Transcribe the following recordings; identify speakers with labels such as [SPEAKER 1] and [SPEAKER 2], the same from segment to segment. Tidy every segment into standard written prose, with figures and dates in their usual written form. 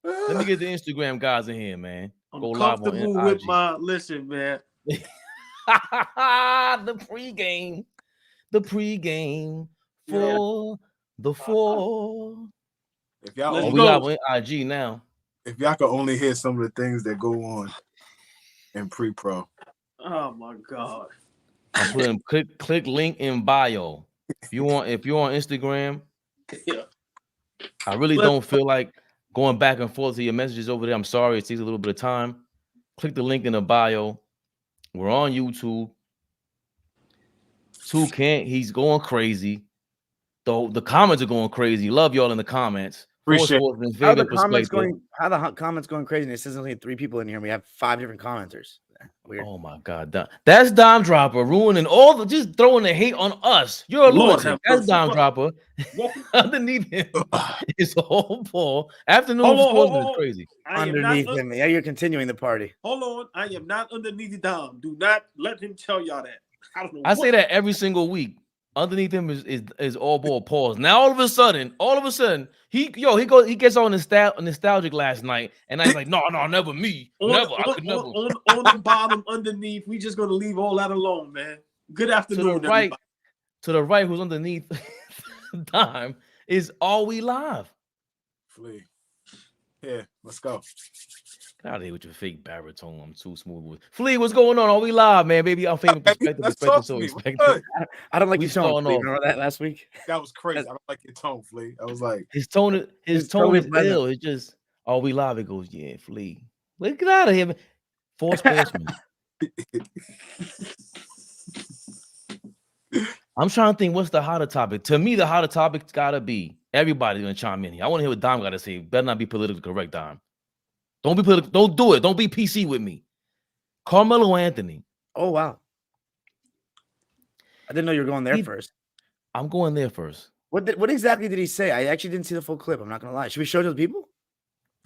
[SPEAKER 1] Let me get the Instagram guys in here, man.
[SPEAKER 2] I'm
[SPEAKER 1] Go live on
[SPEAKER 2] comfortable with my listen, man.
[SPEAKER 1] the pregame. The pregame for the four.
[SPEAKER 3] If y'all
[SPEAKER 1] we live on IG now.
[SPEAKER 3] If y'all could only hear some of the things that go on in pre-pro.
[SPEAKER 2] Oh my God.
[SPEAKER 1] I'm putting click link in bio. If you're on Instagram,
[SPEAKER 2] yeah.
[SPEAKER 1] I really don't feel like going back and forth to your messages over there. I'm sorry, it takes a little bit of time. Click the link in the bio. We're on YouTube. Toucan, he's going crazy. The comments are going crazy. Love y'all in the comments.
[SPEAKER 4] Appreciate how the comments going. How the comments going crazy? And it says only 3 people in here. And we have 5 different commenters. Weird.
[SPEAKER 1] Oh my God, that's Dime Dropper ruining just throwing the hate on us. You're a lunatic. That's Dime Dropper. Underneath him is AllBall. Afternoon Sportsmen is crazy.
[SPEAKER 4] Underneath him, yeah, you're continuing the party.
[SPEAKER 2] Hold on, I am not underneath the Dime. Do not let him tell y'all that. I don't know.
[SPEAKER 1] I say that every single week. Underneath him is AllBall pause. Now all of a sudden, he gets all nostalgic last night, and I was like, no, never me, never. I could never.
[SPEAKER 2] On the bottom, underneath, we just gonna leave all that alone, man. Good afternoon,
[SPEAKER 1] to the right, who's underneath Dime is All We Live.
[SPEAKER 3] Flea, yeah, let's go.
[SPEAKER 1] Get out of here with your fake baritone. I'm too smooth with Flea. What's going on? All We Live, man. Baby, our favorite perspective.
[SPEAKER 4] I don't like your tone. Flea. Remember that last week?
[SPEAKER 3] That was crazy. I don't like your tone, Flea. I was like,
[SPEAKER 1] his tone is ill. It's just All We Live. It goes, yeah, Flea. Get out of here, man. 4 Sportsmen. I'm trying to think what's the hotter topic. To me, the hotter topic's gotta be everybody's gonna chime in here. I want to hear what Dime gotta say. Better not be politically correct, Dime. Don't be political. Don't do it. Don't be PC with me. Carmelo Anthony.
[SPEAKER 4] Oh, wow. I didn't know you were going there first.
[SPEAKER 1] I'm going there first.
[SPEAKER 4] What exactly did he say? I actually didn't see the full clip. I'm not going to lie. Should we show it to the people?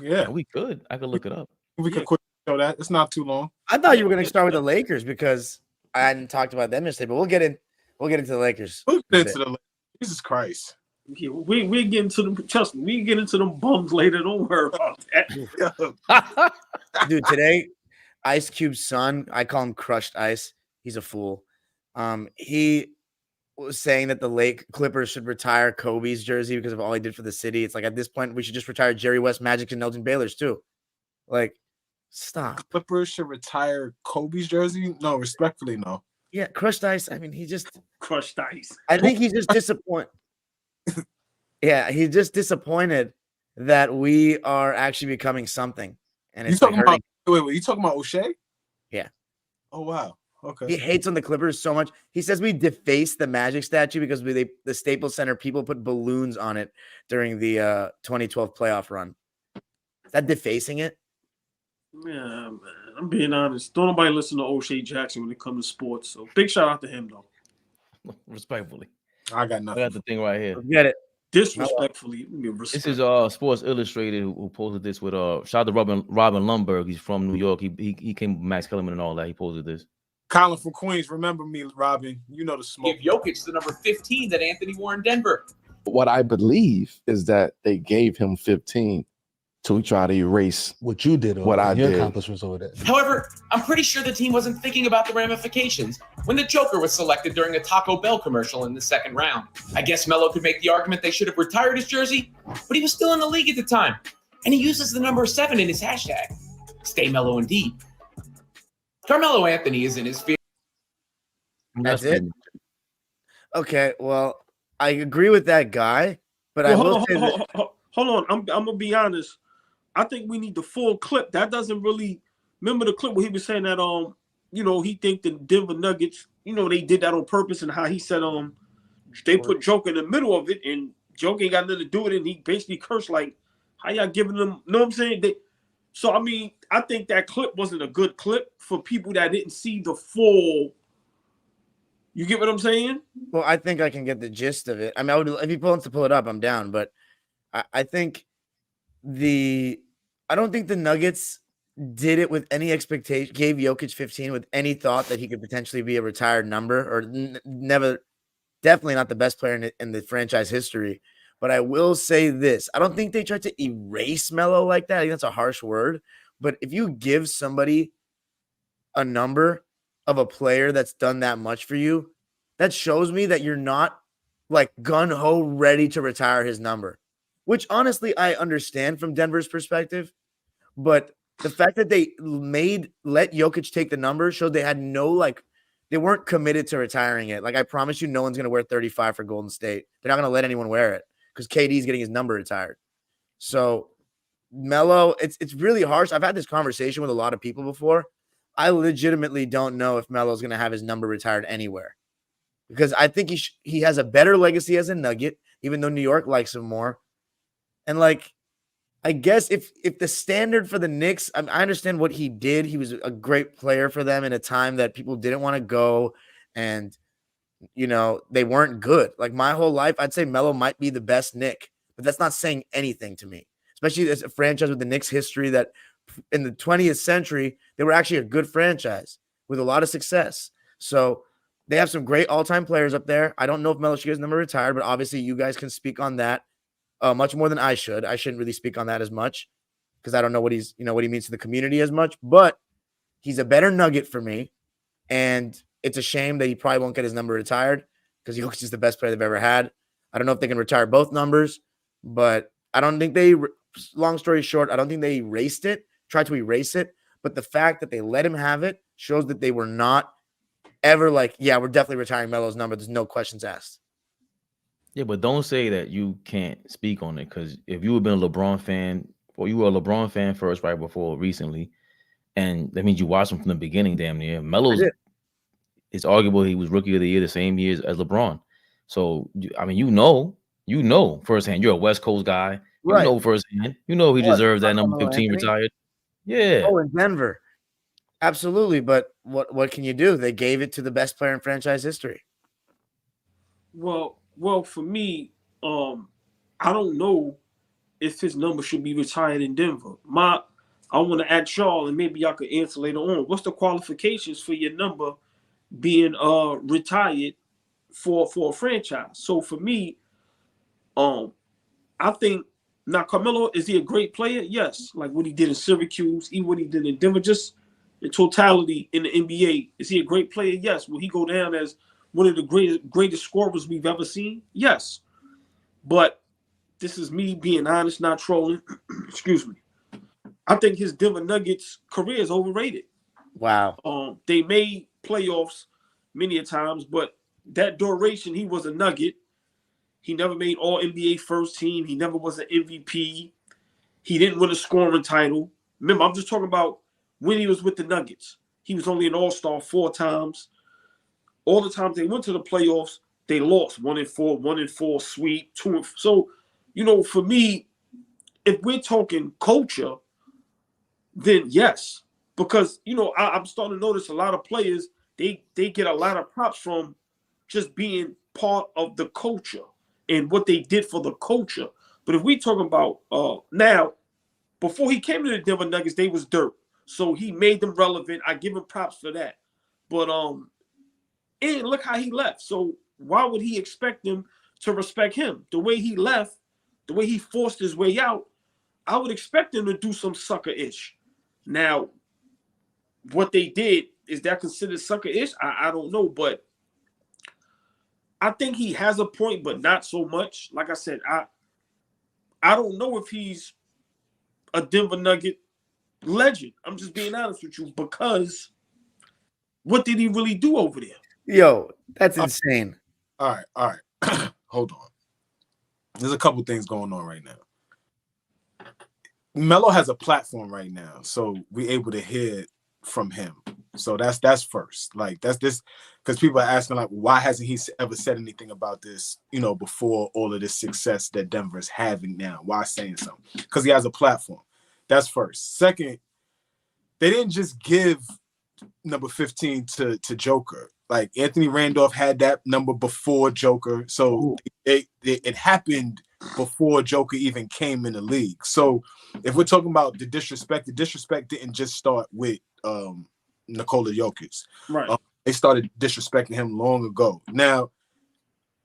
[SPEAKER 3] Yeah,
[SPEAKER 1] we could. I could look it up.
[SPEAKER 3] We could quick show that. It's not too long.
[SPEAKER 4] I thought you were going to start with the Lakers because I hadn't talked about them yesterday, but we'll get into the Lakers.
[SPEAKER 3] We'll get into the Lakers. Jesus Christ.
[SPEAKER 2] Yeah, we get into them. Trust me, we get into them bums later. Don't worry about
[SPEAKER 4] that. Dude, today, Ice Cube's son, I call him Crushed Ice. He's a fool. He was saying that the Clippers should retire Kobe's jersey because of all he did for the city. It's like at this point, we should just retire Jerry West, Magic, and Elton Baylor's too. Like, stop.
[SPEAKER 3] Clippers should retire Kobe's jersey? No, respectfully, no.
[SPEAKER 4] Yeah, Crushed Ice. I mean, he just
[SPEAKER 2] Crushed Ice.
[SPEAKER 4] I think he's just disappointed. Yeah, he's just disappointed that we are actually becoming something. And it's
[SPEAKER 3] you talking about wait, you talking about O'Shea?
[SPEAKER 4] Yeah.
[SPEAKER 3] Oh wow. Okay.
[SPEAKER 4] He hates on the Clippers so much. He says we defaced the Magic statue because the Staples Center people put balloons on it during the 2012 playoff run. Is that defacing it?
[SPEAKER 2] Yeah, man. I'm being honest. Don't nobody listen to O'Shea Jackson when it comes to sports. So big shout out to him though.
[SPEAKER 1] Respectfully.
[SPEAKER 3] I got nothing.
[SPEAKER 1] I got the thing right here.
[SPEAKER 4] Get it.
[SPEAKER 2] Disrespectfully.
[SPEAKER 1] This is Sports Illustrated who posted this with shout out to Robin Lundberg. He's from New York. He came with Max Kellerman and all that. He posted this.
[SPEAKER 3] Colin from Queens, remember me, Robin. You know the smoke.
[SPEAKER 5] Give Jokic the number 15 that Anthony wore in Denver.
[SPEAKER 6] What I believe is that they gave him 15 to try to erase
[SPEAKER 7] what you did,
[SPEAKER 6] what I
[SPEAKER 7] your
[SPEAKER 6] did.
[SPEAKER 7] accomplishments over there.
[SPEAKER 5] However, I'm pretty sure the team wasn't thinking about the ramifications when the Joker was selected during a Taco Bell commercial in the second round. I guess Melo could make the argument they should have retired his jersey, but he was still in the league at the time, and he uses the number 7 in his hashtag. Stay mellow indeed. Carmelo Anthony is in his field.
[SPEAKER 4] That's it. Okay, well, I agree with that guy, but I will say that.
[SPEAKER 2] Hold on, I'm gonna be honest. I think we need the full clip. That doesn't really remember the clip where he was saying that he think the Denver Nuggets, they did that on purpose, and how he said they put Joker in the middle of it, and Joker ain't got nothing to do with it, and he basically cursed like, how y'all giving them, know what I'm saying? So I mean, I think that clip wasn't a good clip for people that didn't see the full. You get what I'm saying?
[SPEAKER 4] Well, I think I can get the gist of it. I mean, if he wants to pull it up, I'm down, but I think I don't think the Nuggets did it with any expectation, gave Jokic 15 with any thought that he could potentially be a retired number or never, definitely not the best player in the franchise history. But I will say this. I don't think they tried to erase Melo like that. I think that's a harsh word. But if you give somebody a number of a player that's done that much for you, that shows me that you're not like gun-ho ready to retire his number, which honestly I understand from Denver's perspective. But the fact that they let Jokic take the number showed they had they weren't committed to retiring it. Like, I promise you, no one's going to wear 35 for Golden State. They're not going to let anyone wear it because KD's getting his number retired. So Melo, it's really harsh. I've had this conversation with a lot of people before. I legitimately don't know if Melo's going to have his number retired anywhere because I think he has a better legacy as a Nugget, even though New York likes him more. And like, I guess if the standard for the Knicks, I understand what he did. He was a great player for them in a time that people didn't want to go and, they weren't good. Like, my whole life, I'd say Melo might be the best Knick, but that's not saying anything to me, especially as a franchise with the Knicks history that in the 20th century, they were actually a good franchise with a lot of success. So they have some great all-time players up there. I don't know if Melo should get his number retired, but obviously you guys can speak on that. Much more than I should. I shouldn't really speak on that as much because I don't know what what he means to the community as much, but he's a better Nugget for me. And it's a shame that he probably won't get his number retired because Jokic is the best player they've ever had. I don't know if they can retire both numbers, but I don't think long story short, I don't think they tried to erase it. But the fact that they let him have it shows that they were not ever like, yeah, we're definitely retiring Melo's number. There's no questions asked.
[SPEAKER 1] Yeah, but don't say that you can't speak on it because if you had been a LeBron fan, or you were a LeBron fan first right before recently, and that means you watched him from the beginning, damn near. Melo's, it's arguable he was Rookie of the Year the same year as LeBron. So, I mean, you know firsthand. You're a West Coast guy. You know firsthand. You know he deserves that number 15 retired. Yeah.
[SPEAKER 4] Oh, in Denver. Absolutely. But what can you do? They gave it to the best player in franchise history.
[SPEAKER 2] Well, for me, I don't know if his number should be retired in Denver. I want to ask y'all, and maybe y'all could answer later on. What's the qualifications for your number being retired for a franchise? So for me, I think now Carmelo, is he a great player? Yes, like what he did in Syracuse, even what he did in Denver, just in totality in the NBA. Is he a great player? Yes. Will he go down as one of the greatest scorers we've ever seen? Yes. But this is me being honest, not trolling. Excuse me. I think his Denver Nuggets career is overrated.
[SPEAKER 4] Wow.
[SPEAKER 2] They made playoffs many a times, but that duration, he was a Nugget. He never made all NBA first team. He never was an MVP. He didn't win a scoring title. Remember, I'm just talking about when he was with the Nuggets. He was only an all-star 4 times. All the times they went to the playoffs, they lost 1-4, 1-4, sweep, 2-4. So, for me, if we're talking culture, then yes. Because, I'm starting to notice a lot of players, they get a lot of props from just being part of the culture and what they did for the culture. But if we talking about now, before he came to the Denver Nuggets, they was dirt. So he made them relevant. I give him props for that. But and look how he left. So why would he expect them to respect him? The way he left, the way he forced his way out, I would expect him to do some sucker-ish. Now, what they did, is that considered sucker-ish? I don't know, but I think he has a point, but not so much. Like I said, I don't know if he's a Denver Nugget legend. I'm just being honest with you, because what did he really do over there?
[SPEAKER 4] Yo, that's insane.
[SPEAKER 3] All right. Hold on. There's a couple things going on right now. Melo has a platform right now, so we're able to hear from him. So that's first. Like, that's this, because people are asking, like, why hasn't he ever said anything about this, before all of this success that Denver's having now? Why saying something? Because he has a platform. That's first. Second, they didn't just give number 15 to Joker. Like, Anthony Randolph had that number before Joker. So it happened before Joker even came in the league. So if we're talking about the disrespect didn't just start with Nikola Jokic.
[SPEAKER 2] Right.
[SPEAKER 3] They started disrespecting him long ago. Now,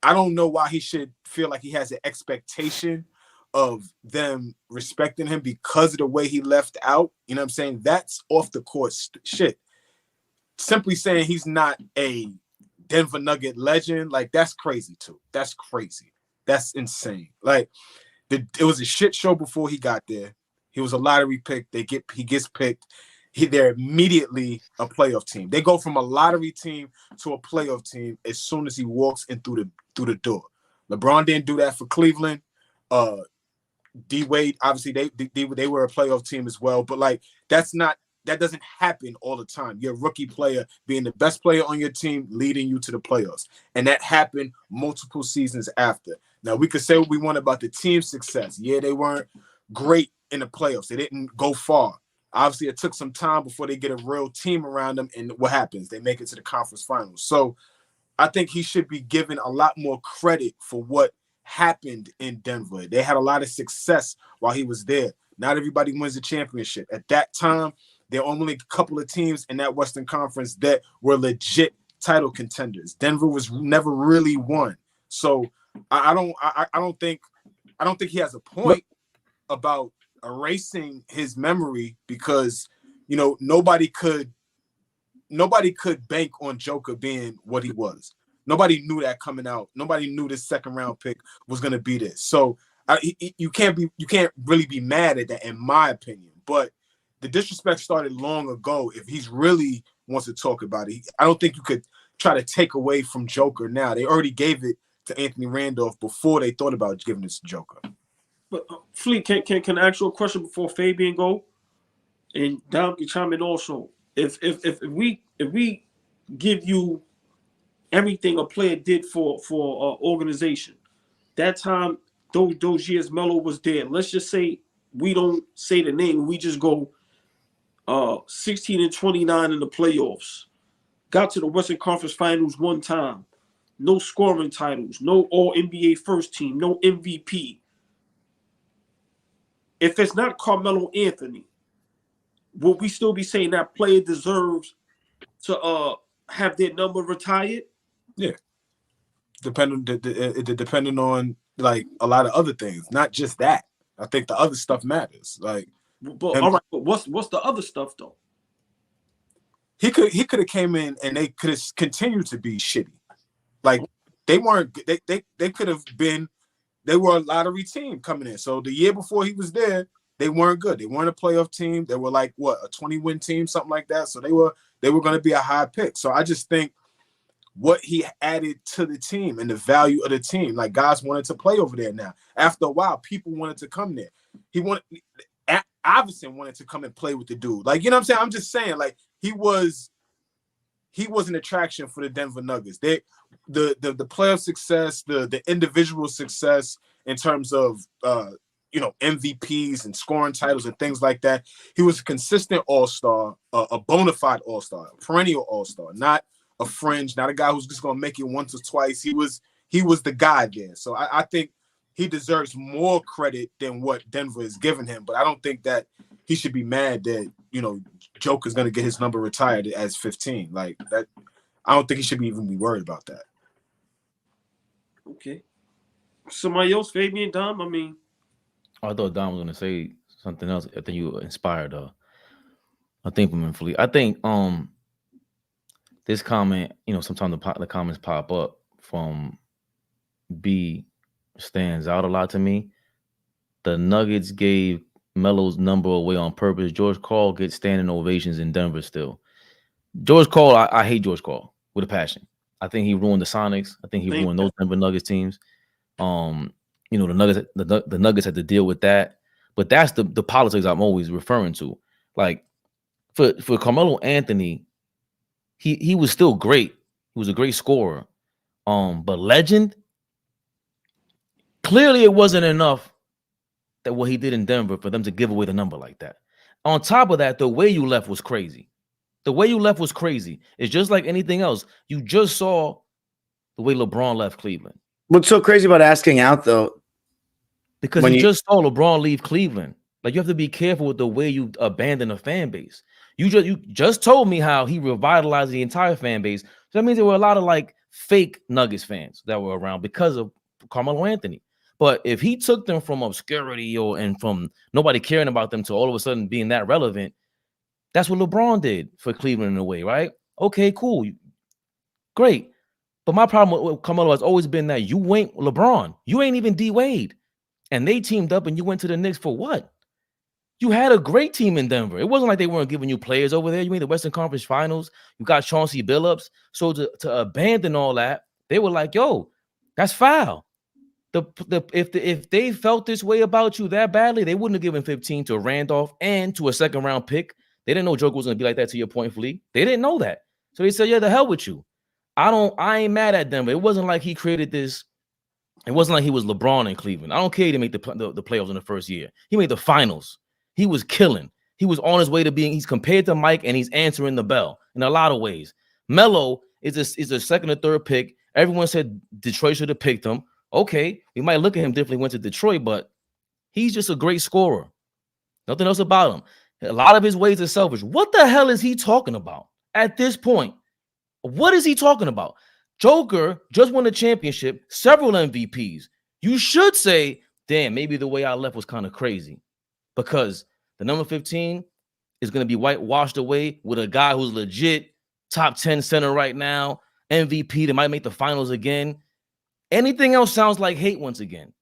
[SPEAKER 3] I don't know why he should feel like he has an expectation of them respecting him because of the way he left out. You know what I'm saying? That's off the court shit. Simply saying he's not a Denver Nugget legend, like that's crazy too. That's crazy. That's insane. Like it was a shit show before he got there. He was a lottery pick. He gets picked. They're immediately a playoff team. They go from a lottery team to a playoff team as soon as he walks in through the door. LeBron didn't do that for Cleveland. D Wade, obviously they were a playoff team as well, but like that doesn't happen all the time. You're a rookie player being the best player on your team, leading you to the playoffs. And that happened multiple seasons after. Now, we could say what we want about the team's success. Yeah, they weren't great in the playoffs. They didn't go far. Obviously, it took some time before they get a real team around them. And what happens? They make it to the conference finals. So I think he should be given a lot more credit for what happened in Denver. They had a lot of success while he was there. Not everybody wins the championship. At that time, there were only a couple of teams in that Western Conference that were legit title contenders. Denver was never really won. So I don't think he has a point about erasing his memory because nobody could bank on Joker being what he was. Nobody knew that coming out. Nobody knew this second round pick was going to be this. So you can't really be mad at that, in my opinion. But the disrespect started long ago. If he's really wants to talk about it, I don't think you could try to take away from Joker now. They already gave it to Anthony Randolph before they thought about giving this to Joker.
[SPEAKER 2] But Fleet, can I ask you a question before Fabian go? And Dom can chime in also. If we give you everything a player did for organization, that time those years Melo was there. Let's just say we don't say the name. We just go 16-29 in the playoffs. Got to the Western Conference Finals one time. No scoring titles. No All-NBA first team. No MVP. If it's not Carmelo Anthony, will we still be saying that player deserves to have their number retired?
[SPEAKER 3] Yeah. Depending on like a lot of other things, not just that. I think the other stuff matters. Like,
[SPEAKER 2] all right, but what's the other stuff though?
[SPEAKER 3] He could have came in and they could have continued to be shitty. Like they weren't. They could have been. They were a lottery team coming in. So the year before he was there, they weren't good. They weren't a playoff team. They were like what, a 20-win team, something like that. So they were going to be a high pick. So I just think what he added to the team and the value of the team, like guys wanted to play over there now. After a while, people wanted to come there. Iverson wanted to come and play with the dude. Like, you know what I'm saying? I'm just saying, like, he was an attraction for the Denver Nuggets. The playoff success, the individual success in terms of MVPs and scoring titles and things like that. He was a consistent all-star, a bona fide all-star, a perennial all-star, not a fringe, not a guy who's just gonna make it once or twice. He was the guy there. So I think he deserves more credit than what Denver is giving him. But I don't think that he should be mad that Joker's gonna get his number retired as 15. Like that, I don't think he should even be worried about that.
[SPEAKER 2] Okay. Somebody else, Fabian, Dom? I mean,
[SPEAKER 1] I thought Dom was gonna say something else. I think you were inspired. I think from Fleet. I think this comment, sometimes the comments pop up from B stands out a lot to me. The Nuggets gave Melo's number away on purpose. George Karl gets standing ovations in Denver still. George Karl, I hate George Karl with a passion. I think he ruined the Sonics. I think he ruined those Denver Nuggets teams. The Nuggets had to deal with that. But that's the politics I'm always referring to. Like for Carmelo Anthony, he was still great. He was a great scorer. But legend, clearly it wasn't enough that what he did in Denver for them to give away the number like that. On top of that, the way you left was crazy. The way you left was crazy. It's just like anything else. You just saw the way LeBron left Cleveland.
[SPEAKER 4] What's so crazy about asking out, though?
[SPEAKER 1] Because you just saw LeBron leave Cleveland. Like, you have to be careful with the way you abandon a fan base. You just told me how he revitalized the entire fan base. So that means there were a lot of like fake Nuggets fans that were around because of Carmelo Anthony. But if he took them from obscurity and from nobody caring about them to all of a sudden being that relevant, that's what LeBron did for Cleveland in a way, right? Okay, cool. Great. But my problem with Carmelo has always been that you ain't LeBron. You ain't even D Wade. And they teamed up and you went to the Knicks for what? You had a great team in Denver. It wasn't like they weren't giving you players over there. You made the Western Conference Finals. You got Chauncey Billups. So to abandon all that, they were like, yo, that's foul. If they felt this way about you that badly, they wouldn't have given 15 to Randolph and to a second round pick. They didn't know Joker was going to be like that, to your point, Flea. They didn't know that. So they said, yeah, the hell with you. I ain't mad at Denver. It wasn't like he created this. It wasn't like he was LeBron in Cleveland. I don't care he didn't make the playoffs in the first year. He made the finals. He was killing. He was on his way to he's compared to Mike and he's answering the bell in a lot of ways. Melo is a second or third pick. Everyone said Detroit should have picked him. Okay, we might look at him differently, went to Detroit, but he's just a great scorer. Nothing else about him. A lot of his ways are selfish. What the hell is he talking about at this point? What is he talking about? Joker just won a championship, several MVPs. You should say, damn, maybe the way I left was kind of crazy because the number 15 is going to be washed away with a guy who's legit top 10 center right now, MVP that might make the finals again. Anything else sounds like hate once again.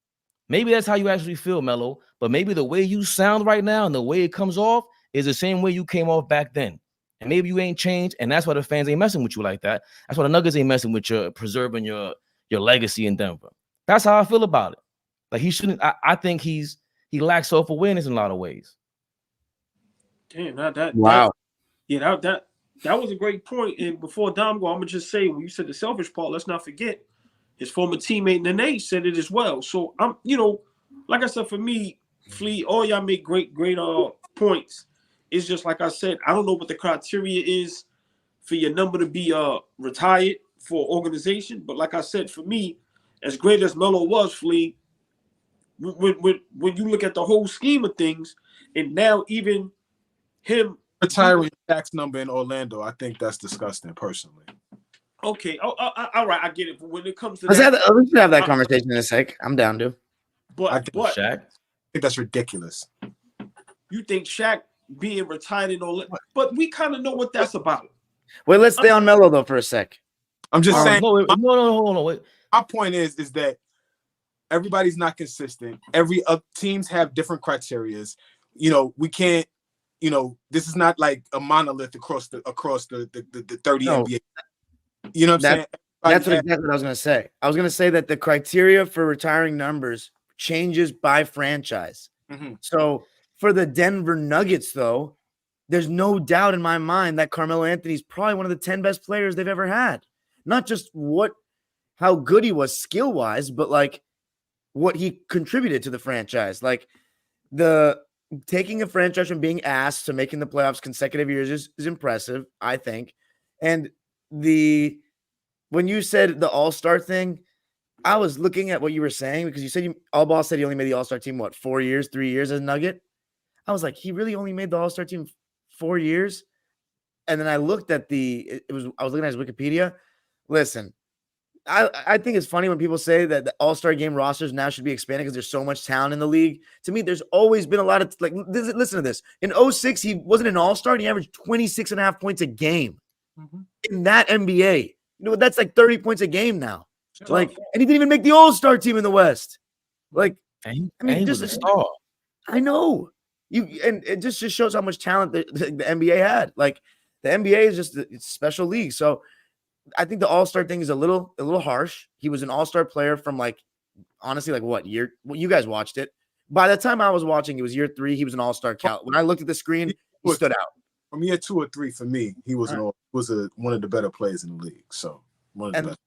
[SPEAKER 1] Maybe that's how you actually feel, Melo, but maybe the way you sound right now and the way it comes off is the same way you came off back then. And maybe you ain't changed, and that's why the fans ain't messing with you like that. That's why the Nuggets ain't messing with you, preserving your legacy in Denver. That's how I feel about it. Like he shouldn't. I think he lacks self-awareness in a lot of ways.
[SPEAKER 2] Damn,
[SPEAKER 4] wow.
[SPEAKER 2] That was a great point. And before Dom go, I'm gonna just say when you said the selfish part, let's not forget his former teammate Nene said it as well. So I'm, like I said, for me, Flea, all y'all make great points. It's just like I said, I don't know what the criteria is for your number to be retired for organization. But like I said, for me, as great as Melo was, Flea, when you look at the whole scheme of things, and now even him
[SPEAKER 3] retiring Shaq's number in Orlando, I think that's disgusting, personally.
[SPEAKER 2] Okay, all right, I get it. But when it comes to
[SPEAKER 4] we should have that conversation in a sec. I'm down to.
[SPEAKER 3] But
[SPEAKER 1] Shaq,
[SPEAKER 3] I think that's ridiculous.
[SPEAKER 2] You think Shaq being retired in Orlando, but we kind of know what that's about.
[SPEAKER 4] Wait, let's stay on Melo though for a sec.
[SPEAKER 3] I'm just saying.
[SPEAKER 1] No, hold on, wait.
[SPEAKER 3] My point is that everybody's not consistent. Teams have different criterias. We can't. This is not like a monolith across the 30 NBA. You know what I'm saying?
[SPEAKER 4] That's exactly what I was going to say. I was going to say that the criteria for retiring numbers changes by franchise.
[SPEAKER 3] Mm-hmm.
[SPEAKER 4] So for the Denver Nuggets, though, there's no doubt in my mind that Carmelo Anthony is probably one of the 10 best players they've ever had. Not just how good he was skill-wise, but like what he contributed to the franchise. Like taking a franchise from being asked to making the playoffs consecutive years is impressive, I think. And when you said the All-Star thing, I was looking at what you were saying because you said AllBall said he only made the All-Star team 3 years as a Nugget. I was like, he really only made the All-Star team 4 years. And then I looked at I was looking at his Wikipedia. Listen, I think it's funny when people say that the All-Star game rosters now should be expanded because there's so much talent in the league. To me, there's always been a lot of listen to this. In 2006, he wasn't an All-Star and he averaged 26.5 points a game. Mm-hmm. In that NBA. That's like 30 points a game now. And he didn't even make the All-Star team in the West.
[SPEAKER 1] He was a star.
[SPEAKER 4] I know. And it just shows how much talent the NBA had. Like the NBA is just a special league. So I think the All-Star thing is a little harsh. He was an All-Star player from honestly, what year? Well, you guys watched it. By the time I was watching, it was year 3. He was an All-Star count. When I looked at the screen, he stood out.
[SPEAKER 3] From year 2 or 3 for me, he was one of the better players in the league. So one of the best.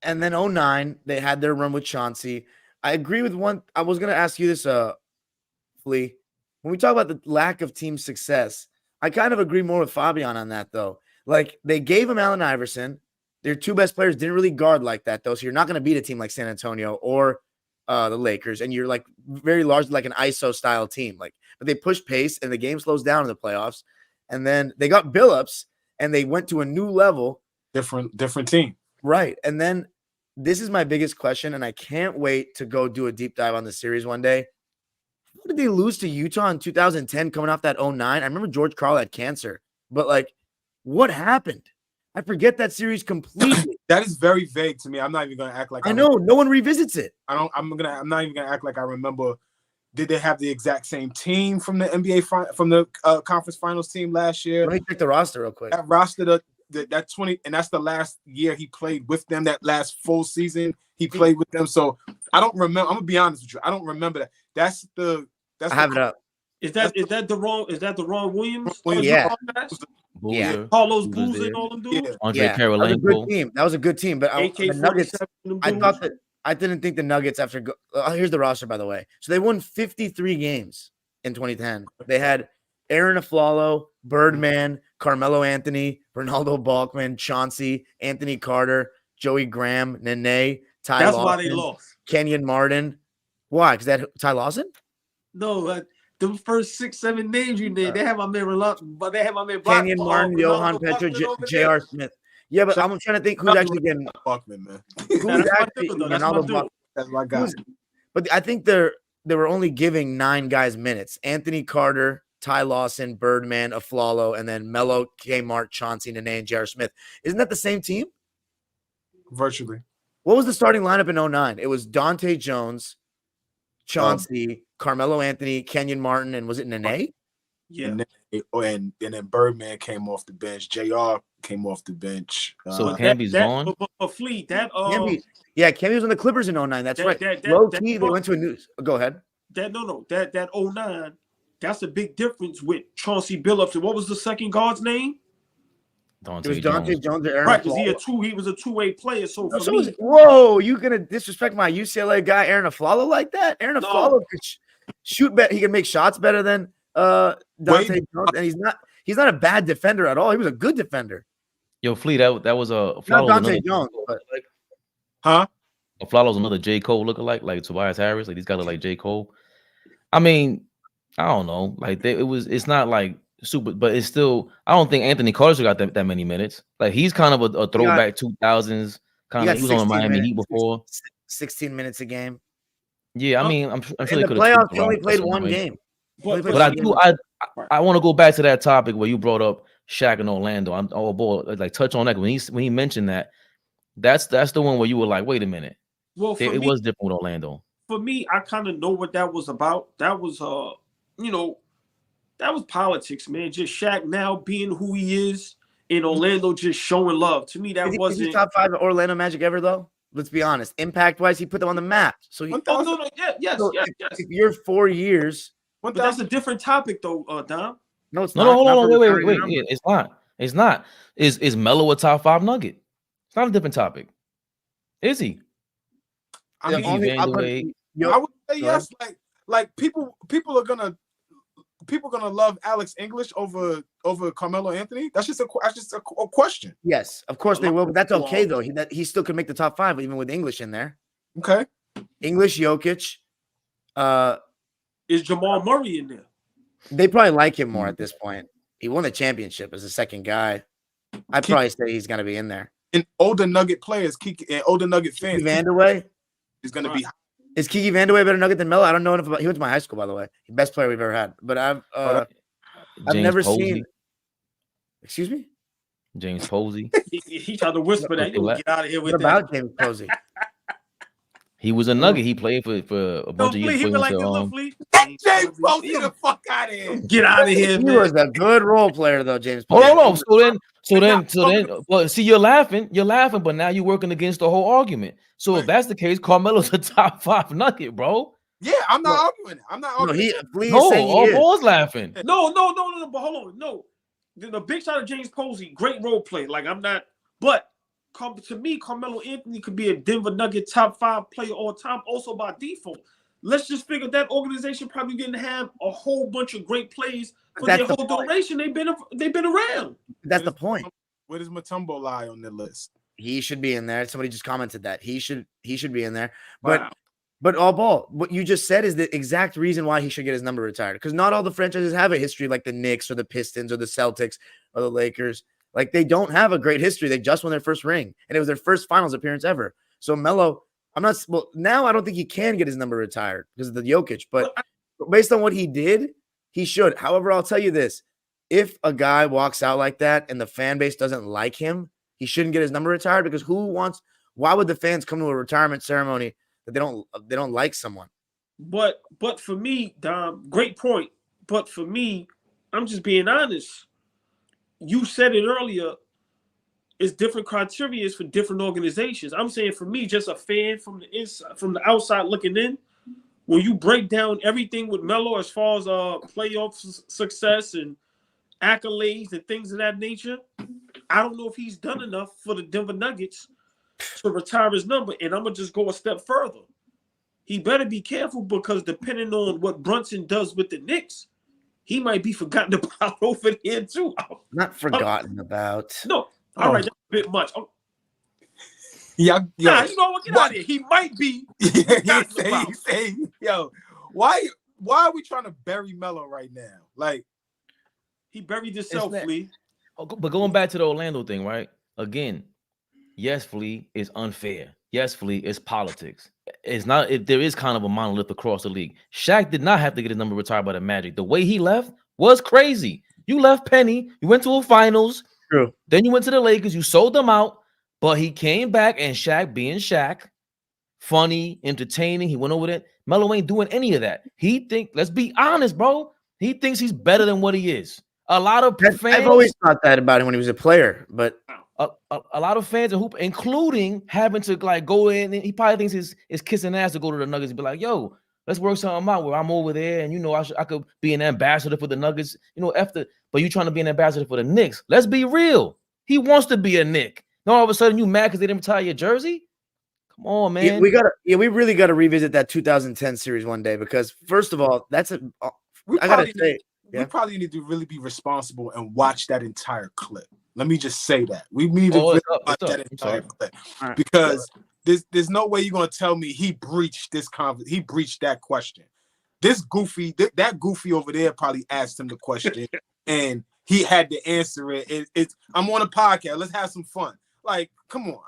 [SPEAKER 4] And then 2009, they had their run with Chauncey. I agree with one. I was going to ask you this, Flea. When we talk about the lack of team success, I kind of agree more with Fabian on that, though. Like, they gave him Allen Iverson. Their 2 best players didn't really guard like that, though. So you're not going to beat a team like San Antonio or the Lakers. And you're very largely like an ISO style team. But they push pace and the game slows down in the playoffs. And then they got Billups and they went to a new level.
[SPEAKER 3] Different team.
[SPEAKER 4] Right. And then this is my biggest question, and I can't wait to go do a deep dive on the series one day. How did they lose to Utah in 2010 coming off that 09? I remember George Karl had cancer, but like, what happened? I forget that series completely.
[SPEAKER 3] That is very vague to me. I'm not even gonna act like
[SPEAKER 4] I know no one revisits it.
[SPEAKER 3] I'm not even gonna act like I remember. Did they have the exact same team from the NBA from the conference finals team last year?
[SPEAKER 4] Let me check the roster real quick.
[SPEAKER 3] That roster, that 20, and that's the last year he played with them. That last full season he played with them. So I don't remember. I'm gonna be honest with you. I don't remember that.
[SPEAKER 4] I have it up.
[SPEAKER 2] Is that the Ron Williams?
[SPEAKER 4] Yeah.
[SPEAKER 1] Boozer,
[SPEAKER 2] Carlos
[SPEAKER 1] Boozer
[SPEAKER 2] Boozer
[SPEAKER 1] there.
[SPEAKER 2] and all them dudes.
[SPEAKER 1] Andre
[SPEAKER 4] That was a good
[SPEAKER 1] Karolinko.
[SPEAKER 4] team. That was a good team. But the Nuggets, I didn't think the Nuggets here's the roster, by the way. So they won 53 games in 2010. They had Aaron Aflalo, Birdman, Carmelo Anthony, Ronaldo Balkman, Chauncey, Anthony Carter, Joey Graham, Nene, Ty
[SPEAKER 2] That's
[SPEAKER 4] Lawson,
[SPEAKER 2] why they lost.
[SPEAKER 4] Kenyon Martin. Why? Because that Ty Lawson?
[SPEAKER 2] No, the first 6-7 names you named, they have my man but they have my man
[SPEAKER 4] Kenyon Martin, Johan Petro, J.R. Smith. Yeah, but I'm trying to think who's actually getting
[SPEAKER 3] Buckman, man.
[SPEAKER 4] who's actually Ronaldo Balkman.
[SPEAKER 3] That's my guy.
[SPEAKER 4] But I think they were only giving 9 guys minutes. Anthony Carter, Ty Lawson, Birdman, Aflalo, and then Melo, Kmart, Chauncey, Nene, and J.R. Smith. Isn't that the same team?
[SPEAKER 3] Virtually.
[SPEAKER 4] What was the starting lineup in 09? It was Dante Jones, Chauncey, Carmelo Anthony, Kenyon Martin, and was it Nene?
[SPEAKER 2] Yeah.
[SPEAKER 3] And then Birdman came off the bench. JR came off the bench.
[SPEAKER 1] So Camby's gone.
[SPEAKER 2] But Fleet, that
[SPEAKER 4] Camby was on the Clippers in 09. That's right. Low key, they went to a new. Go ahead.
[SPEAKER 2] That 09. That's a big difference with Chauncey Billups. And what was the second guard's name?
[SPEAKER 4] It was Dante Jones or Aaron.
[SPEAKER 2] Right, because he was a two-way player. So for me,
[SPEAKER 4] whoa, you gonna disrespect my UCLA guy Aaron Aflalo like that? Aaron Aflalo could shoot better. He can make shots better than Dante Jones, and he's not a bad defender at all. He was a good defender.
[SPEAKER 1] Yo, Fleet, that was a
[SPEAKER 4] not Dante Jones, but
[SPEAKER 3] huh?
[SPEAKER 1] Aflalo's another J. Cole lookalike, like Tobias Harris. Like these guys look like J. Cole. I mean, I don't know. Like it's not like super, but it's still. I don't think Anthony Carter got that many minutes. Like he's kind of a throwback 2000s kind of. He was on the Miami Heat before.
[SPEAKER 4] 16 minutes a game.
[SPEAKER 1] Yeah, I mean, I'm sure
[SPEAKER 4] in the playoffs. He only played one game.
[SPEAKER 1] But I want to go back to that topic where you brought up Shaq and Orlando. Like touch on that when he mentioned that. That's the one where you were like, wait a minute.
[SPEAKER 2] Well,
[SPEAKER 1] it was different with Orlando.
[SPEAKER 2] For me, I kind of know what that was about. That was that was politics, man. Just Shaq now being who he is, and Orlando just showing love. To me, that wasn't
[SPEAKER 4] top 5 Orlando Magic ever, though. Let's be honest. Impact-wise, he put them on the map. So
[SPEAKER 2] yes.
[SPEAKER 4] If you're 4 years,
[SPEAKER 2] but that's a different topic, though, Dom.
[SPEAKER 4] No, it's not.
[SPEAKER 1] No, hold on, wait. It's not. It's not. Is Melo a top 5 Nugget? It's not a different topic. Is he?
[SPEAKER 3] I mean, I would say yes. Like people are gonna love Alex English over Carmelo Anthony. That's just a question.
[SPEAKER 4] Yes, of course they will, but that's okay though. He still could make the top 5 even with English in there.
[SPEAKER 3] Okay.
[SPEAKER 4] English, Jokic.
[SPEAKER 2] Is Jamal Murray in there?
[SPEAKER 4] They probably like him more at this point. He won the championship as a second guy. I'd probably say he's gonna be in there.
[SPEAKER 3] And older Nugget players, and older Nugget fans,
[SPEAKER 4] Kiki Vandeweghe
[SPEAKER 3] is gonna be.
[SPEAKER 4] Is Kiki Vandeweghe a better Nugget than Melo? I don't know enough about. He went to my high school, by the way. Best player we've ever had. But I've never seen. Excuse me.
[SPEAKER 1] James Posey.
[SPEAKER 2] he tried to whisper that. You get out of here with
[SPEAKER 4] what
[SPEAKER 2] that.
[SPEAKER 4] About James Posey?
[SPEAKER 1] He was a Nugget. He played for a bunch of years.
[SPEAKER 2] He like James
[SPEAKER 3] Posey the fuck out of here.
[SPEAKER 2] Get out of here, man.
[SPEAKER 4] He was a good role player, though, James Posey.
[SPEAKER 1] Hold on. So then, well, see, you're laughing, but now you're working against the whole argument. So if that's the case, Carmelo's a top 5 Nugget, bro.
[SPEAKER 3] Yeah, I'm not arguing it. I'm not arguing
[SPEAKER 1] all balls laughing.
[SPEAKER 2] No, but hold on. No, the big shot of James Posey, great role play. Like I'm not, but to me, Carmelo Anthony could be a Denver Nugget top 5 player all time, also by default. Let's just figure that organization probably didn't have a whole bunch of great plays for their whole duration. They've been around.
[SPEAKER 4] That's the point.
[SPEAKER 3] Where does Mutombo lie on the list?
[SPEAKER 4] He should be in there. Somebody just commented that he should be in there. But AllBall, what you just said is the exact reason why he should get his number retired. Because not all the franchises have a history like the Knicks or the Pistons or the Celtics or the Lakers. Like, they don't have a great history. They just won their first ring, and it was their first finals appearance ever. So Melo, now I don't think he can get his number retired because of the Jokic, but based on what he did, he should. However, I'll tell you this. If a guy walks out like that and the fan base doesn't like him, he shouldn't get his number retired, because why would the fans come to a retirement ceremony that they don't like someone?
[SPEAKER 2] But for me, Dom, great point. But for me, I'm just being honest. You said it earlier. It's different criteria for different organizations. I'm saying, for me, just a fan from the inside, from the outside looking in, when you break down everything with Melo as far as playoff success and accolades and things of that nature, I don't know if he's done enough for the Denver Nuggets to retire his number. And I'm gonna just go a step further. He better be careful, because depending on what Brunson does with the Knicks, he might be forgotten about over here too.
[SPEAKER 4] Not forgotten about.
[SPEAKER 2] No, all right, that's a bit much.
[SPEAKER 3] Yeah.
[SPEAKER 2] Nah, you know what? Get out of here. He might be.
[SPEAKER 3] Yo, why are we trying to bury Melo right now? Like,
[SPEAKER 2] he buried himself, Flea.
[SPEAKER 1] But going back to the Orlando thing, right? Again, yes, Flea, is unfair. Yes, Flea, it's politics. It's not. There is kind of a monolith across the league. Shaq did not have to get his number retired by the Magic. The way he left was crazy. You left Penny. You went to a finals.
[SPEAKER 4] True.
[SPEAKER 1] Then you went to the Lakers. You sold them out. But he came back, and Shaq, being Shaq, funny, entertaining, he went over there. Melo ain't doing any of that. Let's be honest, bro. He thinks he's better than what he is. A lot of fans.
[SPEAKER 4] I've always thought that about him when he was a player, but
[SPEAKER 1] a lot of fans, including having to like go in, and he probably thinks it's kissing ass to go to the Nuggets and be like, yo, let's work something out where I'm over there, and I could be an ambassador for the Nuggets, but you trying to be an ambassador for the Knicks. Let's be real. He wants to be a Knick. Now all of a sudden you mad because they didn't retire your jersey? Come on, man.
[SPEAKER 4] We really gotta revisit that 2010 series one day, because first of all,
[SPEAKER 3] we probably need to really be responsible and watch that entire clip. Let me just say that. We need to watch that entire clip.
[SPEAKER 4] Right.
[SPEAKER 3] Because there's no way you're gonna tell me he breached that question. That goofy over there probably asked him the question and he had to answer it. I'm on a podcast. Let's have some fun. Like, come on.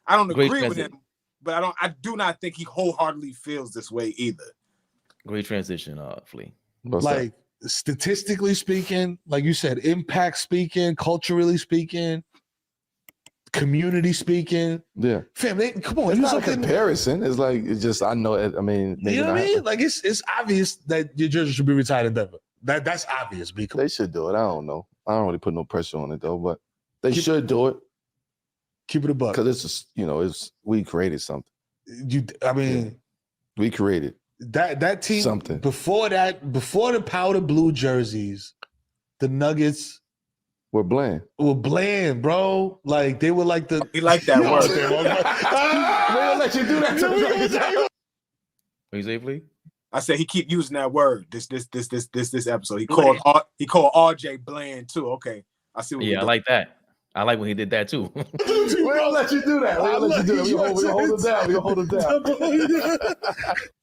[SPEAKER 3] I don't agree with him, but I do not think he wholeheartedly feels this way either.
[SPEAKER 1] Great transition, Flea.
[SPEAKER 7] Like, statistically speaking, like you said, impact speaking, culturally speaking, community speaking.
[SPEAKER 6] Yeah.
[SPEAKER 7] Fam, come on.
[SPEAKER 6] It's not a comparison. It's like, I know it. I mean,
[SPEAKER 7] you know what I mean? Like, it's obvious that your jersey should be retired in Denver. That's obvious.
[SPEAKER 6] They should do it. I don't know. I don't really put no pressure on it though, but they should do it.
[SPEAKER 7] Keep it a buck.
[SPEAKER 6] Because it's we created something. We created
[SPEAKER 7] that team
[SPEAKER 6] something.
[SPEAKER 7] Before the powder blue jerseys, the Nuggets
[SPEAKER 6] were bland.
[SPEAKER 7] Bro. Like, they were like
[SPEAKER 3] we like that word.
[SPEAKER 6] We'll let you do that to me.
[SPEAKER 1] What you say, Flea?
[SPEAKER 3] I said he keep using that word. This episode. He called RJ bland too. Okay. I see what
[SPEAKER 1] I like that. I like when he did that too.
[SPEAKER 6] We don't let you do that. We'll let you do that. We'll hold him down.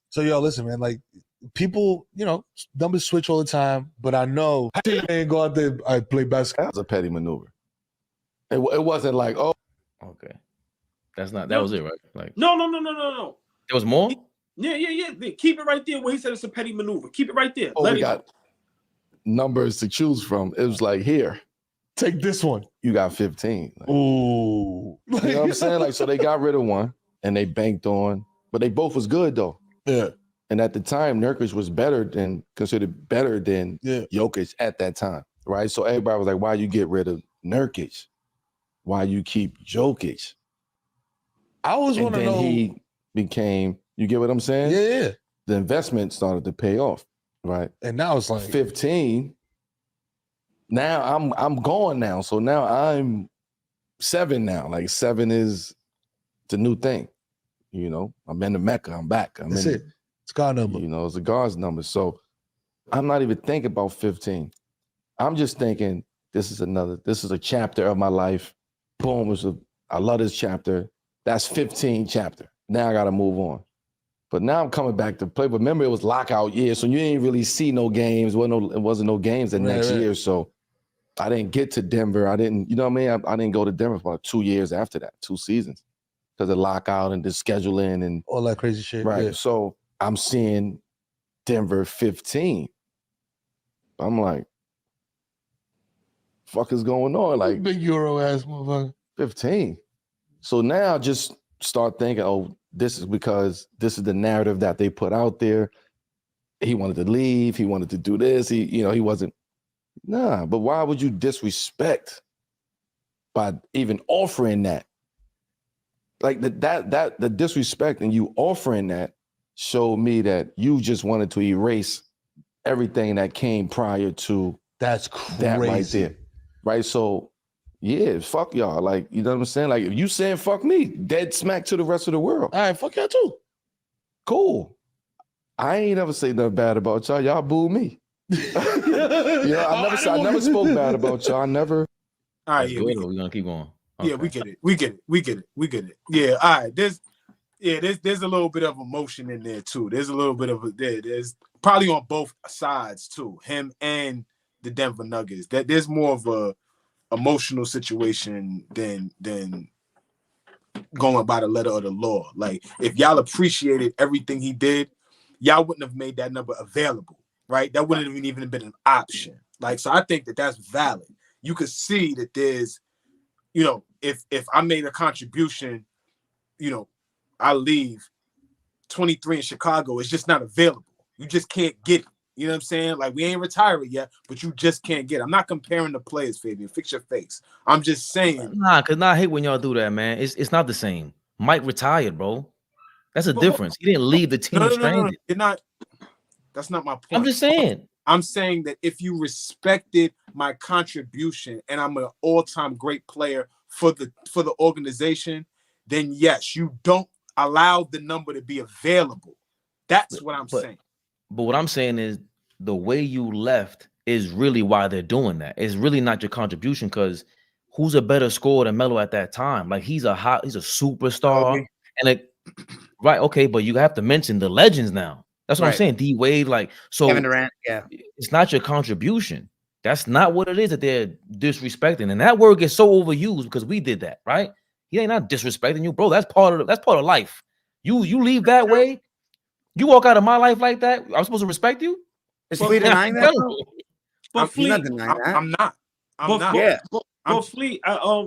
[SPEAKER 7] So, yo, listen, man. Like, people, numbers switch all the time, but I know I ain't go out there. I play basketball.
[SPEAKER 6] That was a petty maneuver. It wasn't like, oh,
[SPEAKER 1] okay, that was it, right? Like,
[SPEAKER 2] no.
[SPEAKER 1] There was more.
[SPEAKER 2] Yeah. Keep it right there where he said it's a petty maneuver. Keep it right there.
[SPEAKER 6] We got numbers to choose from. It was like, here.
[SPEAKER 7] Take this one.
[SPEAKER 6] You got 15.
[SPEAKER 7] Like, ooh.
[SPEAKER 6] You know what I'm saying? Like, so they got rid of one and they banked on, but they both was good though.
[SPEAKER 7] Yeah.
[SPEAKER 6] And at the time, Nurkic was considered better than Jokic at that time, right? So everybody was like, why you get rid of Nurkic? Why you keep Jokic?
[SPEAKER 7] I always want to know.
[SPEAKER 6] He became, you get what I'm saying?
[SPEAKER 7] Yeah.
[SPEAKER 6] The investment started to pay off, right?
[SPEAKER 7] And now it's like
[SPEAKER 6] 15. Now I'm gone now. So now I'm 7 now. Like 7 is the new thing. I'm in the Mecca. I'm back.
[SPEAKER 7] That's it. It's God number.
[SPEAKER 6] It's a God's number. So I'm not even thinking about 15. I'm just thinking this is a chapter of my life. Boom. I love this chapter. That's 15 chapter. Now I got to move on. But now I'm coming back to play. But remember, it was lockout year. So you didn't really see no games. It wasn't no games the next year. So I didn't get to Denver. I didn't, you know what I mean? I didn't go to Denver for about 2 years after that, 2 seasons, because of lockout and the scheduling and
[SPEAKER 7] all that crazy shit.
[SPEAKER 6] right.
[SPEAKER 7] Yeah.
[SPEAKER 6] So I'm seeing Denver 15. I'm like, fuck is going on? Like
[SPEAKER 7] Big Euro ass motherfucker.
[SPEAKER 6] 15. So now just start thinking, oh, this is because this is the narrative that they put out there. He wanted to leave. He wanted to do this. He wasn't. Nah, but why would you disrespect by even offering that? Like the disrespect and you offering that showed me that you just wanted to erase everything that came prior to
[SPEAKER 7] That's crazy.
[SPEAKER 6] that right there. Right? So yeah, fuck y'all. Like, you know what I'm saying? Like, if you saying fuck me, dead smack to the rest of the world.
[SPEAKER 7] All right, fuck y'all too.
[SPEAKER 6] Cool. I ain't never say nothing bad about y'all. Y'all boo me. I never spoke bad about y'all. I never.
[SPEAKER 3] All right, yeah,
[SPEAKER 1] we're gonna keep going. Okay.
[SPEAKER 3] Yeah, we get it. Yeah, all right. There's a little bit of emotion in there too. There's a little bit of there's probably on both sides too. Him and the Denver Nuggets. That there's more of a emotional situation than going by the letter of the law. Like, if y'all appreciated everything he did, y'all wouldn't have made that number available, right? That wouldn't have even been an option. Like, so I think that that's valid. You could see that there's, if I made a contribution, I leave 23 in Chicago, it's just not available. You just can't get it. You know what I'm saying? Like, we ain't retired yet, but you just can't get it. I'm not comparing the players, Fabian. Fix your face. I'm just saying.
[SPEAKER 1] Nah, because I hate when y'all do that, man. It's not the same. Mike retired, bro. That's a difference. He didn't leave the team stranded.
[SPEAKER 3] You're not. That's not my point.
[SPEAKER 1] I'm just saying.
[SPEAKER 3] I'm saying that if you respected my contribution and I'm an all-time great player for the organization, then yes, you don't allow the number to be available. That's what I'm saying.
[SPEAKER 1] But what I'm saying is the way you left is really why they're doing that. It's really not your contribution, because who's a better scorer than Melo at that time? Like, he's a superstar. Right, okay, but you have to mention the legends now. That's what I'm saying. D Wade, like, so
[SPEAKER 4] Kevin Durant, yeah.
[SPEAKER 1] It's not your contribution. That's not what it is that they're disrespecting. And that word gets so overused because we did that, right? He ain't not disrespecting you, bro. That's part of life. You leave that way. You walk out of my life like that. I'm supposed to respect you?
[SPEAKER 4] Is Flea denying that?
[SPEAKER 3] He's not denying that. I'm not.
[SPEAKER 2] But Flea,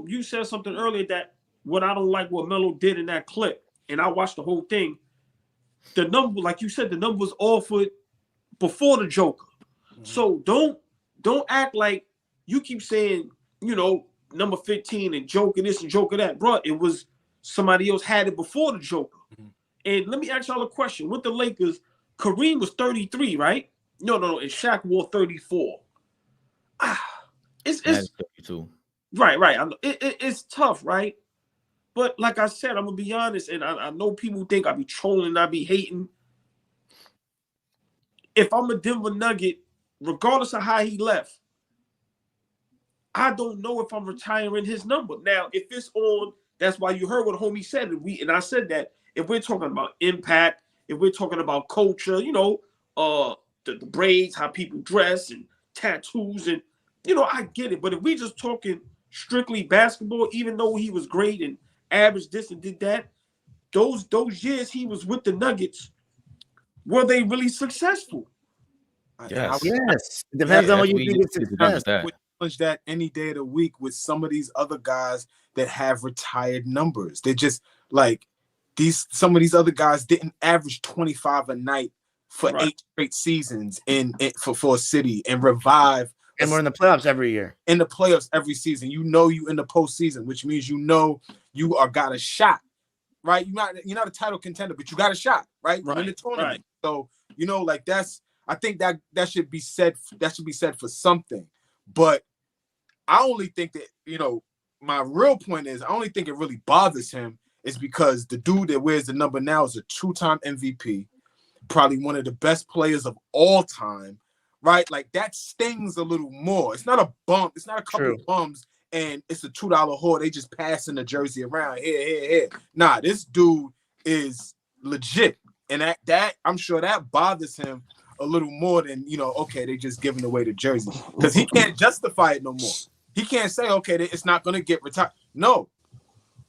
[SPEAKER 2] you said something earlier that what I don't like what Melo did in that clip, and I watched the whole thing. The number, like you said, the number was offered before the Joker. Mm-hmm. So don't act like you keep saying, number 15 and Joker this and Joker that. Bro, it was somebody else had it before the Joker. Mm-hmm. And let me ask y'all a question. With the Lakers, Kareem was 33, right? No, and Shaq wore 34. It's
[SPEAKER 1] 32.
[SPEAKER 2] Right. It's tough, right? But like I said, I'm gonna be honest, and I know people think I be trolling, I be hating. If I'm a Denver Nugget, regardless of how he left, I don't know if I'm retiring his number. Now, if it's on, that's why you heard what homie said, and I said that if we're talking about impact, if we're talking about culture, the braids, how people dress, and tattoos, and I get it. But if we just talking strictly basketball, even though he was great and averaged this and did that, those years he was with the Nuggets, were they really successful?
[SPEAKER 4] Yes. It depends on what you think is success.
[SPEAKER 3] I would challenge that any day of the week with some of these other guys that have retired numbers. They're just like some of these other guys didn't average 25 a night for 8 straight seasons for a city and revive.
[SPEAKER 4] And we're in the playoffs every year.
[SPEAKER 3] In the playoffs every season. You in the postseason, which means you are got a shot, right? You're not a title contender, but you got a shot, right? You're in the tournament. So, I think that should be said. That should be said for something. But I only think that, my real point is I only think it really bothers him is because the dude that wears the number now is a 2-time MVP, probably one of the best players of all time. Right, like that stings a little more. It's not a bump. It's not a couple of bums, and it's a $2 whore. They just passing the jersey around here. Nah, this dude is legit, and that I'm sure that bothers him a little more than, okay, they just giving away the jersey. Because he can't justify it no more. He can't say, okay, it's not going to get retired. No,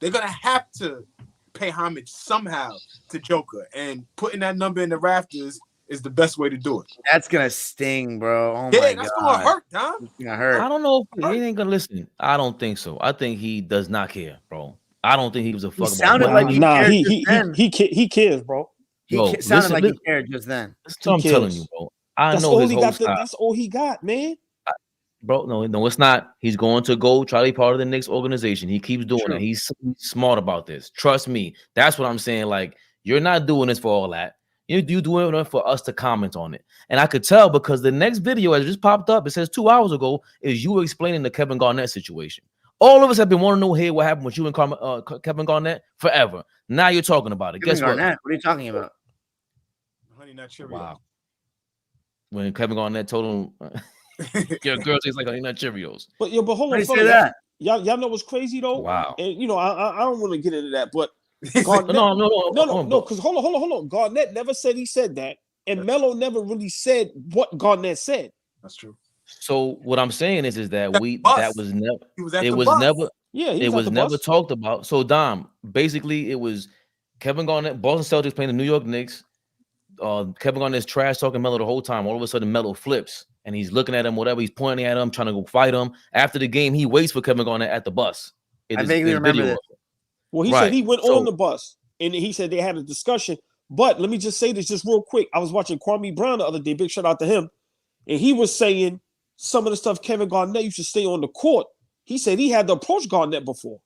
[SPEAKER 3] they're going to have to pay homage somehow to Joker. And putting that number in the rafters is the best way to do it.
[SPEAKER 4] That's going to sting, bro. Oh,
[SPEAKER 3] yeah,
[SPEAKER 4] my
[SPEAKER 3] that's
[SPEAKER 4] God.
[SPEAKER 3] going to hurt, Dom.
[SPEAKER 4] It's going to hurt.
[SPEAKER 1] I don't know if he ain't going to listen. I don't think so. I think he does not care, bro. I don't think he was a fuck about
[SPEAKER 4] sounded like he cared
[SPEAKER 2] he cares, bro.
[SPEAKER 4] He sounded like he cared just then.
[SPEAKER 1] I'm telling you, bro. I know his whole style.
[SPEAKER 2] That's all he got, man.
[SPEAKER 1] Bro, no, it's not. He's going to go try to be part of the Knicks organization. He keeps doing it. He's smart about this. Trust me. That's what I'm saying. Like, you're not doing this for all that. You're doing it for us to comment on it. And I could tell because the next video that just popped up, it says 2 hours ago, is you explaining the Kevin Garnett situation. All of us have been wanting to know here what happened with you and Kevin Garnett forever. Now you're talking about it. Guess what?
[SPEAKER 4] What are you talking about?
[SPEAKER 3] Honey Nut Cheerios.
[SPEAKER 1] Wow. When Kevin Garnett told him, your girl tastes like Honey Nut Cheerios.
[SPEAKER 2] But hold on.
[SPEAKER 4] Say that?
[SPEAKER 2] Y'all know what's crazy though?
[SPEAKER 1] Wow.
[SPEAKER 2] And I don't want to get into that, but
[SPEAKER 1] Garnett,
[SPEAKER 2] no, because hold on. Garnett never said he said that, and Melo never really said what Garnett said.
[SPEAKER 3] That's true.
[SPEAKER 1] So what I'm saying is that was never talked about. So Dom, basically it was Kevin Garnett, Boston Celtics playing the New York Knicks. Kevin Garnett's trash talking Melo the whole time. All of a sudden Melo flips and he's looking at him, whatever, he's pointing at him, trying to go fight him. After the game, he waits for Kevin Garnett at the bus.
[SPEAKER 4] I vaguely remember that.
[SPEAKER 2] Well, he said he went on the bus and he said they had a discussion. But let me just say this just real quick. I was watching Kwame Brown the other day, big shout out to him, and he was saying some of the stuff Kevin Garnett used to stay on the court. He said he had to approach Garnett before.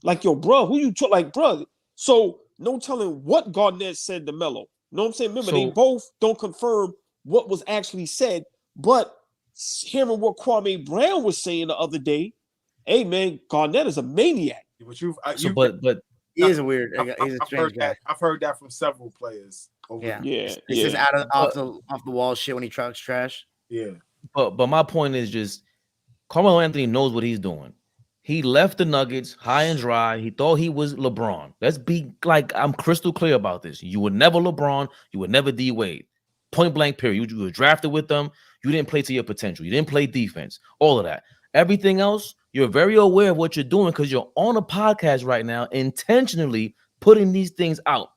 [SPEAKER 2] Like, yo, bro, who you talk like, bro? So no telling what Garnett said to Melo. You know what I'm saying? Remember, they both don't confirm what was actually said, but hearing what Kwame Brown was saying the other day, hey man, Garnett is a maniac.
[SPEAKER 3] But
[SPEAKER 4] he is a weird. He's a strange guy.
[SPEAKER 3] I've heard that from several players.
[SPEAKER 4] It's just off the wall shit when he talks trash.
[SPEAKER 3] Yeah.
[SPEAKER 1] But my point is just Carmelo Anthony knows what he's doing. He left the Nuggets high and dry. He thought he was LeBron. Let's be like, I'm crystal clear about this. You were never LeBron. You were never D Wade. Point blank period. You were drafted with them. You didn't play to your potential. You didn't play defense. All of that. Everything else, you're very aware of what you're doing because you're on a podcast right now intentionally putting these things out.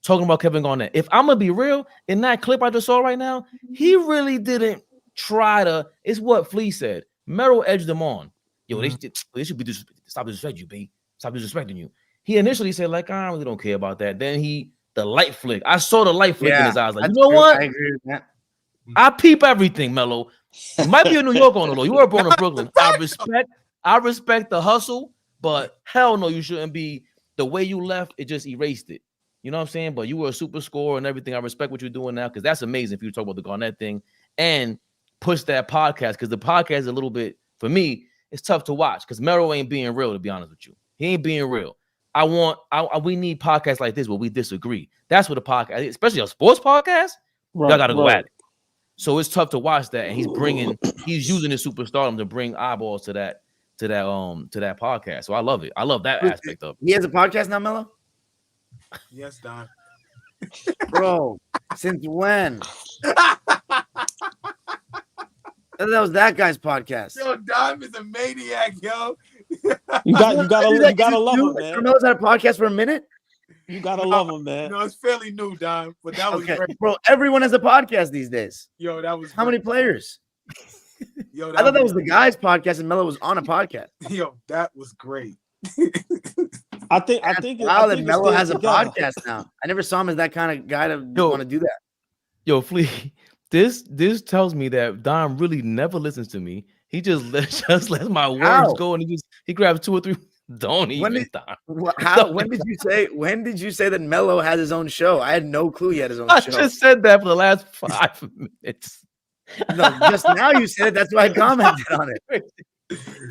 [SPEAKER 1] Talking about Kevin Garnett. If I'm going to be real, in that clip I just saw right now, he really didn't try to, it's what Flea said. Merrill edged him on. Yo, they should be stop disrespecting you, B. Stop disrespecting you. He initially said, like, I really don't care about that. Then the light flick. I saw the light flick in his eyes. Like, you know what?
[SPEAKER 4] I agree with that.
[SPEAKER 1] I peep everything, Melo. You might be in New York on the low. You were born in Brooklyn. I respect the hustle, but hell no, you shouldn't be. The way you left, it just erased it. You know what I'm saying? But you were a super scorer and everything. I respect what you're doing now because that's amazing for you to talk about the Garnett thing and push that podcast because the podcast is a little bit, for me, it's tough to watch because Mero ain't being real, to be honest with you. He ain't being real. We need podcasts like this where we disagree. That's what a podcast, especially a sports podcast, y'all got to go at it. So it's tough to watch that, and he's using his superstardom to bring eyeballs to that podcast. So I love it. I love that aspect of it.
[SPEAKER 4] He has a podcast now, Melo?
[SPEAKER 3] Yes, Don.
[SPEAKER 4] Bro, since when? That was that guy's podcast.
[SPEAKER 3] Yo, Don is a maniac, yo.
[SPEAKER 2] You gotta love him, man.
[SPEAKER 4] Carmelo's had a podcast for a minute.
[SPEAKER 2] You gotta love him, man.
[SPEAKER 3] No, it's fairly new, Don, but that was great.
[SPEAKER 4] Bro, everyone has a podcast these days.
[SPEAKER 3] Yo, that was
[SPEAKER 4] how many players?
[SPEAKER 3] Yo,
[SPEAKER 4] I thought that was the guy's podcast and Melo was on a podcast.
[SPEAKER 3] Yo, that was great.
[SPEAKER 2] I think
[SPEAKER 4] that Melo has a podcast now. I never saw him as that kind of guy to want to do that.
[SPEAKER 1] Yo, Flea, this tells me that Don really never listens to me. He just lets my words go and he grabs 2 or 3. Don't even.
[SPEAKER 4] When did you say that Melo has his own show? I had no clue he had his own show.
[SPEAKER 1] I just said that for the last 5 minutes.
[SPEAKER 4] No, just now you said it. That's why I commented on it.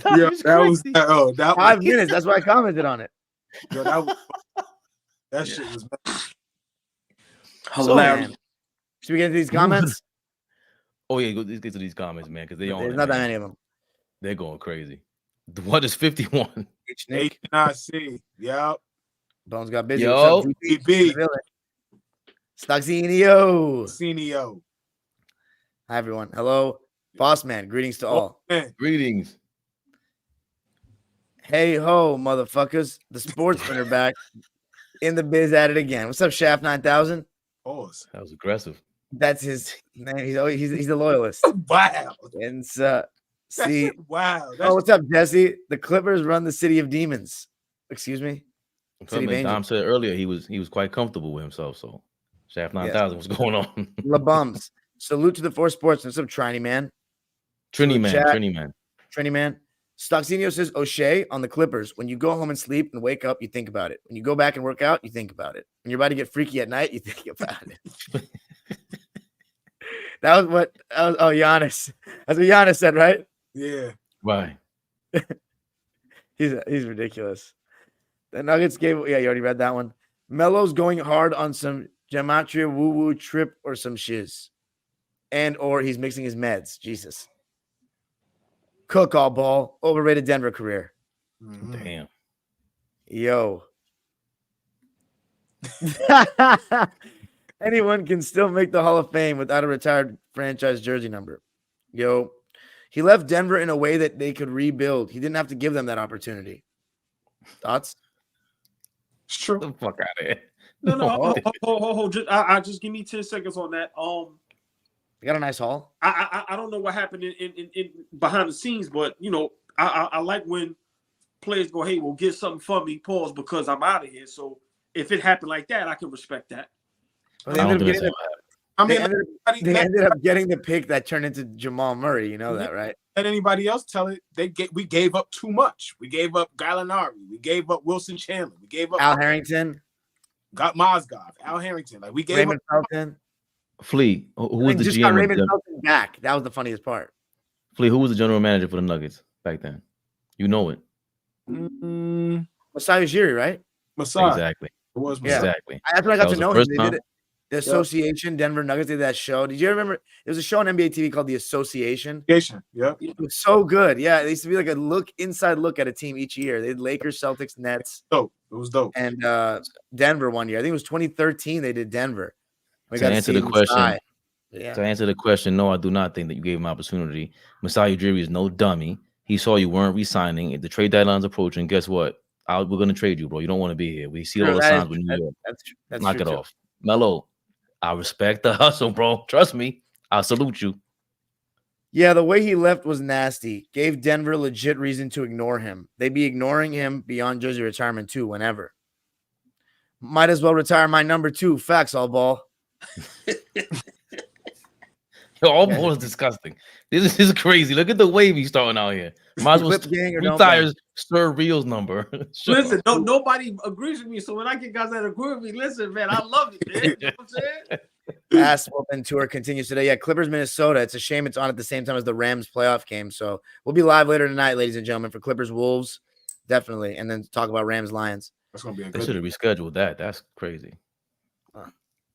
[SPEAKER 3] Yeah, that
[SPEAKER 4] 5 minutes. That's why I commented on it.
[SPEAKER 3] Yo, that shit was
[SPEAKER 4] hilarious. Should we get into these comments?
[SPEAKER 1] Oh yeah, let's get to these comments, man, because
[SPEAKER 4] there's not that many of them.
[SPEAKER 1] They're going crazy. The one is 51.
[SPEAKER 3] HNC. Yep.
[SPEAKER 4] Bones got busy.
[SPEAKER 1] Yo,
[SPEAKER 3] DB.
[SPEAKER 4] Stuxinio.
[SPEAKER 3] Senio.
[SPEAKER 4] Hi, everyone. Hello, boss man. Greetings to all.
[SPEAKER 3] Man,
[SPEAKER 1] Greetings.
[SPEAKER 4] Hey ho, motherfuckers. The Sportsmen are back in the biz at it again. What's up, Shaft 9000?
[SPEAKER 3] pause.
[SPEAKER 1] That was aggressive.
[SPEAKER 4] That's his name. He's a loyalist.
[SPEAKER 3] Wow.
[SPEAKER 4] And
[SPEAKER 3] That
[SPEAKER 4] see,
[SPEAKER 3] shit, wow.
[SPEAKER 4] oh, what's up, Jesse? The Clippers run the city of demons. Excuse me. City of
[SPEAKER 1] Dom
[SPEAKER 4] Angels.
[SPEAKER 1] said earlier he was quite comfortable with himself. So Shaft 9000, what's going on?
[SPEAKER 4] La Bums. Salute to the 4 Sportsmen. What's up, Trini man?
[SPEAKER 1] Trini man,
[SPEAKER 4] Chat.
[SPEAKER 1] Trini man.
[SPEAKER 4] Trini man. Stockzinho says O'Shea on the Clippers. When you go home and sleep and wake up, you think about it. When you go back and work out, you think about it. When you're about to get freaky at night, you think about it. That was Giannis. That's what Giannis said, right?
[SPEAKER 3] Yeah.
[SPEAKER 1] Right.
[SPEAKER 4] He's ridiculous. The Nuggets gave, yeah, you already read that one. Melo's going hard on some gematria woo-woo trip or some shiz. Or he's mixing his meds. Jesus. Cook all ball. Overrated Denver career.
[SPEAKER 3] Mhm.
[SPEAKER 1] Damn.
[SPEAKER 4] Yo. Anyone can still make the Hall of Fame without a retired franchise jersey number. Yo. He left Denver in a way that they could rebuild. He didn't have to give them that opportunity. Thoughts?
[SPEAKER 3] It's true.
[SPEAKER 1] Get the fuck out of here.
[SPEAKER 2] No. Hold. Just give me 10 seconds on that.
[SPEAKER 4] You got a nice haul.
[SPEAKER 2] I don't know what happened in behind the scenes, but you know, I like when players go, hey, well, get something for me, pause, because I'm out of here. So if it happened like that, I can respect that.
[SPEAKER 4] Well,
[SPEAKER 1] I don't think that's
[SPEAKER 4] they ended up getting the pick that turned into Jamal Murray. You know that, right?
[SPEAKER 3] Let anybody else tell it. We gave up too much. We gave up Gallinari. We gave up Wilson Chandler. We gave up
[SPEAKER 4] Al Harrington,
[SPEAKER 3] got Mozgov, Al Harrington. Like we gave
[SPEAKER 4] Raymond
[SPEAKER 3] up.
[SPEAKER 4] Felton.
[SPEAKER 1] Flea, who was the
[SPEAKER 4] just got
[SPEAKER 1] GM?
[SPEAKER 4] Raymond Felton back. That was the funniest part.
[SPEAKER 1] Flea, who was the general manager for the Nuggets back then? You know it.
[SPEAKER 4] Masai Ujiri, right?
[SPEAKER 3] Masai.
[SPEAKER 1] Exactly.
[SPEAKER 3] It was
[SPEAKER 4] Yeah.
[SPEAKER 3] Masai.
[SPEAKER 1] Exactly.
[SPEAKER 4] That's when I got
[SPEAKER 1] That
[SPEAKER 4] to
[SPEAKER 1] was the
[SPEAKER 4] know him.
[SPEAKER 1] first
[SPEAKER 4] They
[SPEAKER 1] time.
[SPEAKER 4] did it. The Association, Denver Nuggets did that show. Did you remember? There was a show on NBA TV called The Association.
[SPEAKER 3] Yeah.
[SPEAKER 4] It was so good. Yeah, it used to be like a inside look at a team each year. They had Lakers, Celtics, Nets,
[SPEAKER 3] Dope. It was dope.
[SPEAKER 4] and Denver one year. I think it was 2013 they did Denver. We
[SPEAKER 1] To
[SPEAKER 4] got
[SPEAKER 1] answer
[SPEAKER 4] see
[SPEAKER 1] the question,
[SPEAKER 4] Masai. Yeah.
[SPEAKER 1] To answer the question, no, I do not think that you gave him opportunity. Masai Ujiri is no dummy. He saw you weren't re-signing. If the trade deadline's approaching, guess what? We're going to trade you, bro. You don't want to be here. We see all the signs with New York.
[SPEAKER 4] That's
[SPEAKER 1] Knock
[SPEAKER 4] true
[SPEAKER 1] it
[SPEAKER 4] too.
[SPEAKER 1] off. Melo, I respect the hustle, bro. Trust me. I salute you.
[SPEAKER 4] Yeah, the way he left was nasty. Gave Denver legit reason to ignore him. They'd be ignoring him beyond jersey retirement too, whenever. Might as well retire my number 2. Facts, all ball.
[SPEAKER 1] Yo, all ball is disgusting. This is crazy. Look at the wave he's starting out here. Might as well
[SPEAKER 4] Clip gang or don't
[SPEAKER 1] retire Sir Real's number. Shut
[SPEAKER 2] Listen,
[SPEAKER 1] up.
[SPEAKER 2] nobody agrees with me. So when I get guys that agree with me, listen, man, I love it, man. You know what I'm saying?
[SPEAKER 4] Ass whooping tour continues today. Yeah, Clippers, Minnesota. It's a shame it's on at the same time as the Rams playoff game. So we'll be live later tonight, ladies and gentlemen, for Clippers, Wolves, definitely, and then talk about Rams, Lions.
[SPEAKER 3] That's gonna be a
[SPEAKER 1] They
[SPEAKER 3] good.
[SPEAKER 1] should have rescheduled that. That's crazy.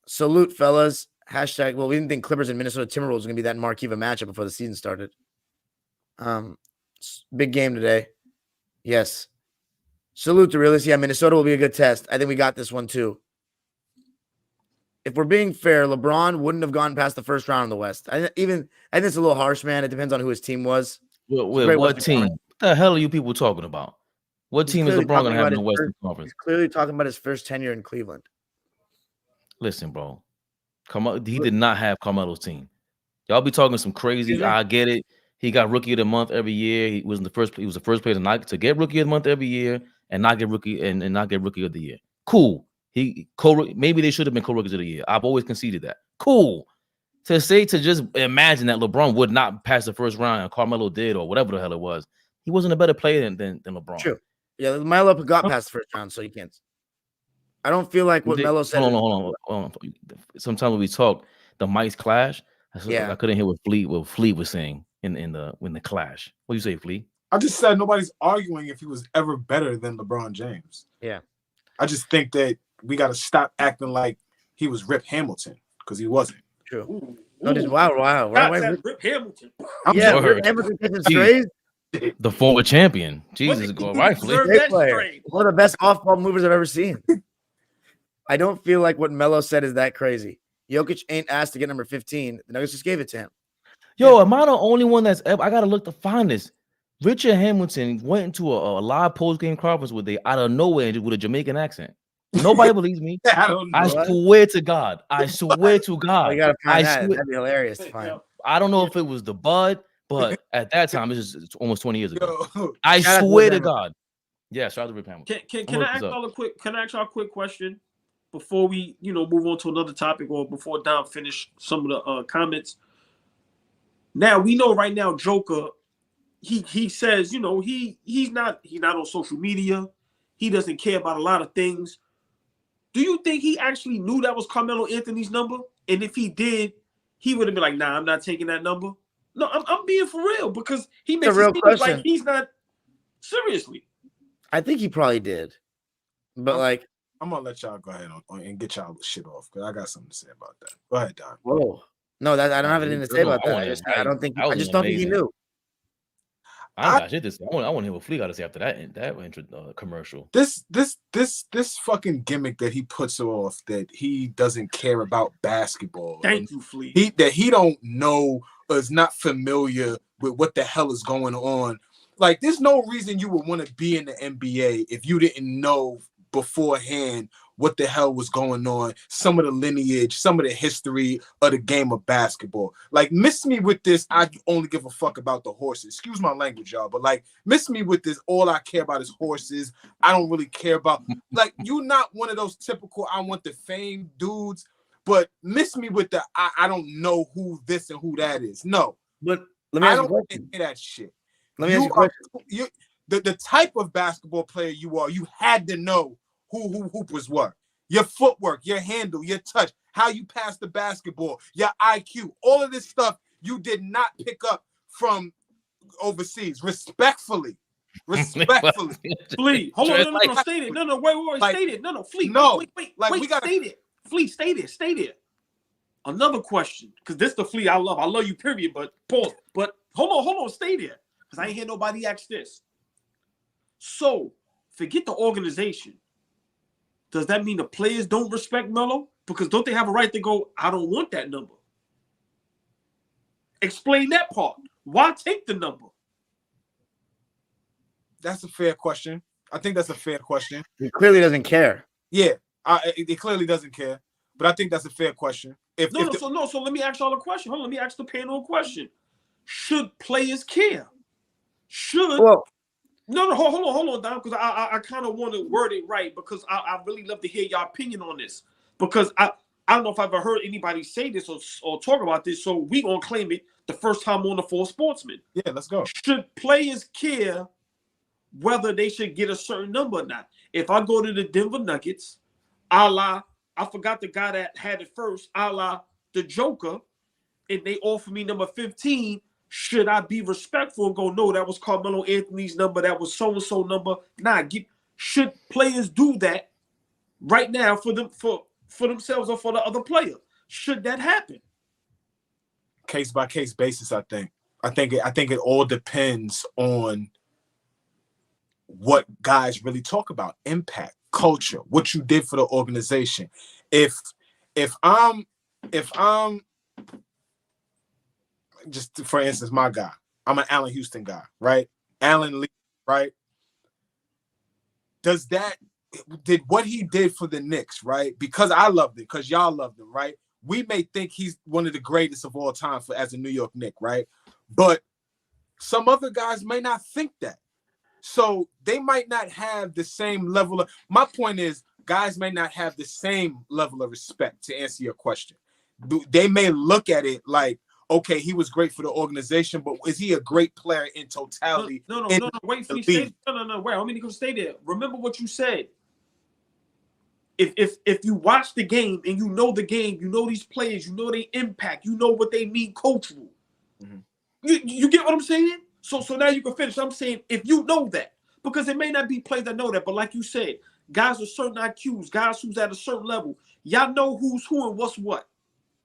[SPEAKER 4] Salute, fellas. Hashtag. Well, we didn't think Clippers and Minnesota Timberwolves was gonna be that marquee of a matchup before the season started. Big game today. Yes. Salute to realists. Yeah, Minnesota will be a good test. I think we got this one too. If we're being fair, LeBron wouldn't have gone past the first round in the West. I think it's a little harsh, man. It depends on who his team was.
[SPEAKER 1] What
[SPEAKER 4] Western
[SPEAKER 1] team?
[SPEAKER 4] Conference.
[SPEAKER 1] What the hell are you people talking about? What
[SPEAKER 4] He's
[SPEAKER 1] team is
[SPEAKER 4] clearly
[SPEAKER 1] LeBron
[SPEAKER 4] talking
[SPEAKER 1] going to have
[SPEAKER 4] about
[SPEAKER 1] in the
[SPEAKER 4] his
[SPEAKER 1] Western Conference?
[SPEAKER 4] He's clearly talking about his first tenure in Cleveland.
[SPEAKER 1] Listen, bro. He did not have Carmelo's team. Y'all be talking some crazy. I get it. He got rookie of the month every year. He was the first player to get rookie of the month every year and not get rookie and not get rookie of the year. Cool. Maybe they should have been co-rookies of the year. I've always conceded that. Cool. To just imagine that LeBron would not pass the first round and Carmelo did or whatever the hell it was. He wasn't a better player than LeBron.
[SPEAKER 4] True. Yeah, Melo got past the first round, so you can't. I don't feel like what Melo said.
[SPEAKER 1] Hold on. Sometimes when we talk, the mics clash.
[SPEAKER 4] Yeah.
[SPEAKER 1] I couldn't hear what Fleet was saying in the clash. What do you say, Fleet?
[SPEAKER 3] I just said nobody's arguing if he was ever better than LeBron James.
[SPEAKER 4] Yeah.
[SPEAKER 3] I just think that we got to stop acting like he was Rip Hamilton because he wasn't.
[SPEAKER 4] True.
[SPEAKER 2] Ooh,
[SPEAKER 4] No, just
[SPEAKER 2] ooh.
[SPEAKER 4] wow.
[SPEAKER 2] That's that Rip Hamilton.
[SPEAKER 4] Yeah,
[SPEAKER 1] sorry.
[SPEAKER 4] Rip Hamilton catching strays.
[SPEAKER 1] The former champion. Jesus, go right, Fleet.
[SPEAKER 2] Deserve
[SPEAKER 4] Great
[SPEAKER 2] that
[SPEAKER 4] player.
[SPEAKER 2] straight.
[SPEAKER 4] One of the best off-ball movers I've ever seen. I don't feel like what Melo said is that crazy. Jokic ain't asked to get number 15. The Nuggets just gave it to him.
[SPEAKER 1] Yo, am I the only one that's ever? I gotta look to find this. Richard Hamilton went into a live post game conference with out of nowhere with a Jamaican accent. Nobody believes me.
[SPEAKER 3] I don't know.
[SPEAKER 1] I swear to God. I swear to
[SPEAKER 4] Oh,
[SPEAKER 1] God.
[SPEAKER 4] you gotta
[SPEAKER 1] I
[SPEAKER 4] find that.
[SPEAKER 1] swear.
[SPEAKER 4] That'd be hilarious to find.
[SPEAKER 1] I don't know if it was the Bud, but at that time, it's almost 20 years ago.
[SPEAKER 3] Yo,
[SPEAKER 1] I
[SPEAKER 4] Shout out to
[SPEAKER 1] swear to
[SPEAKER 4] Rip Hamilton.
[SPEAKER 1] God. Yeah, shout out to Rip Hamilton.
[SPEAKER 2] Can I ask y'all a quick? Can I ask y'all a quick question before we, move on to another topic, or before Dom finish some of the comments? Now we know right now, Joker, he says, he's not on social media. He doesn't care about a lot of things. Do you think he actually knew that was Carmelo Anthony's number? And if he did, he would have been like, "Nah, I'm not taking that number." No, I'm being for real, because he makes it seem like he's not. Seriously,
[SPEAKER 4] I think he probably did, but like,
[SPEAKER 3] I'm gonna let y'all go ahead and get y'all shit off, because I got something to say about that. Go ahead, Don.
[SPEAKER 4] whoa, no, I don't have anything to say about that. I just don't think he knew.
[SPEAKER 1] I want to hear what Flea got to say after that commercial.
[SPEAKER 3] This fucking gimmick that he puts off, that he doesn't care about basketball.
[SPEAKER 2] Thank you, Flea.
[SPEAKER 3] That he don't know or is not familiar with what the hell is going on. Like, there's no reason you would want to be in the NBA if you didn't know beforehand what the hell was going on, some of the lineage, some of the history of the game of basketball. Like, miss me with this, I only give a fuck about the horses. Excuse my language, y'all, but like, miss me with this, all I care about is horses. I don't really care about, like, you're not one of those typical I want the fame dudes, but miss me with the I don't know who this and who that is. No.
[SPEAKER 4] But let me ask you a
[SPEAKER 3] don't
[SPEAKER 4] question.
[SPEAKER 3] hear that shit.
[SPEAKER 4] Let me ask you a question.
[SPEAKER 3] The type of basketball player you are, you had to know who hoopers were. Your footwork, your handle, your touch, how you pass the basketball, your IQ, all of this stuff you did not pick up from overseas. Respectfully.
[SPEAKER 2] Flea, hold on, no, state it. No, wait,
[SPEAKER 3] like,
[SPEAKER 2] state it. No, Flea,
[SPEAKER 3] no,
[SPEAKER 2] wait,
[SPEAKER 3] like, we gotta
[SPEAKER 2] state it. Flea, stay there. Another question, because this the Flea I love. I love you, period, but pause. But hold on, stay there, because I ain't hear nobody ask this. So, forget the organization. Does that mean the players don't respect Melo? Because don't they have a right to go, I don't want that number? Explain that part. Why take the number?
[SPEAKER 3] That's a fair question. I think that's a fair question.
[SPEAKER 4] He clearly doesn't care.
[SPEAKER 3] Yeah, it clearly doesn't care, but I think that's a fair question. So
[SPEAKER 2] let me ask y'all a question. Hold on, let me ask the panel a question. Should players care? No, hold on, Dom, because I kind of want to word it right, because I really love to hear your opinion on this, because I don't know if I've ever heard anybody say this or talk about this, so we gonna claim it the first time on the Full Sportsman.
[SPEAKER 3] Yeah, let's go.
[SPEAKER 2] Should players care whether they should get a certain number or not? If I go to the Denver Nuggets, I forgot the guy that had it first, the Joker, and they offer me number 15, should I be respectful and go, no, that was Carmelo Anthony's number, that was so-and-so number? Should players do that right now for themselves or for the other player? Should that happen?
[SPEAKER 3] Case by case basis, I think it all depends on what guys really talk about: impact, culture, what you did for the organization. If I'm just, for instance, my guy, I'm an Allen Houston guy, right? Allen Lee, right? Did what he did for the Knicks, right? Because I loved it, because y'all loved him, right? We may think he's one of the greatest of all time as a New York Knick, right? But some other guys may not think that. So they might not have the same level of, my point is, guys may not have the same level of respect, to answer your question. They may look at it like, okay, he was great for the organization, but is he a great player in totality?
[SPEAKER 2] No, wait, please stay. No, wait, I'm gonna stay there. Remember what you said. If you watch the game and you know the game, you know these players, you know their impact, you know what they mean cultural. Mm-hmm. You get what I'm saying? So now you can finish. I'm saying if you know that, because it may not be players that know that, but like you said, guys with certain IQs, guys who's at a certain level, y'all know who's who and what's what.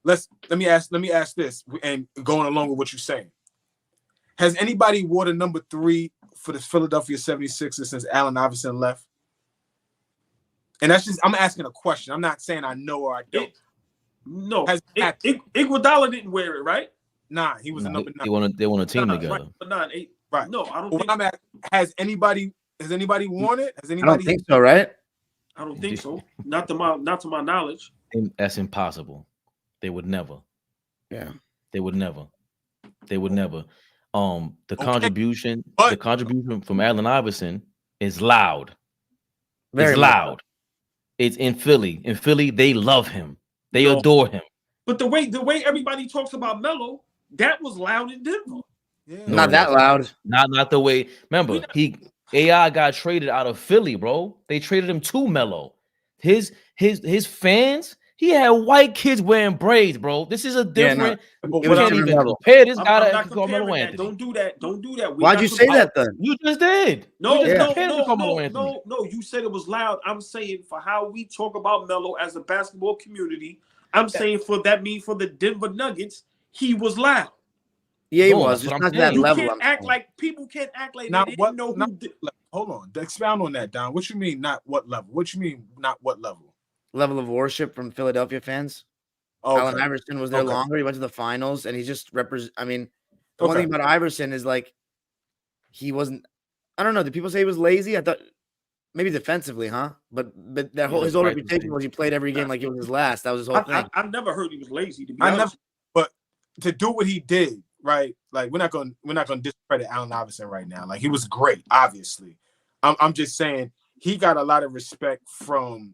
[SPEAKER 3] Let me ask this, and going along with what you're saying. Has anybody wore the number 3 for the Philadelphia 76ers since Allen Iverson left? And that's just, I'm asking a question. I'm not saying I know or I don't.
[SPEAKER 2] No. Iguodala didn't wear it, right?
[SPEAKER 3] 9. He was a number 9.
[SPEAKER 1] They want a team
[SPEAKER 2] Nah,
[SPEAKER 1] together.
[SPEAKER 2] Right, 9, 8.
[SPEAKER 3] Right.
[SPEAKER 2] No, I don't
[SPEAKER 3] But
[SPEAKER 2] think.
[SPEAKER 3] when I'm at, has anybody worn it? Has
[SPEAKER 4] I
[SPEAKER 3] anybody?
[SPEAKER 4] don't think so, right?
[SPEAKER 2] I don't think so. Not to my knowledge.
[SPEAKER 1] That's impossible. They would never.
[SPEAKER 4] Yeah.
[SPEAKER 1] They would never. They would never. The
[SPEAKER 3] Okay,
[SPEAKER 1] contribution
[SPEAKER 3] but-
[SPEAKER 1] from Allen Iverson is loud.
[SPEAKER 4] Very
[SPEAKER 1] It's
[SPEAKER 4] much.
[SPEAKER 1] loud. It's in Philly. In Philly, they love him. They
[SPEAKER 2] No.
[SPEAKER 1] adore him.
[SPEAKER 2] But the way everybody talks about Melo, that was loud in Denver.
[SPEAKER 3] Yeah.
[SPEAKER 1] No,
[SPEAKER 4] Not
[SPEAKER 1] it
[SPEAKER 4] that
[SPEAKER 1] wasn't.
[SPEAKER 4] loud.
[SPEAKER 1] Not the way. Remember, AI got traded out of Philly, bro. They traded him to Melo. His fans. He had white kids wearing braids, bro. This is a different.
[SPEAKER 3] But
[SPEAKER 1] You
[SPEAKER 3] what
[SPEAKER 1] can't
[SPEAKER 3] I'm,
[SPEAKER 1] even
[SPEAKER 4] level.
[SPEAKER 1] compare this
[SPEAKER 2] I'm
[SPEAKER 1] guy
[SPEAKER 2] not
[SPEAKER 1] to
[SPEAKER 2] comparing
[SPEAKER 1] Carmelo
[SPEAKER 2] that.
[SPEAKER 1] Anthony.
[SPEAKER 2] Don't do that. Don't do that.
[SPEAKER 4] Why'd you say that then?
[SPEAKER 1] You just did.
[SPEAKER 2] No,
[SPEAKER 1] You just
[SPEAKER 2] no,
[SPEAKER 1] compared him to
[SPEAKER 2] no,
[SPEAKER 1] Carmelo
[SPEAKER 2] no,
[SPEAKER 1] Anthony.
[SPEAKER 2] no. You said it was loud. I'm saying for how we talk about Melo as a basketball community, I'm saying for the Denver Nuggets, he was loud.
[SPEAKER 4] Yeah, he
[SPEAKER 1] No,
[SPEAKER 4] was.
[SPEAKER 1] that's
[SPEAKER 4] Just
[SPEAKER 1] what
[SPEAKER 4] not
[SPEAKER 1] I'm
[SPEAKER 4] to that
[SPEAKER 1] saying.
[SPEAKER 2] You
[SPEAKER 4] level.
[SPEAKER 2] can't
[SPEAKER 4] I'm
[SPEAKER 2] act
[SPEAKER 4] saying.
[SPEAKER 2] like people can't act like
[SPEAKER 3] Not
[SPEAKER 2] they didn't
[SPEAKER 3] what-
[SPEAKER 2] know
[SPEAKER 3] not-
[SPEAKER 2] who.
[SPEAKER 3] hold on. Expound on that, Don. What you mean? Not what level? What you mean? Not what level?
[SPEAKER 4] Level of worship from Philadelphia fans.
[SPEAKER 3] Okay.
[SPEAKER 4] Allen Iverson was there
[SPEAKER 3] Okay.
[SPEAKER 4] longer. He went to the finals, and he just I mean, the one
[SPEAKER 3] Okay.
[SPEAKER 4] thing about Iverson is like he wasn't. I don't know. Did people say he was lazy? I thought maybe defensively, huh? But that whole his whole
[SPEAKER 1] practicing.
[SPEAKER 4] reputation was he played every game like it was his last. That was his whole thing.
[SPEAKER 2] I've never heard he was lazy. To be
[SPEAKER 3] I
[SPEAKER 2] honest,
[SPEAKER 3] never, but to do what he did, right? Like we're not gonna discredit Allen Iverson right now. Like he was great, obviously. I'm just saying he got a lot of respect from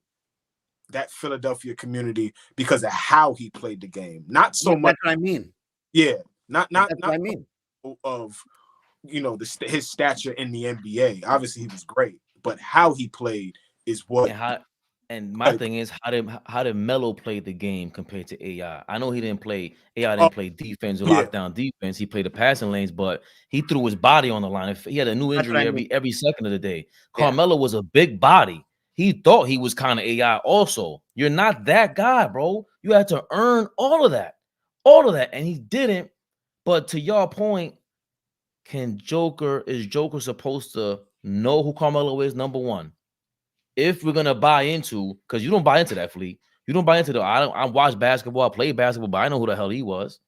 [SPEAKER 3] that Philadelphia community because of how he played the game. Not so
[SPEAKER 4] Yeah,
[SPEAKER 3] much,
[SPEAKER 4] that's what I mean.
[SPEAKER 3] yeah. Not
[SPEAKER 4] That's what I mean.
[SPEAKER 3] of his stature in the NBA. Obviously, he was great, but how he played is what.
[SPEAKER 1] And my thing is, how did Melo play the game compared to AI? I know AI didn't play defense or
[SPEAKER 3] Yeah.
[SPEAKER 1] lockdown defense. He played the passing lanes, but he threw his body on the line. If he had a new
[SPEAKER 4] That's what
[SPEAKER 1] injury
[SPEAKER 4] I
[SPEAKER 1] every second of the day.
[SPEAKER 4] Yeah.
[SPEAKER 1] Carmelo was a big body. He thought he was kind of AI also. You're not that guy, bro. You had to earn all of that, and he didn't. But to your point, is Joker supposed to know who Carmelo is? Number one. If we're gonna buy into, because you don't buy into that, Fleet. You don't buy into I watch basketball, I play basketball, but I know who the hell he was.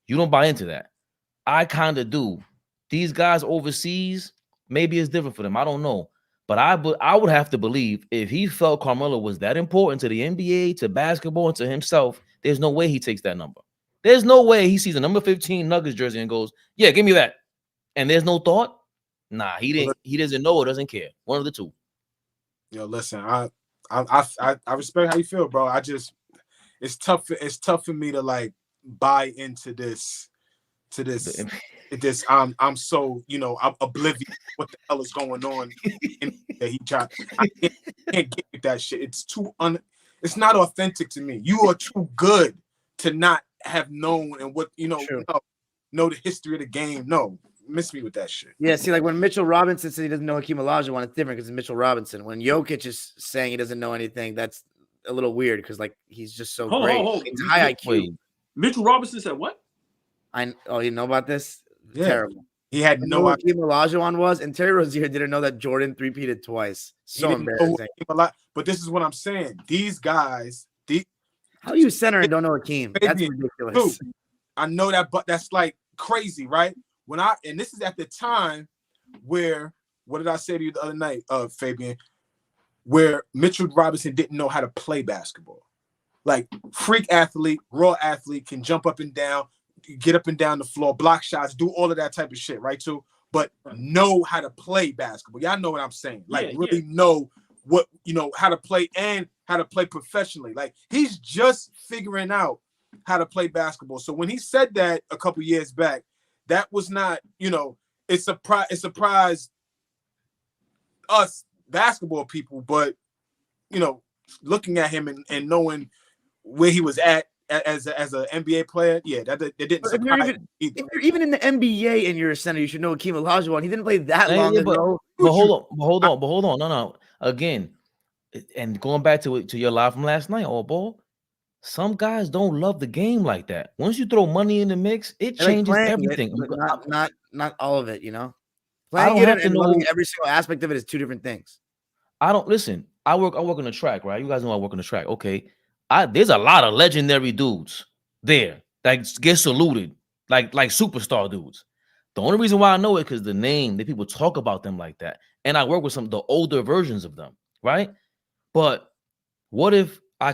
[SPEAKER 1] You don't buy into that. I kind of do. These guys overseas, maybe it's different for them. I don't know. But I would have to believe if he felt Carmelo was that important to the NBA, to basketball, and to himself, there's no way he takes that number. There's no way he sees a number 15 Nuggets jersey and goes, yeah, give me that. And there's no thought. Nah, he doesn't know or doesn't care. One of the two.
[SPEAKER 3] Listen, I respect how you feel, bro. It's tough for me to like buy into this. I'm so I'm oblivious to what the hell is going on. I can't get with that shit. It's not authentic to me. You are too good to not have known and what know the history of the game. No, miss me with that shit.
[SPEAKER 4] Yeah, see, like when Mitchell Robinson said he doesn't know Hakeem Olajuwon, it's different because it's Mitchell Robinson. When Jokic is saying he doesn't know anything, that's a little weird because like he's just so great.
[SPEAKER 2] Hold.
[SPEAKER 4] He's high IQ.
[SPEAKER 1] Wait.
[SPEAKER 2] Mitchell Robinson said what?
[SPEAKER 4] You know about this?
[SPEAKER 3] Yeah.
[SPEAKER 4] Terrible.
[SPEAKER 3] He had
[SPEAKER 4] I
[SPEAKER 3] no
[SPEAKER 4] know what
[SPEAKER 3] idea.
[SPEAKER 4] Hakeem Olajuwon was, and Terry Rozier didn't know that Jordan three-peated twice. So
[SPEAKER 3] He didn't know
[SPEAKER 4] embarrassing.
[SPEAKER 3] Hakeem a lot. But this is what I'm saying. These guys,
[SPEAKER 4] How are you center and don't know Hakeem? That's
[SPEAKER 3] Fabian,
[SPEAKER 4] ridiculous.
[SPEAKER 3] I know that, but that's like crazy, right? And this is at the time where, what did I say to you the other night, Fabian? Where Mitchell Robinson didn't know how to play basketball. Like freak athlete, raw athlete, can jump up and down, get up and down the floor, block shots, do all of that type of shit, right? Too, but know how to play basketball. Y'all know what I'm saying? Like really know what how to play and how to play professionally. Like he's just figuring out how to play basketball. So when he said that a couple years back, that was not, it surprised us basketball people, but looking at him and knowing where he was at as an NBA player, that didn't surprise me either.
[SPEAKER 4] If you're even in the NBA and you're a center, you should know Hakeem Olajuwon. He didn't play that long ago.
[SPEAKER 1] But hold on. No. Again, and going back to your live from last night, AllBall, some guys don't love the game like that. Once you throw money in the mix, it changes everything.
[SPEAKER 4] Not all of it,
[SPEAKER 1] I don't
[SPEAKER 4] Playing it
[SPEAKER 1] have to
[SPEAKER 4] and
[SPEAKER 1] know
[SPEAKER 4] loving every single aspect of it is two different things.
[SPEAKER 1] I don't listen. I work on the track, right? You guys know I work on the track. Okay. There's a lot of legendary dudes there that get saluted like superstar dudes. The only reason why I know it because the name that people talk about them like that, and I work with some of the older versions of them, right? But what if I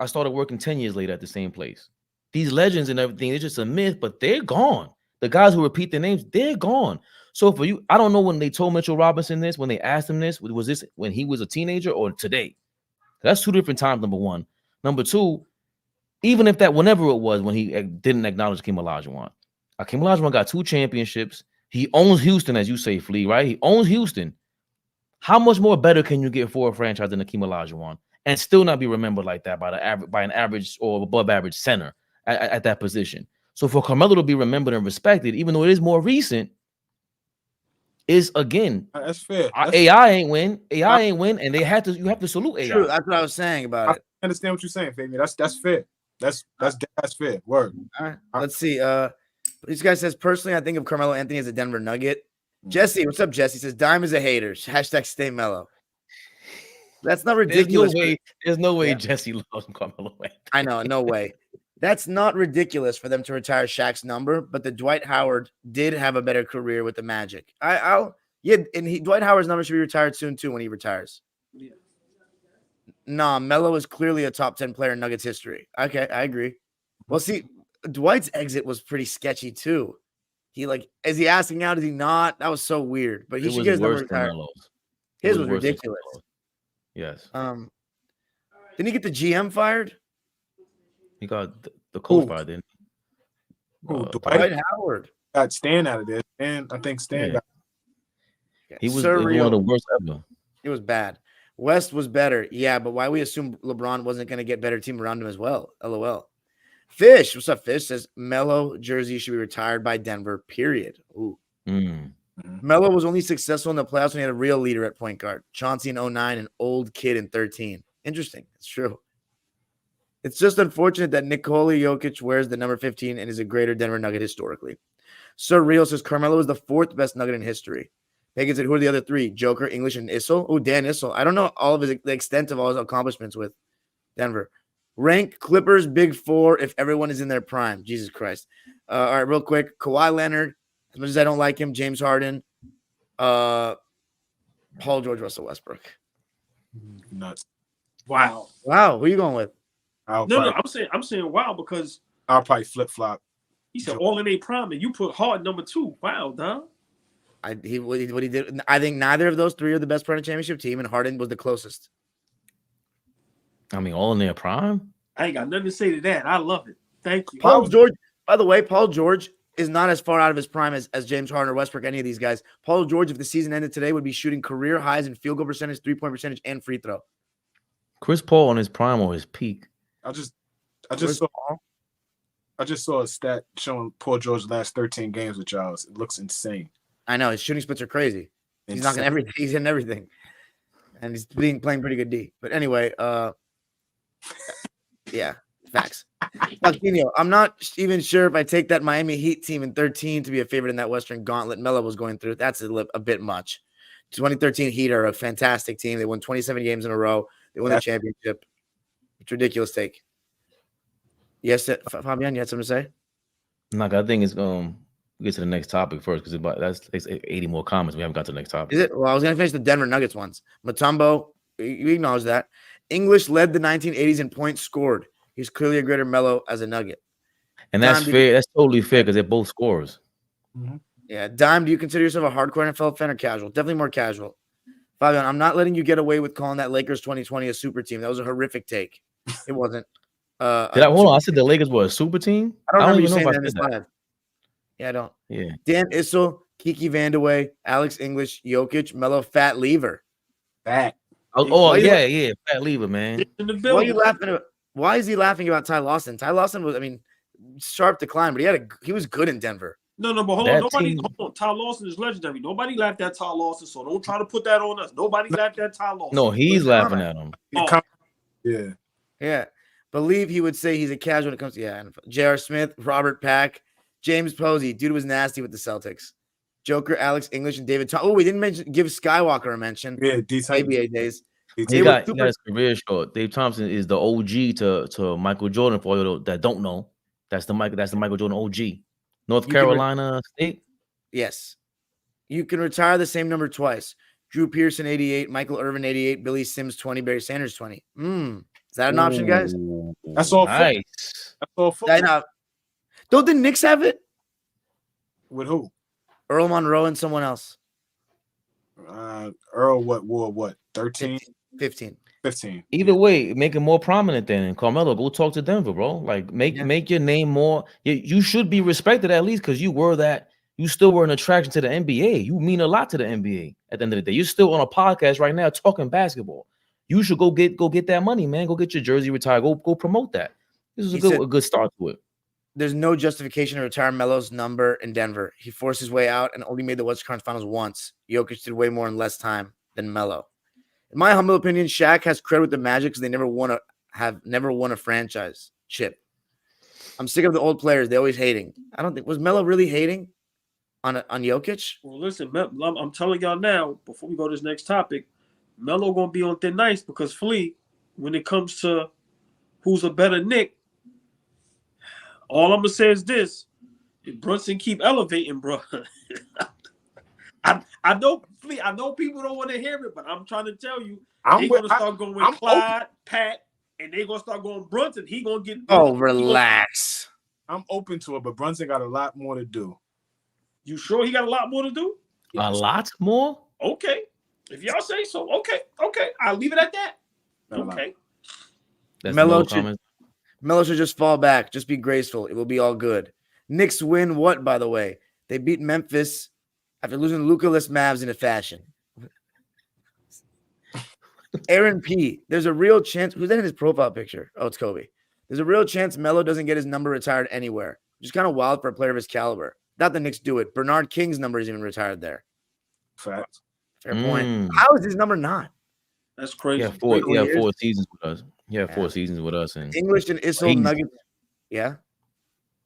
[SPEAKER 1] started working 10 years later at the same place? These legends and everything, it's just a myth, but they're gone. The guys who repeat their names, they're gone. So for you, I don't know when they told Mitchell Robinson this, when they asked him this, was this when he was a teenager or today? That's two different times, number one. Number two, even if that, whenever it was, when he didn't acknowledge Hakeem Olajuwon. Hakeem Olajuwon got 2 championships. He owns Houston, as you say, Flea, right? He owns Houston. How much more better can you get for a franchise than Hakeem Olajuwon and still not be remembered like that by an average or above average center at that position? So for Carmelo to be remembered and respected, even though it is more recent, is again
[SPEAKER 3] That's fair.
[SPEAKER 1] AI ain't win, and you have to salute AI.
[SPEAKER 4] True, that's what I was saying about it.
[SPEAKER 3] I understand what you're saying, Fabian. That's fair. That's fair. Word.
[SPEAKER 4] All right, let's see. This guy says, personally, I think of Carmelo Anthony as a Denver Nugget. Jesse, what's up, Jesse? Says, Dime is a hater. Hashtag stay mellow. That's not ridiculous.
[SPEAKER 1] There's no way Jesse loves Carmelo Anthony.
[SPEAKER 4] I know, no way. That's not ridiculous for them to retire Shaq's number, but the Dwight Howard did have a better career with the Magic. Dwight Howard's number should be retired soon too when he retires.
[SPEAKER 2] Yeah.
[SPEAKER 4] Nah, Melo is clearly a top 10 player in Nuggets history. Okay, I agree. Well, see, Dwight's exit was pretty sketchy too. Is he asking out? Is he not? That was so weird. But he should get his number retired. His was ridiculous.
[SPEAKER 1] Yes.
[SPEAKER 4] Didn't he get the GM fired?
[SPEAKER 1] He got the coach fired, didn't he?
[SPEAKER 4] Dwight Howard
[SPEAKER 3] got Stan out of there. And I think Stan got.
[SPEAKER 1] He was one of the worst ever.
[SPEAKER 4] It was bad. West was better. Yeah, but why we assume LeBron wasn't going to get better team around him as well? LOL. Fish, what's up, Fish? Says Melo jersey should be retired by Denver, period. Ooh. Melo was only successful in the playoffs when he had a real leader at point guard. Chauncey in 09 and old kid in 13. Interesting. It's true. It's just unfortunate that Nikola Jokic wears the number 15 and is a greater Denver Nugget historically. Sir Real says Carmelo is the 4th best Nugget in history. Pagan said, who are the other 3? Joker, English, and Issel? Oh, Dan Issel. I don't know all of the extent of all his accomplishments with Denver. Rank Clippers Big 4 if everyone is in their prime. Jesus Christ. All right, real quick. Kawhi Leonard, as much as I don't like him, James Harden, Paul George, Russell Westbrook.
[SPEAKER 3] Nuts.
[SPEAKER 2] Wow.
[SPEAKER 4] Wow, who are you going with?
[SPEAKER 2] No, I'm saying wow because
[SPEAKER 3] I'll probably flip flop.
[SPEAKER 2] he said all in a prime and you put Hard number 2. Wow, Don.
[SPEAKER 4] What he did. I think neither of those 3 are the best part of the championship team, and Harden was the closest.
[SPEAKER 1] I mean, all in their prime.
[SPEAKER 2] I ain't got nothing to say to that. I love it. Thank you.
[SPEAKER 4] Paul George, by the way, Paul George is not as far out of his prime as James Harden or Westbrook, any of these guys. Paul George, if the season ended today, would be shooting career highs in field goal percentage, 3-point percentage, and free throw.
[SPEAKER 1] Chris Paul on his prime or his peak.
[SPEAKER 3] I just saw a stat showing Paul George's last 13 games with y'all. It looks insane.
[SPEAKER 4] I know his shooting splits are crazy. He's knocking everything. He's hitting everything, and he's playing pretty good D. But anyway, yeah, facts. Marquinhos, I'm not even sure if I take that Miami Heat team in 13 to be a favorite in that Western Gauntlet Melo was going through. That's a bit much. 2013 Heat are a fantastic team. They won 27 games in a row. They won the championship. It's a ridiculous take. Yes, Fabian, you had something to say?
[SPEAKER 1] No, I think it's we'll get to the next topic first because that's 80 more comments. We haven't got to the next topic.
[SPEAKER 4] Is it? Well, I was going to finish the Denver Nuggets ones. Mutombo, you acknowledge that. English led the 1980s in points scored. He's clearly a greater Melo as a Nugget.
[SPEAKER 1] And that's fair. That's totally fair because they're both scorers.
[SPEAKER 3] Mm-hmm.
[SPEAKER 4] Yeah. Dime, do you consider yourself a hardcore NFL fan or casual? Definitely more casual. Fabian, I'm not letting you get away with calling that Lakers 2020 a super team. That was a horrific take. It wasn't.
[SPEAKER 1] Hold on? I said the Lakers were a super team?
[SPEAKER 4] I don't remember you saying that in this live. Yeah, I don't.
[SPEAKER 1] Yeah.
[SPEAKER 4] Dan Issel, Kiki Vandeweghe, Alex English, Jokic, Melo, Fat Lever.
[SPEAKER 3] Fat.
[SPEAKER 1] Yeah. Fat Lever, man.
[SPEAKER 4] Why are you laughing? Why is he laughing about Ty Lawson? Ty Lawson was, sharp decline, but he was good in Denver.
[SPEAKER 2] No, but hold on. Ty Lawson is legendary. Nobody laughed at Ty Lawson, so don't try to put that on us. Nobody laughed at Ty Lawson.
[SPEAKER 1] No, he's laughing at him.
[SPEAKER 3] Yeah.
[SPEAKER 4] Believe he would say he's a casual when it comes to J.R. Smith, Robert Pack, James Posey. Dude was nasty with the Celtics. Joker, Alex English, and David. We didn't give Skywalker a mention.
[SPEAKER 3] Yeah,
[SPEAKER 4] ABA days.
[SPEAKER 1] He got his career short. Dave Thompson is the OG to Michael Jordan. For you that don't know, that's the Michael Jordan OG. North
[SPEAKER 4] You can
[SPEAKER 1] Carolina State.
[SPEAKER 4] Yes. You can retire the same number twice. Drew Pearson, 88, Michael Irvin, 88, Billy Sims, 20, Barry Sanders, 20. Is that an option, guys?
[SPEAKER 1] Ooh,
[SPEAKER 3] That's all football.
[SPEAKER 1] nice.
[SPEAKER 3] That's all football.
[SPEAKER 4] Don't the Knicks have it?
[SPEAKER 3] With who?
[SPEAKER 4] Earl Monroe and someone else.
[SPEAKER 3] Earl, what? 13?
[SPEAKER 4] 15.
[SPEAKER 3] 15.
[SPEAKER 1] Either way, make it more prominent then. Carmelo, go talk to Denver, bro. Like make your name more. You should be respected at least because you still were an attraction to the NBA. You mean a lot to the NBA at the end of the day. You're still on a podcast right now talking basketball. You should go get that money, man. Go get your jersey retired. Go promote that. This is a good start to it.
[SPEAKER 4] There's no justification to retire Melo's number in Denver. He forced his way out and only made the Western Conference Finals once. Jokic did way more in less time than Melo. In my humble opinion, Shaq has credit with the Magic because they never won a franchise chip. I'm sick of the old players. They're always hating. I don't think was Melo really hating on Jokic?
[SPEAKER 2] Well, listen, I'm telling y'all now, before we go to this next topic, Melo gonna be on thin ice because Flea, when it comes to who's a better Knick, all I'm gonna say is this: if Brunson keep elevating, bro. I know, Flea, I know people don't want to hear it, but I'm trying to tell you, they're gonna start going with Clyde, Pat, and they're gonna start going Brunson. He gonna get.
[SPEAKER 4] Oh, relax.
[SPEAKER 3] I'm open to it, but Brunson got a lot more to do.
[SPEAKER 2] You sure he got a lot more to do?
[SPEAKER 1] A lot more?
[SPEAKER 2] Okay. If y'all say so, okay. I'll leave it at that. Okay.
[SPEAKER 4] Melo should just fall back. Just be graceful. It will be all good. Knicks win what, by the way? They beat Memphis after losing Luka-less Mavs in a fashion. Aaron P. There's a real chance. Who's that in his profile picture? Oh, it's Kobe. There's a real chance Melo doesn't get his number retired anywhere. Just kind of wild for a player of his caliber. Not the Knicks do it. Bernard King's number is even retired there.
[SPEAKER 3] Fact.
[SPEAKER 4] Fair point. How is his number not?
[SPEAKER 2] That's crazy.
[SPEAKER 1] Yeah, 4 seasons with us. Yeah, 4 seasons with us. And
[SPEAKER 4] English and Issel Nuggets. Yeah.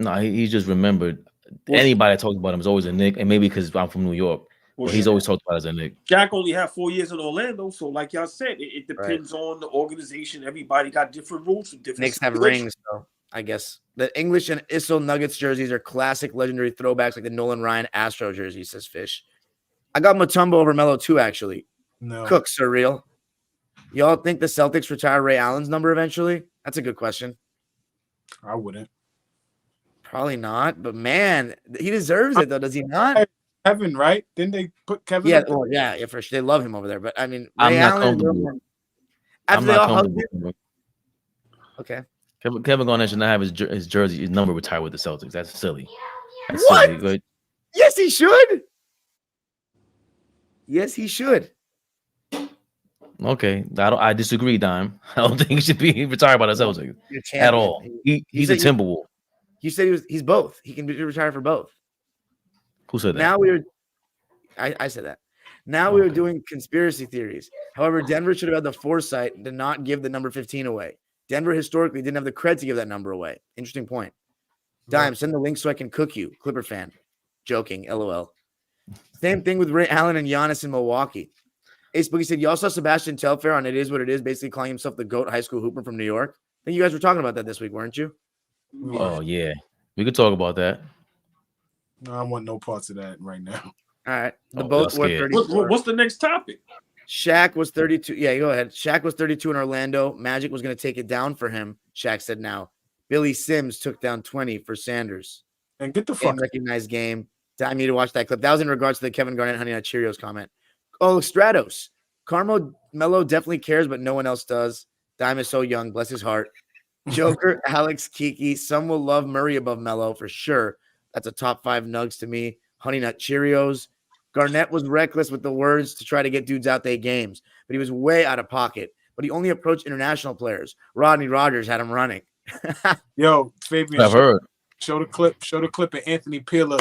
[SPEAKER 1] No, he just remembered. Anybody that talks about him is always a Knick, and maybe because I'm from New York, but he's always talked about as a Knick.
[SPEAKER 2] Jack only had 4 years in Orlando, so like y'all said, it depends on the organization. Everybody got different rules for different.
[SPEAKER 4] Knicks have rings, though. I guess the English and Issel Nuggets jerseys are classic, legendary throwbacks like the Nolan Ryan Astro jersey, says Fish. I got Mutombo over Melo too, actually.
[SPEAKER 3] No.
[SPEAKER 4] Cook, surreal. Y'all think the Celtics retire Ray Allen's number eventually? That's a good question.
[SPEAKER 3] I wouldn't.
[SPEAKER 4] Probably not, but man, he deserves it though, does he not?
[SPEAKER 3] Kevin, right? Didn't they put Kevin?
[SPEAKER 4] Yeah, yeah, for sure. They love him over there, but I mean,
[SPEAKER 1] Ray Allen.
[SPEAKER 4] After they all hugged him. Okay.
[SPEAKER 1] Kevin Garnett should not have his jersey, his number retired with the Celtics. That's silly. That's
[SPEAKER 4] what?
[SPEAKER 1] Silly.
[SPEAKER 4] Yes, he should. Yes, he should.
[SPEAKER 1] Okay, I disagree, Dime. I don't think he should be retired by the Celtics at all. He's a Timberwolf.
[SPEAKER 4] You said he's both. He can be retired for both.
[SPEAKER 1] Who said that?
[SPEAKER 4] Now I said that. Now we are doing conspiracy theories. However, Denver should have had the foresight to not give the number 15 away. Denver historically didn't have the cred to give that number away. Interesting point. Dime, send the link so I can cook you. Clipper fan. Joking. LOL. Same thing with Ray Allen and Giannis in Milwaukee. Ace Boogie said, y'all saw Sebastian Telfair on It Is What It Is, basically calling himself the GOAT high school hooper from New York. I think you guys were talking about that this week, weren't you?
[SPEAKER 1] Oh, yeah. We could talk about that.
[SPEAKER 3] No, I want no parts of that right now.
[SPEAKER 4] All right. Both were 32.
[SPEAKER 2] What's the next topic?
[SPEAKER 4] Shaq was 32. Yeah, go ahead. Shaq was 32 in Orlando. Magic was going to take it down for him. Shaq said now. Billy Sims took down 20 for Sanders.
[SPEAKER 3] And get the fuck.
[SPEAKER 4] Recognized game. I need to watch that clip. That was in regards to the Kevin Garnett Honey Nut Cheerios comment. Oh, Stratos. Carmelo definitely cares, but no one else does. Dime is so young. Bless his heart. Joker, Alex, Kiki. Some will love Murray above Melo for sure. That's a top 5 nugs to me. Honey Nut Cheerios. Garnett was reckless with the words to try to get dudes out their games, but he was way out of pocket. But he only approached international players. Rodney Rogers had him running.
[SPEAKER 3] Yo, Fabian,
[SPEAKER 1] I've heard.
[SPEAKER 3] Show the clip of Anthony Peeler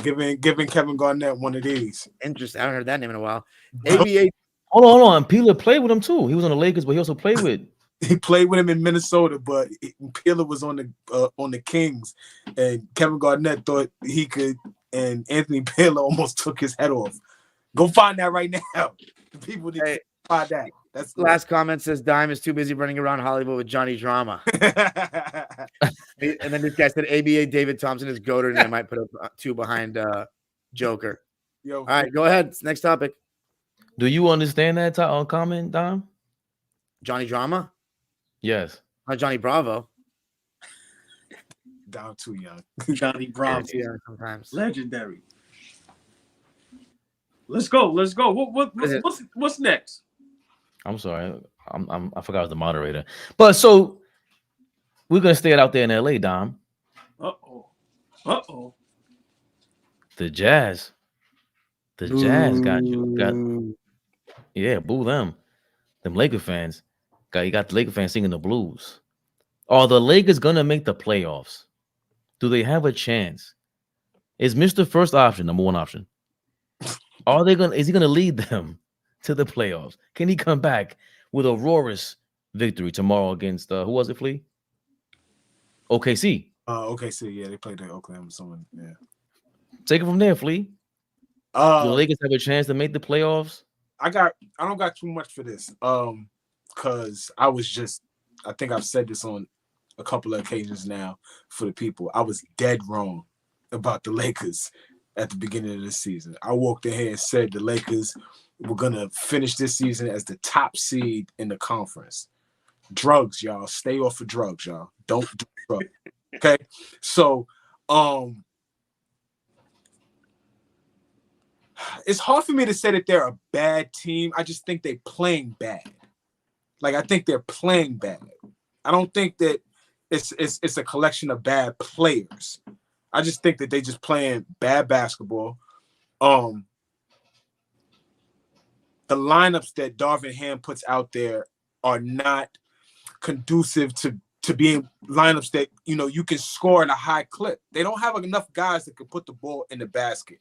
[SPEAKER 3] giving Kevin Garnett one of these.
[SPEAKER 4] Interesting. I haven't heard that name in a while. ABA.
[SPEAKER 1] Hold on. Peeler played with him too. He was on the Lakers, but he also played with.
[SPEAKER 3] He played with him in Minnesota, but Peeler was on the Kings, and Kevin Garnett thought he could, and Anthony Peeler almost took his head off. Go find that right now. The people need to find that. That's
[SPEAKER 4] Last comment says Dime is too busy running around Hollywood with Johnny Drama. And then this guy said ABA David Thompson is goated and they might put a 2 behind Joker.
[SPEAKER 3] Yo,
[SPEAKER 4] All right, go ahead. Next topic.
[SPEAKER 1] Do you understand that comment, Dom?
[SPEAKER 4] Johnny Drama?
[SPEAKER 1] Yes.
[SPEAKER 4] Not Johnny Bravo.
[SPEAKER 3] Down too young.
[SPEAKER 2] Johnny Bravo,
[SPEAKER 4] Yeah, sometimes.
[SPEAKER 2] legendary. Let's go. What's next?
[SPEAKER 1] I'm sorry. I forgot I was the moderator. But so we're gonna stay out there in LA, Dom.
[SPEAKER 2] Uh-oh.
[SPEAKER 1] The Jazz. The Jazz got you. Yeah, boo them. Them Laker fans. You got the Laker fans singing the blues. Are the Lakers gonna make the playoffs? Do they have a chance? Is Mr. First option number one option? Is he gonna lead them to the playoffs? Can he come back with a roarous victory tomorrow against who was it, Flea? OKC.
[SPEAKER 3] OKC, yeah, they played the Oklahoma. Someone, yeah.
[SPEAKER 1] Take it from there, Flea. Do the Lakers have a chance to make the playoffs?
[SPEAKER 3] I don't got too much for this. Because I think I've said this on a couple of occasions now for the people. I was dead wrong about the Lakers at the beginning of the season. I walked in here and said the Lakers were gonna finish this season as the top seed in the conference. Drugs, y'all. Stay off of drugs, y'all. Don't do drugs. Okay. So it's hard for me to say that they're a bad team. I just think they're playing bad. Like, I think they're playing bad. I don't think that it's a collection of bad players. I just think that they just playing bad basketball. The lineups that Darvin Ham puts out there are not conducive to being lineups that, you know, you can score at a high clip. They don't have enough guys that can put the ball in the basket.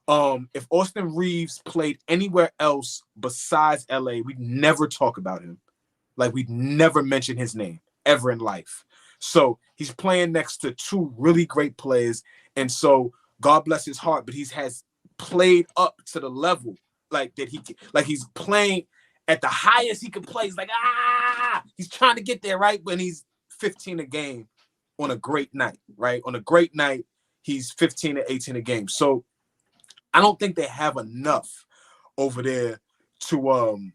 [SPEAKER 3] If Austin Reeves played anywhere else besides LA, we'd never talk about him. Like, we'd never mention his name ever in life. So he's playing next to 2 really great players. And so God bless his heart, but he has played up to the level like that he's playing at the highest he can play. He's like, he's trying to get there, right? When he's 15 a game on a great night, right? On a great night, he's 15 to 18 a game. So I don't think they have enough over there to,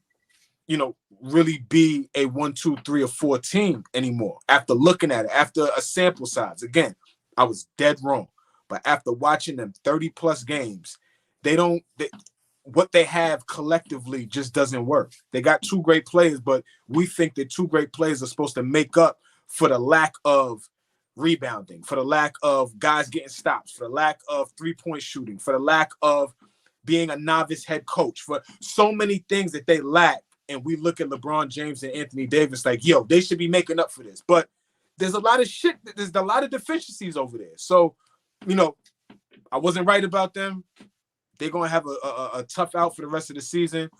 [SPEAKER 3] really be a 1, 2, 3, or 4 team anymore. After looking at it, after a sample size, again, I was dead wrong. But after watching them 30 plus games, what they have collectively just doesn't work. They got 2 great players, but we think that 2 great players are supposed to make up for the lack of rebounding, for the lack of guys getting stops, for the lack of 3-point shooting, for the lack of being a novice head coach, for so many things that they lack. And we look at LeBron James and Anthony Davis like, yo, they should be making up for this. But there's a lot of shit. There's a lot of deficiencies over there. So, I wasn't right about them. They're going to have a tough out for the rest of the season.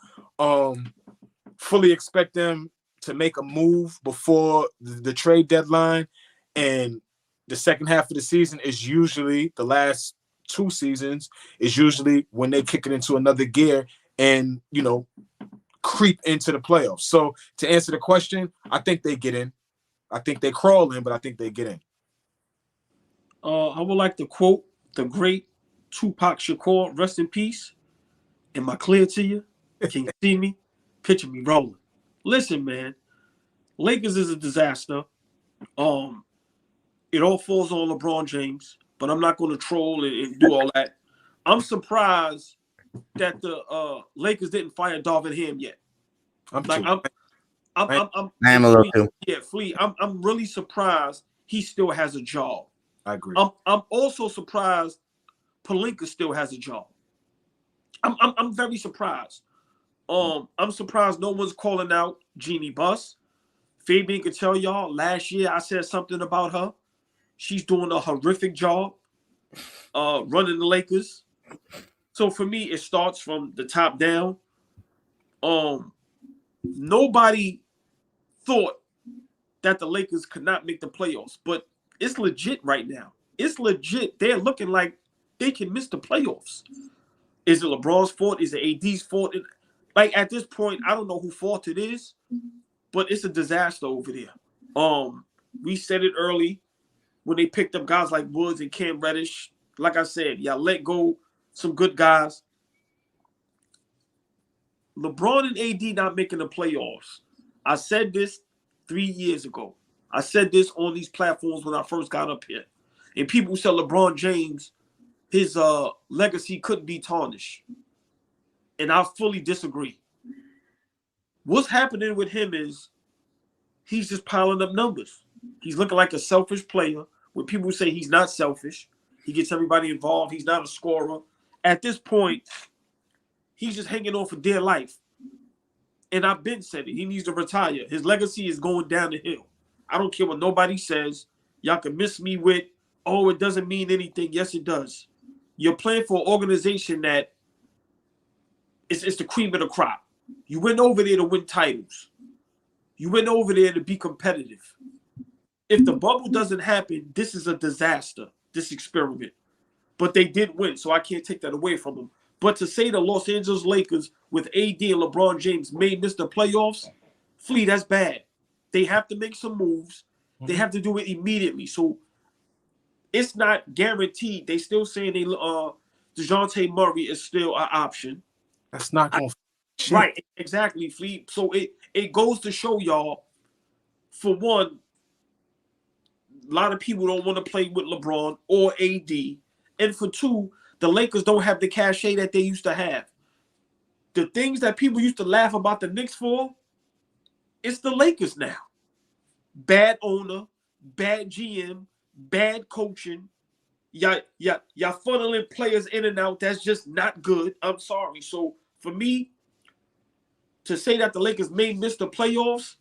[SPEAKER 3] Fully expect them to make a move before the trade deadline. And the second half of the season is usually, the last 2 seasons, is usually when they kick it into another gear and, creep into the playoffs. So to answer the question, I think they get in. I think they crawl in, but I think they get in.
[SPEAKER 2] I would like to quote the great Tupac Shakur, rest in peace. Am I clear to you? Can you see me? Picture me rolling. Listen, man, Lakers is a disaster. It all falls on LeBron James, but I'm not going to troll and do all that. I'm surprised that the Lakers didn't fire Darvin Ham yet. I'm
[SPEAKER 4] a little too.
[SPEAKER 2] Yeah, Flea. I'm really surprised he still has a job.
[SPEAKER 3] I agree.
[SPEAKER 2] I'm also surprised Pelinka still has a job. I'm very surprised. I'm surprised no one's calling out Jeannie Buss. Fabian could tell y'all last year I said something about her. She's doing a horrific job running the Lakers. So for me, it starts from the top down. Nobody thought that the Lakers could not make the playoffs, but it's legit right now. It's legit. They're looking like they can miss the playoffs. Is it LeBron's fault? Is it AD's fault? like at this point, I don't know who fault it is, but it's a disaster over there. We said it early when they picked up guys like Woods and Cam Reddish. Like I said, y'all let go some good guys. LeBron and AD not making the playoffs. I said this 3 years ago. I said this on these platforms when I first got up here. And people said LeBron James, his legacy couldn't be tarnished. And I fully disagree. What's happening with him is he's just piling up numbers. He's looking like a selfish player. When people say he's not selfish, he gets everybody involved. He's not a scorer. At this point, he's just hanging on for dear life. And I've been said it. He needs to retire. His legacy is going down the hill. I don't care what nobody says. Y'all can miss me with, oh, it doesn't mean anything. Yes, it does. You're playing for an organization that it's the cream of the crop. You went over there to win titles. You went over there to be competitive. If the bubble doesn't happen, this is a disaster, this experiment. But they did win, so I can't take that away from them. But to say the Los Angeles Lakers with AD and LeBron James may miss the playoffs, Flea, that's bad. They have to make some moves. They have to do it immediately. So it's not guaranteed. They still saying DeJounte Murray is still an option.
[SPEAKER 3] That's not going to
[SPEAKER 2] right, exactly, Flea. So it goes to show y'all, for one, a lot of people don't want to play with LeBron or AD. And for two, the Lakers don't have the cachet that they used to have. The things that people used to laugh about the Knicks for, it's the Lakers now. Bad owner, bad GM, bad coaching. Y'all funneling players in and out. That's just not good. I'm sorry. So for me, to say that the Lakers may miss the playoffs,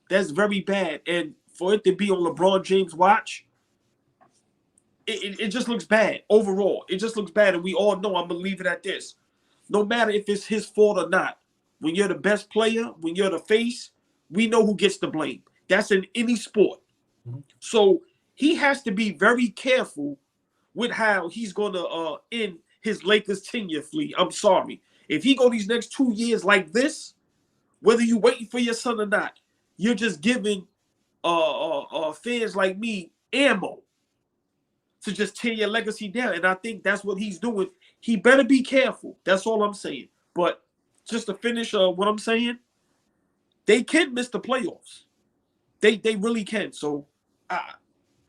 [SPEAKER 2] that's very bad. And for it to be on LeBron James' watch, it just looks bad overall. It just looks bad. And we all know, I'm going to leave it at this. No matter if it's his fault or not, when you're the best player, when you're the face, we know who gets the blame. That's in any sport. So he has to be very careful with how he's going to end his Lakers tenure, Flea. I'm sorry. If he go these next 2 years like this, whether you waiting for your son or not, you're just giving fans like me ammo to just tear your legacy down. And I think that's what he's doing. He better be careful. That's all I'm saying. But just to finish what I'm saying, they can miss the playoffs. They really can. So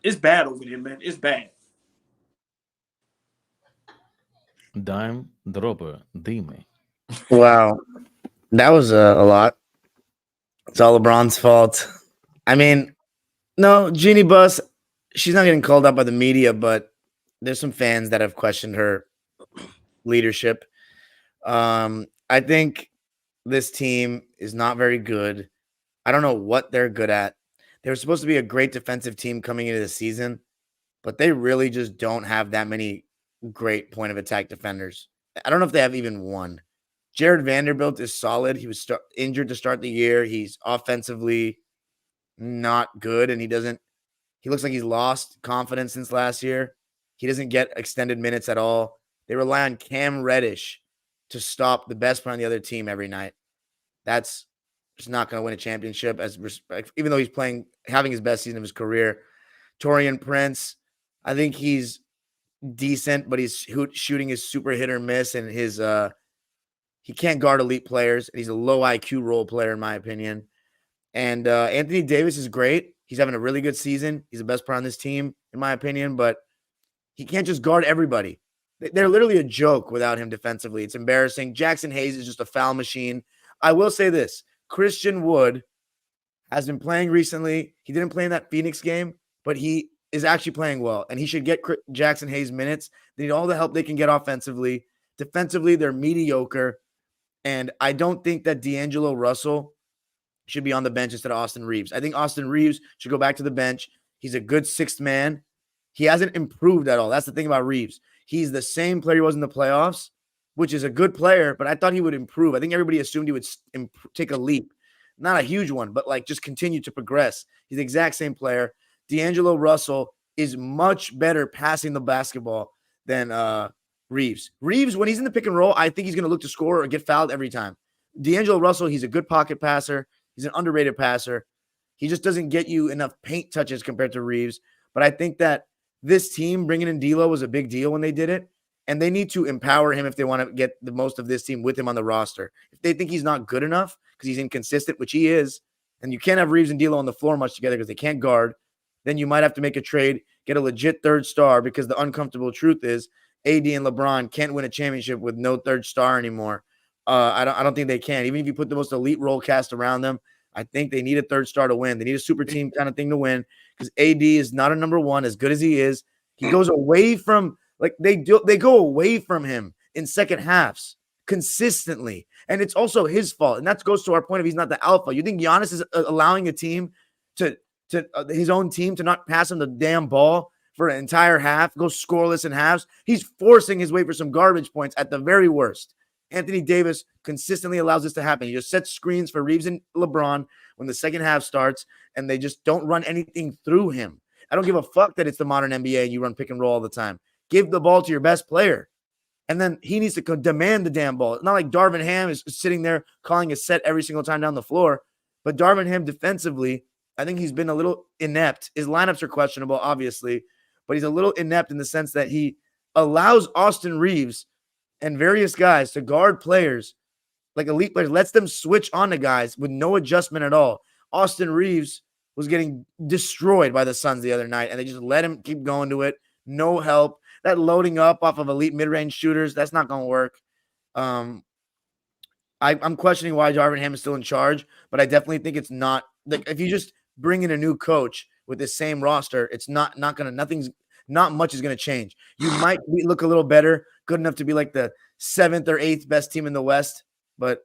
[SPEAKER 2] it's bad over there, man. It's bad.
[SPEAKER 1] Dime Dropper, dime.
[SPEAKER 4] Wow. That was a lot. It's all LeBron's fault. I mean, no, Jeannie Buss, she's not getting called out by the media, but there's some fans that have questioned her leadership. I think this team is not very good. I don't know what they're good at. They were supposed to be a great defensive team coming into the season, but they really just don't have that many great point of attack defenders. I don't know if they have even one. Jared Vanderbilt is solid. He was injured to start the year. He's offensively not good, and he looks like he's lost confidence since last year. He doesn't get extended minutes at all. They rely on Cam Reddish to stop the best player on the other team every night. That's just not going to win a championship, even though he's having his best season of his career. Taurean Prince, I think he's decent, but his shooting is super hit or miss, and he can't guard elite players. He's a low IQ role player, in my opinion. And Anthony Davis is great. He's having a really good season. He's the best player on this team, in my opinion, but he can't just guard everybody. They're literally a joke without him defensively. It's embarrassing. Jackson Hayes is just a foul machine. I will say this. Christian Wood has been playing recently. He didn't play in that Phoenix game, but he is actually playing well, and he should get Jackson Hayes minutes. They need all the help they can get offensively. Defensively, they're mediocre, and I don't think that D'Angelo Russell should be on the bench instead of Austin Reeves. I think Austin Reeves should go back to the bench. He's a good sixth man. He hasn't improved at all. That's the thing about Reeves. He's the same player he was in the playoffs, which is a good player, but I thought he would improve. I think everybody assumed he would take a leap. Not a huge one, but like just continue to progress. He's the exact same player. D'Angelo Russell is much better passing the basketball than Reeves. Reeves, when he's in the pick and roll, I think he's going to look to score or get fouled every time. D'Angelo Russell, he's a good pocket passer. He's an underrated passer. He just doesn't get you enough paint touches compared to Reeves. But I think that this team bringing in D'Lo was a big deal when they did it. And they need to empower him if they want to get the most of this team with him on the roster. If they think he's not good enough because he's inconsistent, which he is, and you can't have Reeves and D'Lo on the floor much together because they can't guard, then you might have to make a trade, get a legit third star, because the uncomfortable truth is AD and LeBron can't win a championship with no third star anymore. I don't think they can. Even if you put the most elite role cast around them, I think they need a third star to win. They need a super team kind of thing to win, because AD is not a number one as good as he is. He goes away from they go away from him in second halves consistently, and it's also his fault. And that goes to our point of he's not the alpha. You think Giannis is allowing a team to his own team to not pass him the damn ball for an entire half, go scoreless in halves? He's forcing his way for some garbage points at the very worst. Anthony Davis consistently allows this to happen. He just sets screens for Reeves and LeBron when the second half starts, and they just don't run anything through him. I don't give a fuck that it's the modern NBA and you run pick and roll all the time. Give the ball to your best player. And then he needs to demand the damn ball. It's not like Darvin Ham is sitting there calling a set every single time down the floor. But Darvin Ham defensively, I think he's been a little inept. His lineups are questionable, obviously, but he's a little inept in the sense that he allows Austin Reeves and various guys to guard players, like elite players, lets them switch on to guys with no adjustment at all. Austin Reeves was getting destroyed by the Suns the other night, and they just let him keep going to it. No help. That loading up off of elite mid-range shooters, that's not going to work. I'm questioning why Darvin Ham is still in charge, but I definitely think it's not. Like, if you just bring in a new coach with the same roster, it's not much is going to change. You might look a little better, good enough to be like the 7th or 8th best team in the West, but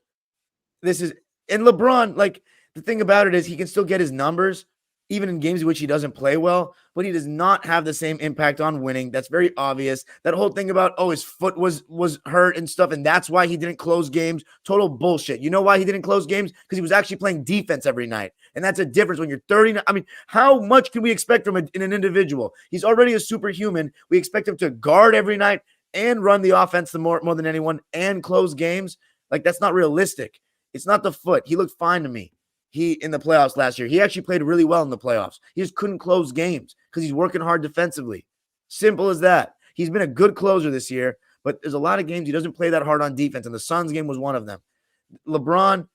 [SPEAKER 4] this is – and LeBron, like, the thing about it is he can still get his numbers, even in games in which he doesn't play well, but he does not have the same impact on winning. That's very obvious. That whole thing about, his foot was hurt and stuff, and that's why he didn't close games, total bullshit. You know why he didn't close games? Because he was actually playing defense every night, and that's a difference when you're 30. I mean, how much can we expect from in an individual? He's already a superhuman. We expect him to guard every night and run the offense more than anyone and close games. Like, that's not realistic. It's not the foot. He looked fine to me. In the playoffs last year, he actually played really well in the playoffs. He just couldn't close games because he's working hard defensively. Simple as that. He's been a good closer this year, but there's a lot of games he doesn't play that hard on defense, and the Suns game was one of them. LeBron,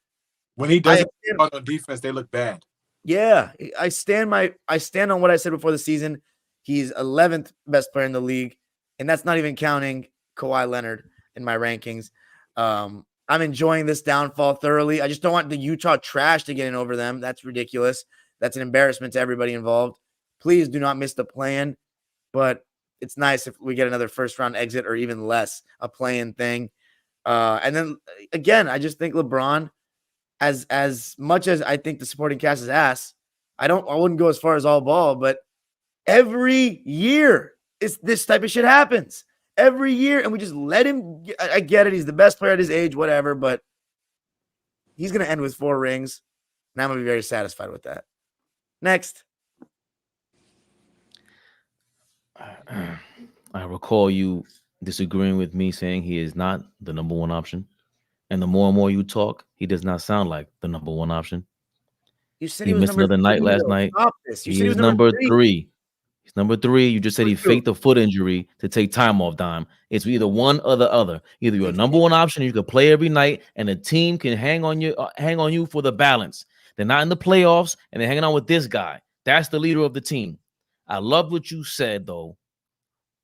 [SPEAKER 3] when he doesn't play hard on defense, they look bad.
[SPEAKER 4] Yeah, I stand on what I said before the season. He's 11th best player in the league, and that's not even counting Kawhi Leonard in my rankings. I'm enjoying this downfall thoroughly. I just don't want the Utah trash to get in over them. That's ridiculous. That's an embarrassment to everybody involved. Please do not miss the play-in, but it's nice if we get another first-round exit or even less, a play-in thing. And then, again, I just think LeBron, as much as I think the supporting cast is ass, I wouldn't go as far as AllBall, but every year this type of shit happens. Every year, and we just let him. I get it. He's the best player at his age, whatever, but he's going to end with 4 rings, and I'm going to be very satisfied with that. Next.
[SPEAKER 1] I recall you disagreeing with me, saying he is not the number one option. And the more and more you talk, he does not sound like the number one option.
[SPEAKER 4] You said
[SPEAKER 1] he missed another night last night. He is number 3. He's number 3. You just said he faked a foot injury to take time off, Dime. It's either one or the other. Either you're a number one option, you can play every night, and the team can hang on you for the balance. They're not in the playoffs, and they're hanging on with this guy. That's the leader of the team. I love what you said, though,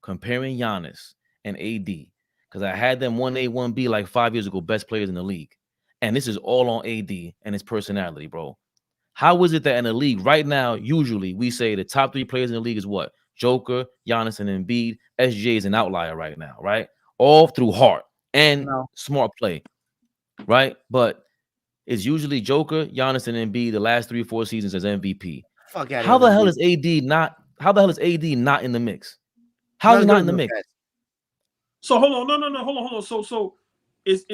[SPEAKER 1] comparing Giannis and AD, because I had them 1A, 1B like 5 years ago, best players in the league. And this is all on AD and his personality, bro. How is it that in the league right now, usually we say the top 3 players in the league is what? Joker, Giannis, and Embiid. SJ is an outlier right now, right? All through heart and smart play, right? But it's usually Joker, Giannis, and Embiid the last 3 or 4 seasons as MVP. How the hell is AD not? How the hell is AD not in the mix? How is he not in the mix?
[SPEAKER 2] So hold on, no, hold on. So is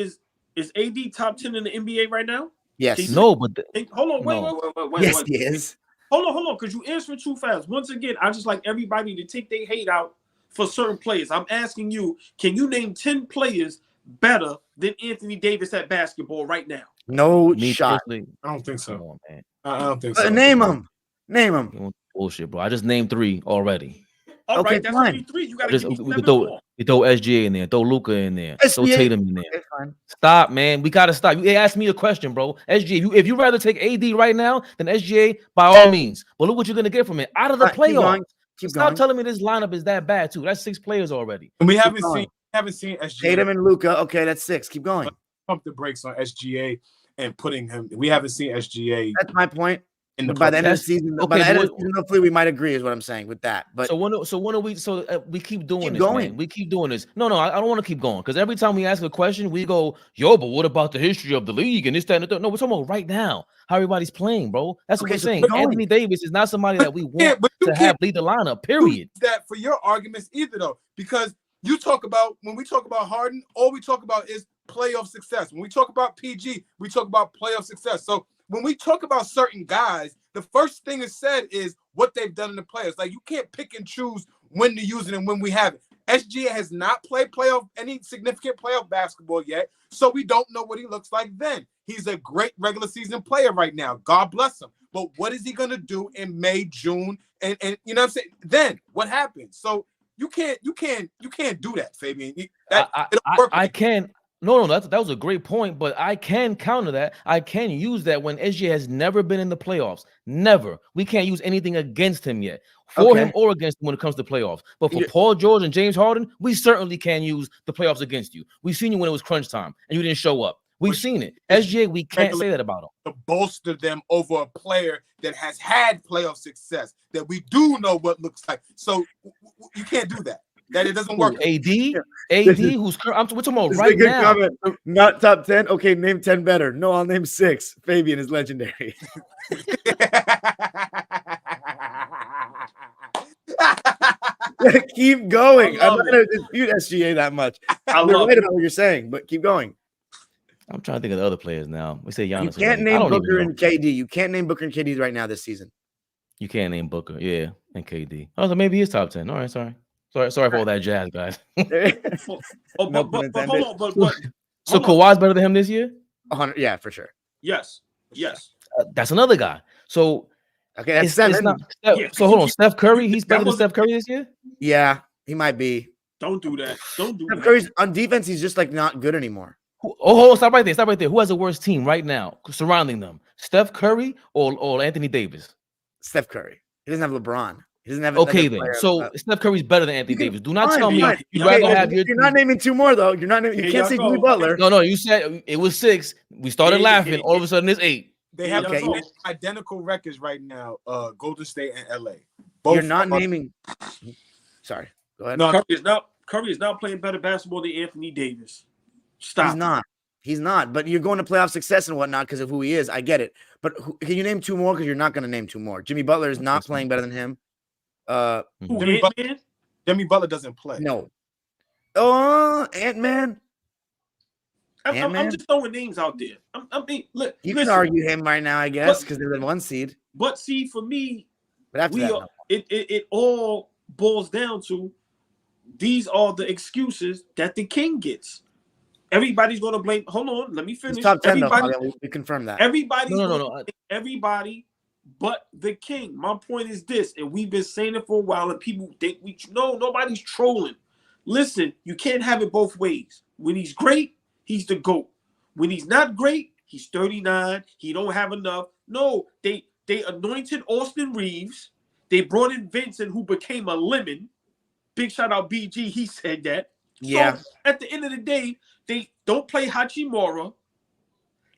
[SPEAKER 2] AD top 10 in the NBA right now?
[SPEAKER 4] Yes.
[SPEAKER 1] No, but
[SPEAKER 2] hold on, wait.
[SPEAKER 4] Yes, he is.
[SPEAKER 2] Hold on, because you answered too fast. Once again, I just like everybody to take their hate out for certain players. I'm asking you, can you name 10 players better than Anthony Davis at basketball right now?
[SPEAKER 4] No
[SPEAKER 1] Me
[SPEAKER 4] shot.
[SPEAKER 1] personally,
[SPEAKER 3] I don't think
[SPEAKER 1] come
[SPEAKER 3] so.
[SPEAKER 1] on, man.
[SPEAKER 3] I don't think so.
[SPEAKER 4] Name him. Name him.
[SPEAKER 1] You want bullshit, bro. I just named 3 already.
[SPEAKER 2] All
[SPEAKER 4] Okay,
[SPEAKER 2] right, that's
[SPEAKER 4] fine.
[SPEAKER 2] only 3. You got to
[SPEAKER 1] Just
[SPEAKER 2] give me
[SPEAKER 1] we
[SPEAKER 2] 7
[SPEAKER 1] could
[SPEAKER 2] more.
[SPEAKER 1] throw SGA in there, throw Luka in there, throw
[SPEAKER 4] SGA.
[SPEAKER 1] Tatum in there.
[SPEAKER 4] Okay, fine.
[SPEAKER 1] Stop, man. We gotta stop. You asked me a question, bro. SGA, if you rather take AD right now than SGA, by all means. But look what you're gonna get from it out of the
[SPEAKER 4] All right, keep
[SPEAKER 1] playoffs.
[SPEAKER 4] going. Keep
[SPEAKER 1] Stop
[SPEAKER 4] going.
[SPEAKER 1] telling me this lineup is that bad too. That's 6 players already.
[SPEAKER 3] And we
[SPEAKER 4] going.
[SPEAKER 3] haven't seen SGA.
[SPEAKER 4] Tatum and Luka. Okay, that's 6. Keep going.
[SPEAKER 3] Pump the brakes on SGA and putting him. We haven't seen SGA
[SPEAKER 4] That's my point.
[SPEAKER 3] in the
[SPEAKER 4] By the end of the
[SPEAKER 1] That's-
[SPEAKER 4] season, by
[SPEAKER 1] okay,
[SPEAKER 4] the end of
[SPEAKER 1] but
[SPEAKER 4] the season, hopefully we might agree is what I'm saying with that. But
[SPEAKER 1] so when are we? So we keep doing
[SPEAKER 4] Keep
[SPEAKER 1] this,
[SPEAKER 4] going.
[SPEAKER 1] man. We keep doing this. No, I don't want to keep going because every time we ask a question, we go, "Yo, but what about the history of the league and this, that, and the third?" No, we're talking about right now how everybody's playing, bro. That's what
[SPEAKER 4] Okay,
[SPEAKER 1] we're
[SPEAKER 4] so
[SPEAKER 1] saying.
[SPEAKER 4] keep going.
[SPEAKER 1] Anthony Davis is not somebody that we want
[SPEAKER 3] but you
[SPEAKER 1] to have lead the lineup. Period.
[SPEAKER 3] use that for your arguments either, though, because you talk about when we talk about Harden, all we talk about is playoff success. When we talk about PG, we talk about playoff success. So when we talk about certain guys, the first thing is said is what they've done in the playoffs. Like you can't pick and choose when to use it and when we have it. SGA has not played any significant playoff basketball yet, so we don't know what he looks like then. He's a great regular season player right now. God bless him. But what is he gonna do in May, June, and you know what I'm saying? Then what happens? So you can't do that, Fabian.
[SPEAKER 1] I can. No, that was a great point, but I can counter that. I can use that when SGA has never been in the playoffs. Never. We can't use anything against him yet, for him or against him when it comes to playoffs. But for Paul George and James Harden, we certainly can use the playoffs against you. We've seen you when it was crunch time and you didn't show up. We've seen it. SGA, we can't say that about him.
[SPEAKER 3] To bolster them over a player that has had playoff success, that we do know what looks like. So you can't do that. That it doesn't work.
[SPEAKER 1] AD, who's we're talking about right now.
[SPEAKER 4] Comment. Not top 10. Okay, name 10 better. No, I'll name 6. Fabian is legendary. Keep going. I'm not going to dispute SGA that much. You're right about what you're saying, but keep going.
[SPEAKER 1] I'm trying to think of the other players now. We say Giannis.
[SPEAKER 4] You can't name Booker and KD. You can't name Booker and KD right now this season.
[SPEAKER 1] You can't name Booker, yeah, and KD. Oh, so maybe he's top 10. All right, sorry for all that jazz, guys.
[SPEAKER 2] But
[SPEAKER 1] so Kawhi's better than him this year?
[SPEAKER 4] 100, yeah, for sure.
[SPEAKER 2] Yes.
[SPEAKER 1] That's another guy. So
[SPEAKER 4] okay, that's 7.
[SPEAKER 1] So hold on, Steph Curry. He's better than Steph Curry this year?
[SPEAKER 4] Yeah, he might be.
[SPEAKER 2] Don't do that.
[SPEAKER 4] Steph Curry's on defense. He's just like not good anymore.
[SPEAKER 1] Hold on, stop right there. Who has the worst team right now surrounding them? Steph Curry or Anthony Davis?
[SPEAKER 4] Steph Curry. He doesn't have LeBron. He doesn't have.
[SPEAKER 1] Okay, then. So Steph Curry's better than Anthony Davis. Do not tell me you'd rather have your.
[SPEAKER 4] You're not naming 2 more though. You're not. You can't say Jimmy Butler.
[SPEAKER 1] No. You said it was 6. We started laughing. All of a sudden, it's 8.
[SPEAKER 3] They have identical records right now. Golden State and LA.
[SPEAKER 4] You're not naming. Sorry. Go ahead.
[SPEAKER 2] No, Curry is not playing better basketball than Anthony Davis. Stop.
[SPEAKER 4] He's not. But you're going to playoff success and whatnot because of who he is. I get it. But can you name 2 more? Because you're not going to name 2 more. Jimmy Butler is not playing better than him.
[SPEAKER 3] Jimmy Butler doesn't play.
[SPEAKER 4] No. Oh, Ant-Man.
[SPEAKER 2] I'm just throwing names out there. I mean, look,
[SPEAKER 4] you can argue him right now, I guess, because they're in 1 seed.
[SPEAKER 2] But see, for me,
[SPEAKER 4] but
[SPEAKER 2] it all boils down to these are the excuses that the king gets. Everybody's going to blame. Hold on, let me finish.
[SPEAKER 4] Top 10, we confirm that.
[SPEAKER 2] Everybody's everybody but the king. My point is this, and we've been saying it for a while, and people think nobody's trolling. Listen, you can't have it both ways. When he's great, he's the GOAT. When he's not great, he's 39. He don't have enough. No, they anointed Austin Reeves. They brought in Vincent, who became a lemon. Big shout out BG. He said that.
[SPEAKER 4] Yeah.
[SPEAKER 2] So at the end of the day, they don't play Hachimura.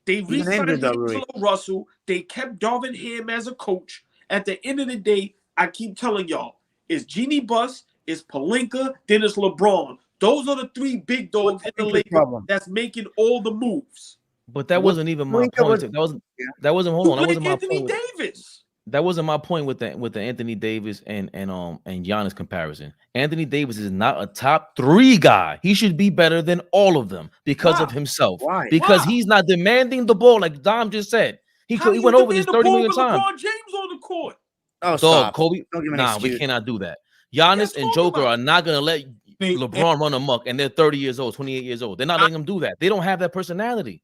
[SPEAKER 2] They re-signed D'Angelo Russell. They kept Darvin Ham as a coach. At the end of the day, I keep telling y'all, it's Jeannie Buss, it's Pelinka, then it's LeBron. Those are the 3 big dogs in the league that's making all the moves.
[SPEAKER 1] But that wasn't even my point. That wasn't hold on. That wasn't my
[SPEAKER 2] Anthony
[SPEAKER 1] point.
[SPEAKER 2] Davis.
[SPEAKER 1] That wasn't my point with the Anthony Davis and Giannis comparison. Anthony Davis is not a top 3 guy. He should be better than all of them because of himself.
[SPEAKER 4] Why?
[SPEAKER 1] Because he's not demanding the ball like Dom just said. He went over this 30 million times.
[SPEAKER 2] LeBron James on the court.
[SPEAKER 4] Oh, stop.
[SPEAKER 1] Kobe.
[SPEAKER 4] Don't give me an excuse.
[SPEAKER 1] We cannot do that. Giannis and Joker are not gonna let LeBron run amok and they're 30 years old, 28 years old. They're not letting them do that. They don't have that personality.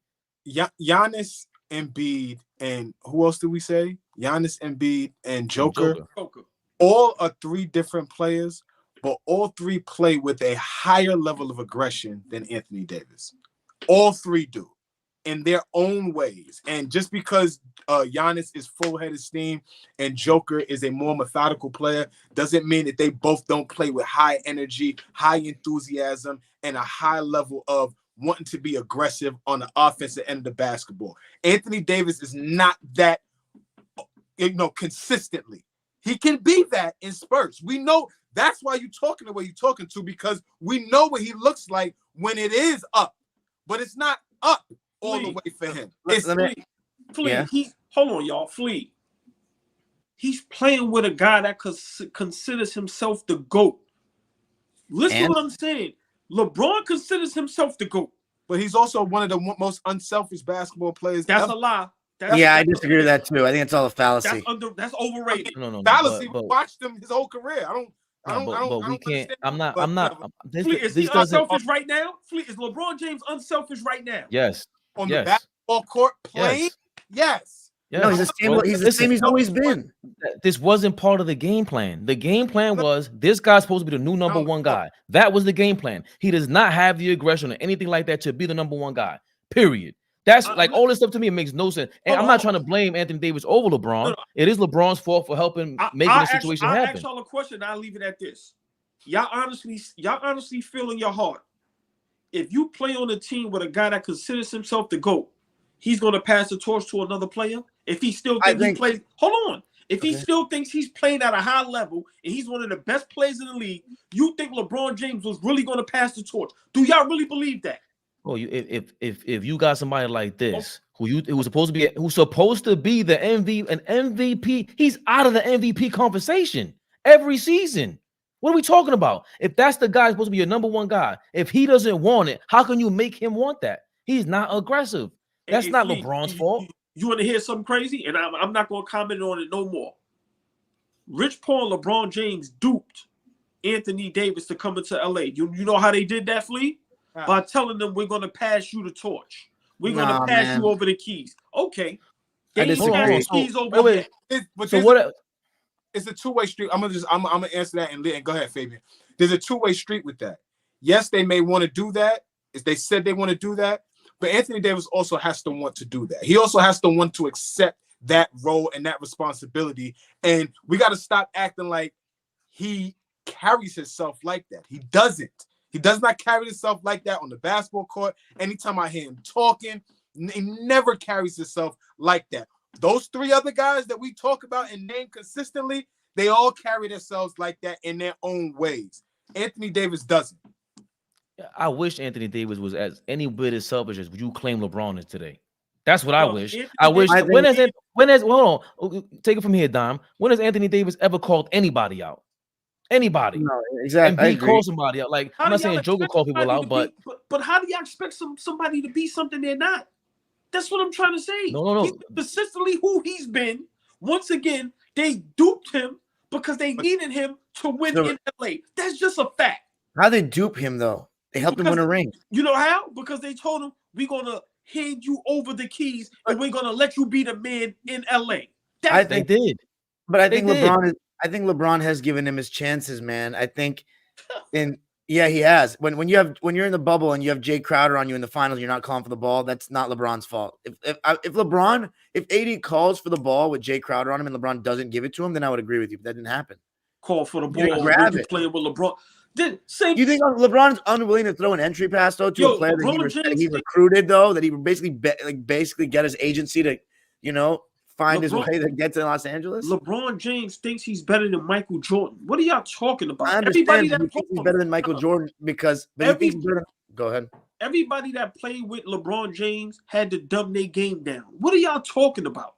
[SPEAKER 3] Giannis, Embiid, and who else did we say? Giannis, Embiid, and Joker. All are 3 different players, but all 3 play with a higher level of aggression than Anthony Davis. All 3 do in their own ways. And just because Giannis is full head of steam and Joker is a more methodical player doesn't mean that they both don't play with high energy, high enthusiasm, and a high level of wanting to be aggressive on the offensive end of the basketball. Anthony Davis is not that, consistently. He can be that in spurts. We know that's why you're talking the way you're talking to, because we know what he looks like when it is up, but it's not up all the way for him. It's
[SPEAKER 2] Flea. Hold on, y'all. Flea. He's playing with a guy that considers himself the GOAT. Listen to what I'm saying. LeBron considers himself the GOAT.
[SPEAKER 3] But he's also one of the most unselfish basketball players.
[SPEAKER 2] That's a lie.
[SPEAKER 4] I disagree with that too. I think it's all a fallacy.
[SPEAKER 2] That's overrated.
[SPEAKER 3] No. Fallacy. We watched him his whole career.
[SPEAKER 1] We can't. I'm not.
[SPEAKER 2] Is he unselfish right now? Is LeBron James unselfish right now?
[SPEAKER 1] Yes.
[SPEAKER 3] On the basketball court playing? Yes.
[SPEAKER 4] No, he's the same he's always been.
[SPEAKER 1] This wasn't part of the game plan. The game plan was this guy's supposed to be the new number 1 guy. That was the game plan. He does not have the aggression or anything like that to be the number 1 guy. Period. That's like all this stuff to me. It makes no sense. And I'm not trying to blame Anthony Davis over LeBron. It is LeBron's fault for helping making the situation happen.
[SPEAKER 2] I'll ask y'all a question. I'll leave it at this. Y'all honestly feel in your heart, if you play on a team with a guy that considers himself the GOAT, he's going to pass the torch to another player? If he still if he still thinks he's playing at a high level and he's one of the best players in the league, you think LeBron James was really going to pass the torch? Do y'all really believe that?
[SPEAKER 1] Well, if you got somebody like this who's supposed to be the MVP, he's out of the MVP conversation every season. What are we talking about? If that's the guy supposed to be your number 1 guy, if he doesn't want it, how can you make him want that? He's not aggressive. That's not LeBron's fault.
[SPEAKER 2] You want to hear something crazy? And I'm not going to comment on it no more. Rich Paul and LeBron James duped Anthony Davis to come into LA. You know how they did that, Flea? By telling them we're going to pass you the torch. We're going to pass you over the keys. Okay. They ain't passing keys over there.
[SPEAKER 3] It's a 2-way street. I'm gonna answer that and go ahead, Fabian. There's a 2-way street with that. Yes, they may want to do that. If they said they want to do that, but Anthony Davis also has to want to do that. He also has to want to accept that role and that responsibility. And we got to stop acting like he carries himself like that. He doesn't. He does not carry himself like that on the basketball court. Anytime I hear him talking, he never carries himself like that. Those 3 other guys that we talk about and name consistently, they all carry themselves like that in their own ways. Anthony Davis doesn't.
[SPEAKER 1] I wish Anthony Davis was as any bit as selfish as you claim LeBron is today. That's what I wish. I wish. Hold on, take it from here, Dom. When has Anthony Davis ever called anybody out? Anybody?
[SPEAKER 4] No, exactly.
[SPEAKER 1] And he called somebody out. Like, I'm not saying Joker called people out, but
[SPEAKER 2] how do y'all expect somebody to be something they're not? That's what I'm trying to say.
[SPEAKER 1] No.
[SPEAKER 2] He's consistently who he's been. Once again, they duped him because they needed him to win in LA. That's just a fact.
[SPEAKER 4] How they dupe him though? They helped him win a ring.
[SPEAKER 2] You know how? Because they told him we're gonna hand you over the keys and we're gonna let you be the man in LA.
[SPEAKER 1] They did.
[SPEAKER 4] But I think LeBron has given him his chances, man. I think, he has. When you're in the bubble and you have Jay Crowder on you in the finals, you're not calling for the ball. That's not LeBron's fault. If AD calls for the ball with Jay Crowder on him and LeBron doesn't give it to him, then I would agree with you. But that didn't happen.
[SPEAKER 2] Call for the ball. Grab it. Playing with LeBron.
[SPEAKER 4] You think LeBron's unwilling to throw an entry pass though to a player that he recruited though, that he basically get his agency to, find his way to get to Los Angeles?
[SPEAKER 2] LeBron James thinks he's better than Michael Jordan. What are y'all talking about?
[SPEAKER 4] I understand he thinks he's better than Michael Jordan go ahead.
[SPEAKER 2] Everybody that played with LeBron James had to dumb their game down. What are y'all talking about?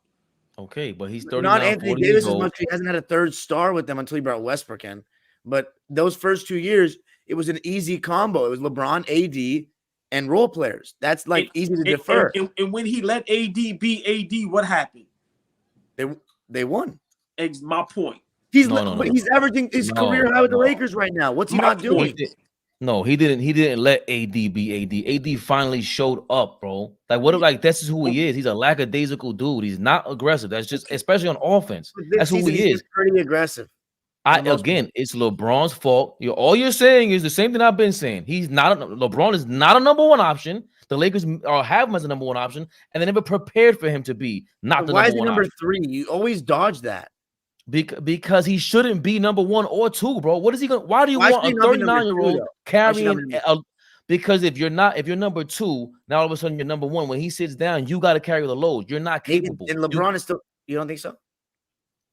[SPEAKER 1] Okay, but he's 39,
[SPEAKER 4] not Anthony Davis as much. He hasn't had a third star with them until he brought Westbrook in. But those first 2 years, it was an easy combo. It was LeBron, AD, and role players. That's easy to defer.
[SPEAKER 2] And when he let AD be AD, what happened?
[SPEAKER 4] They won.
[SPEAKER 2] My point.
[SPEAKER 4] He's averaging his career high with the Lakers right now. What's he not doing?
[SPEAKER 1] No, he didn't. He didn't let AD be AD. AD finally showed up, bro. Like what? Like that's just who he is. He's a lackadaisical dude. He's not aggressive. That's just, especially on offense. That's who he is.
[SPEAKER 4] Pretty aggressive.
[SPEAKER 1] Again, it's LeBron's fault. All you're saying is the same thing I've been saying. LeBron is not a number one option. The Lakers have him as a number one option, and they never prepared for him to be not the number one. Why is he
[SPEAKER 4] number 3? You always dodge that.
[SPEAKER 1] Because he shouldn't be number 1 or 2, bro. What is he going? Why do you want a 39-year-old carrying? Because if you're number 2, now all of a sudden you're number 1. When he sits down, you got to carry the load. You're not capable.
[SPEAKER 4] And LeBron is still. You don't think so?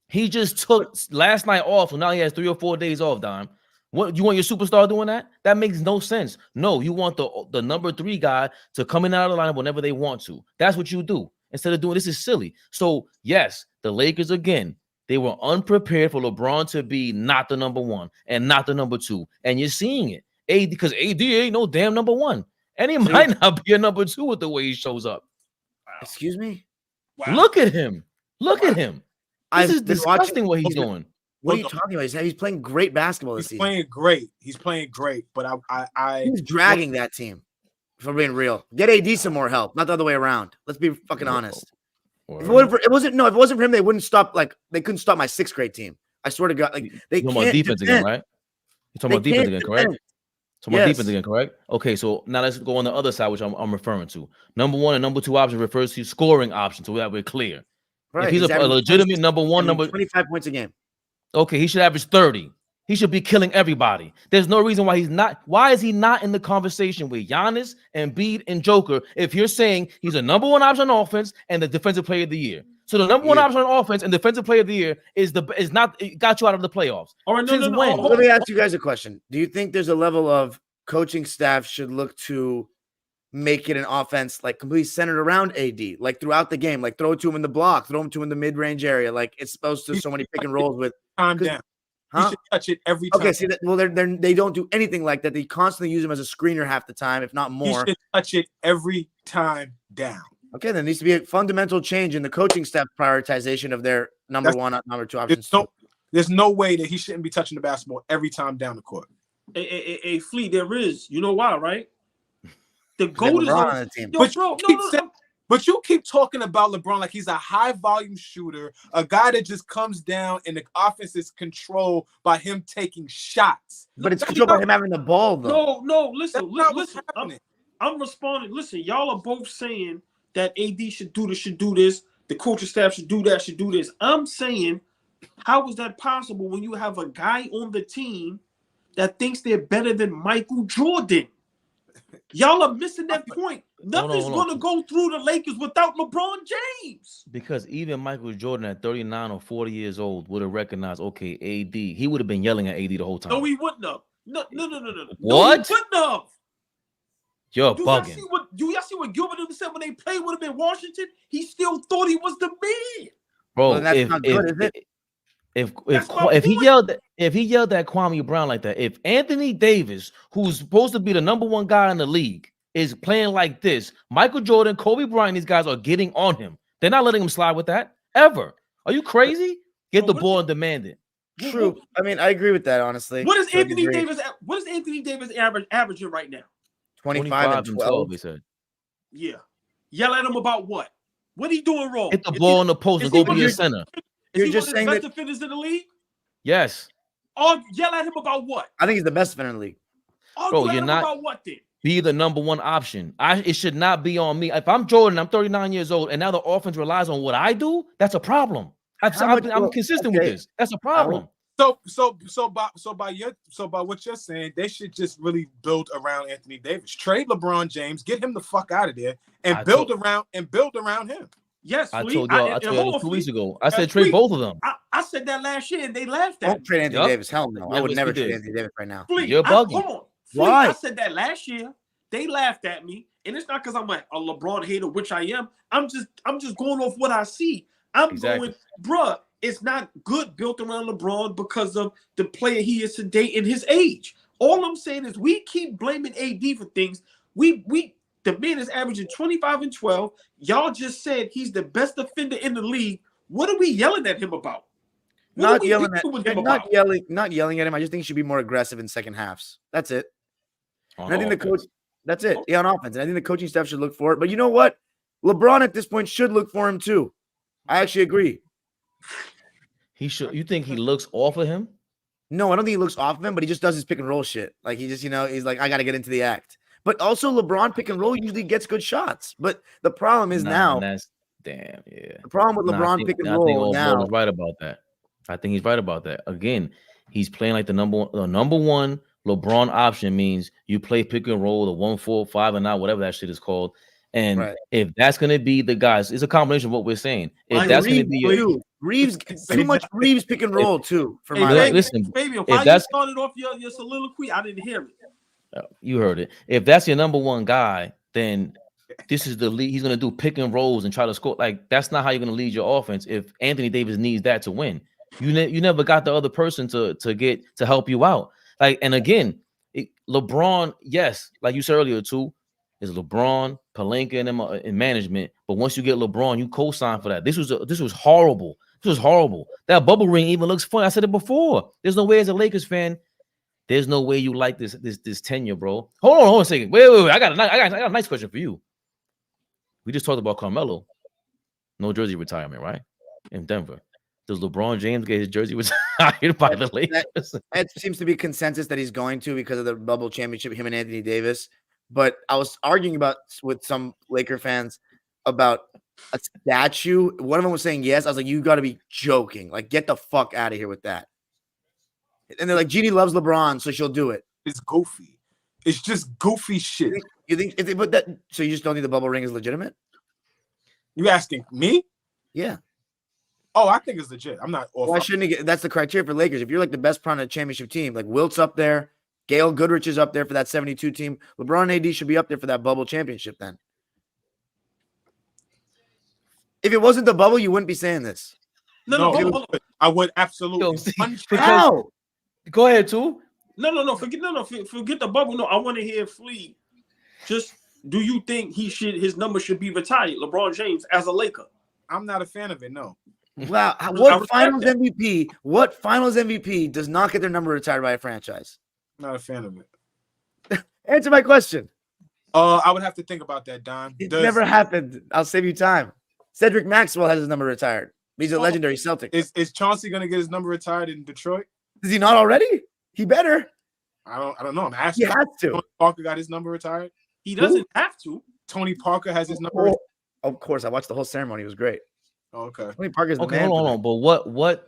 [SPEAKER 1] He just took last night off, so now he has 3 or 4 days off. Dime, what you want your superstar doing that? That makes no sense. No, you want the number 3 guy to come in and out of the lineup whenever they want to. That's what you do instead of doing this. Is silly. So yes, the Lakers again. They were unprepared for LeBron to be not the number 1 and not the number 2. And you're seeing it. Because AD ain't no damn number 1. And he might not be a number 2 with the way he shows up.
[SPEAKER 4] Wow. Excuse me?
[SPEAKER 1] Wow. Look at him. Look at him. This is disgusting what he's doing.
[SPEAKER 4] What are you talking about? He's playing great basketball this season.
[SPEAKER 3] He's playing great. But
[SPEAKER 4] he's dragging that team, for being real. Get AD some more help, not the other way around. Let's be fucking honest. If it wasn't for him, they wouldn't stop. Like they couldn't stop my 6th grade team. I swear to God, like they can't
[SPEAKER 1] about defense
[SPEAKER 4] defend.
[SPEAKER 1] again, right? You're talking about defense again, correct? Talking about defense again, correct? Okay, so now let's go on the other side, which I'm referring to. Number 1 and number 2 option refers to scoring options, so that we're clear. Right. If he's a legitimate number 1,
[SPEAKER 4] 25 points a game.
[SPEAKER 1] Okay, he should average 30. He should be killing everybody. There's no reason why he's not. Why is he not in the conversation with Giannis, Embiid, and Joker if you're saying he's a number 1 option on offense and the defensive player of the year? So the number 1 option on offense and defensive player of the year got you out of the playoffs.
[SPEAKER 2] All right, no.
[SPEAKER 4] Let me ask you guys a question. Do you think there's a level of coaching staff should look to make it an offense like completely centered around AD, like throughout the game, like throw it to him in the block, throw him to him in the mid-range area, like it's supposed to so many pick and rolls with
[SPEAKER 3] calm down. Huh? You should touch it every time.
[SPEAKER 4] Okay, see that? Well, they don't do anything like that. They constantly use him as a screener half the time, if not more.
[SPEAKER 3] You should touch it every time down.
[SPEAKER 4] Okay, there needs to be a fundamental change in the coaching staff prioritization of their number 1, number 2 options.
[SPEAKER 3] There's no way that he shouldn't be touching the basketball every time down the court.
[SPEAKER 2] A Fleet, there is. You know why, right? The goal is
[SPEAKER 4] on the team.
[SPEAKER 3] But you keep talking about LeBron like he's a high volume shooter, a guy that just comes down and the offense is controlled by him taking shots.
[SPEAKER 4] But it's controlled by him having the ball, though.
[SPEAKER 2] No, listen. I'm responding. Listen, y'all are both saying that AD should do this, the coaching staff should do that, should do this. I'm saying, how is that possible when you have a guy on the team that thinks they're better than Michael Jordan? Y'all are missing that point. Nothing's going to go through the Lakers without LeBron James.
[SPEAKER 1] Because even Michael Jordan at 39 or 40 years old would have recognized, okay, AD. He would have been yelling at AD the whole time.
[SPEAKER 2] No, he wouldn't have. No.
[SPEAKER 1] What?
[SPEAKER 2] No, he wouldn't have.
[SPEAKER 1] You're bugging.
[SPEAKER 2] Do y'all see what Gilbert said when they played with him in Washington? He still thought he was the man.
[SPEAKER 1] Bro,
[SPEAKER 4] well, that's not good, is it?
[SPEAKER 1] If he yelled at Kwame Brown like that, if Anthony Davis, who's supposed to be the number 1 guy in the league, is playing like this, Michael Jordan, Kobe Bryant, these guys are getting on him. They're not letting him slide with that ever. Are you crazy? Get the ball and demand it.
[SPEAKER 4] True. I mean, I agree with that, honestly.
[SPEAKER 2] What is Anthony Davis averaging right now?
[SPEAKER 4] 25 and 12.
[SPEAKER 1] He said.
[SPEAKER 2] Yeah. Yell at him about what? What he doing wrong?
[SPEAKER 1] Hit the ball in the post and go be a center.
[SPEAKER 2] Is he just one of the best defenders in the league?
[SPEAKER 1] Yes.
[SPEAKER 2] Yell at him about what?
[SPEAKER 4] I think he's the best defender in the league.
[SPEAKER 1] Bro, you're not
[SPEAKER 2] about what then?
[SPEAKER 1] Be the number 1 option. It should not be on me. If I'm Jordan, I'm 39 years old, and now the offense relies on what I do. That's a problem. I'm consistent with this. That's a problem.
[SPEAKER 3] So by what you're saying, they should just really build around Anthony Davis. Trade LeBron James, get him the fuck out of there, and build around him.
[SPEAKER 2] Yes,
[SPEAKER 1] I told you 2 weeks ago. I said trade both of them.
[SPEAKER 2] I said that last year, and they laughed at me.
[SPEAKER 4] Don't trade Anthony Davis. Hell no. I would never trade Anthony Davis right now.
[SPEAKER 1] You're bugging.
[SPEAKER 2] Hold on. Why? I said that last year. They laughed at me, and it's not because I'm a LeBron hater, which I am. I'm just going off what I see. Going, bruh, it's not good built around LeBron because of the player he is today in his age. All I'm saying is we keep blaming AD for things. The man is averaging 25 and 12. Y'all just said he's the best defender in the league. What are we yelling at him about?
[SPEAKER 4] Not yelling at him. I just think he should be more aggressive in second halves. That's it. And I think the coach, that's it. Yeah, on offense. And I think the coaching staff should look for it. But you know what? LeBron at this point should look for him too. I actually agree.
[SPEAKER 1] He should. You think he looks off of him?
[SPEAKER 4] No, I don't think he looks off of him, but he just does his pick and roll shit. Like he just, he's like, I got to get into the act. But also LeBron pick and roll usually gets good shots. But the problem is now.
[SPEAKER 1] That's damn, yeah.
[SPEAKER 4] The problem with LeBron pick and roll now.
[SPEAKER 1] Is right about that. I think he's right about that. Again, he's playing like the number one LeBron option means you play pick and roll, the 1-4-5 and out, whatever that shit is called. And if that's gonna be the guys, it's a combination of what we're saying. If that's gonna be
[SPEAKER 4] Reeves, too much Reeves pick and roll too. For my
[SPEAKER 2] listen, Fabian, why you started off your soliloquy? I didn't hear it.
[SPEAKER 1] You heard it. If that's your number one guy, then this is the lead. He's gonna do pick and rolls and try to score. Like that's not how you're gonna lead your offense. If Anthony Davis needs that to win, you never got the other person to help you out. Like, and again, LeBron, yes, like you said earlier too, is LeBron, Pelinka, and in management. But once you get LeBron, you co-sign for that. This was horrible. This was horrible. That bubble ring even looks funny. I said it before. There's no way as a Lakers fan. There's no way you like this tenure, bro. Hold on a second. Wait. I got a nice question for you. We just talked about Carmelo. No jersey retirement, right? In Denver. Does LeBron James get his jersey retired by the Lakers?
[SPEAKER 4] It seems to be consensus that he's going to because of the bubble championship, him and Anthony Davis. But I was arguing with some Laker fans about a statue. One of them was saying yes. I was like, you got to be joking. Like, get the fuck out of here with that. And they're like, Jeannie loves LeBron, so she'll do it.
[SPEAKER 3] It's goofy. It's just goofy shit.
[SPEAKER 4] You think if they put that, so you just don't think the bubble ring is legitimate?
[SPEAKER 3] You asking me?
[SPEAKER 4] Yeah.
[SPEAKER 3] Oh, I think it's legit. I'm not off.
[SPEAKER 4] Why shouldn't he get? That's the criteria for Lakers. If you're like the best prominent championship team, like Wilt's up there, Gail Goodrich is up there for that 72 team. LeBron and AD should be up there for that bubble championship then. If it wasn't the bubble, you wouldn't be saying this.
[SPEAKER 2] No.
[SPEAKER 3] I would absolutely.
[SPEAKER 4] How?
[SPEAKER 1] Go ahead, too.
[SPEAKER 2] No. Forget the bubble. No, I want to hear Flea. Just do you think his number should be retired, LeBron James, as a Laker?
[SPEAKER 3] I'm not a fan of it. No.
[SPEAKER 4] Wow. What finals MVP does not get their number retired by a franchise?
[SPEAKER 3] Not a fan of it.
[SPEAKER 4] Answer my question.
[SPEAKER 3] I would have to think about that, Don.
[SPEAKER 4] It never happened. I'll save you time. Cedric Maxwell has his number retired. He's a legendary Celtic.
[SPEAKER 3] Is Chauncey going to get his number retired in Detroit?
[SPEAKER 4] Is he not already? He better.
[SPEAKER 3] I don't know. I'm asking.
[SPEAKER 4] He has to.
[SPEAKER 3] Tony Parker got his number retired.
[SPEAKER 2] He doesn't have to.
[SPEAKER 3] Tony Parker has his number.
[SPEAKER 4] Of course, I watched the whole ceremony. It was great.
[SPEAKER 3] Okay.
[SPEAKER 4] Tony Parker's the
[SPEAKER 1] okay.
[SPEAKER 4] man.
[SPEAKER 1] Hold on. But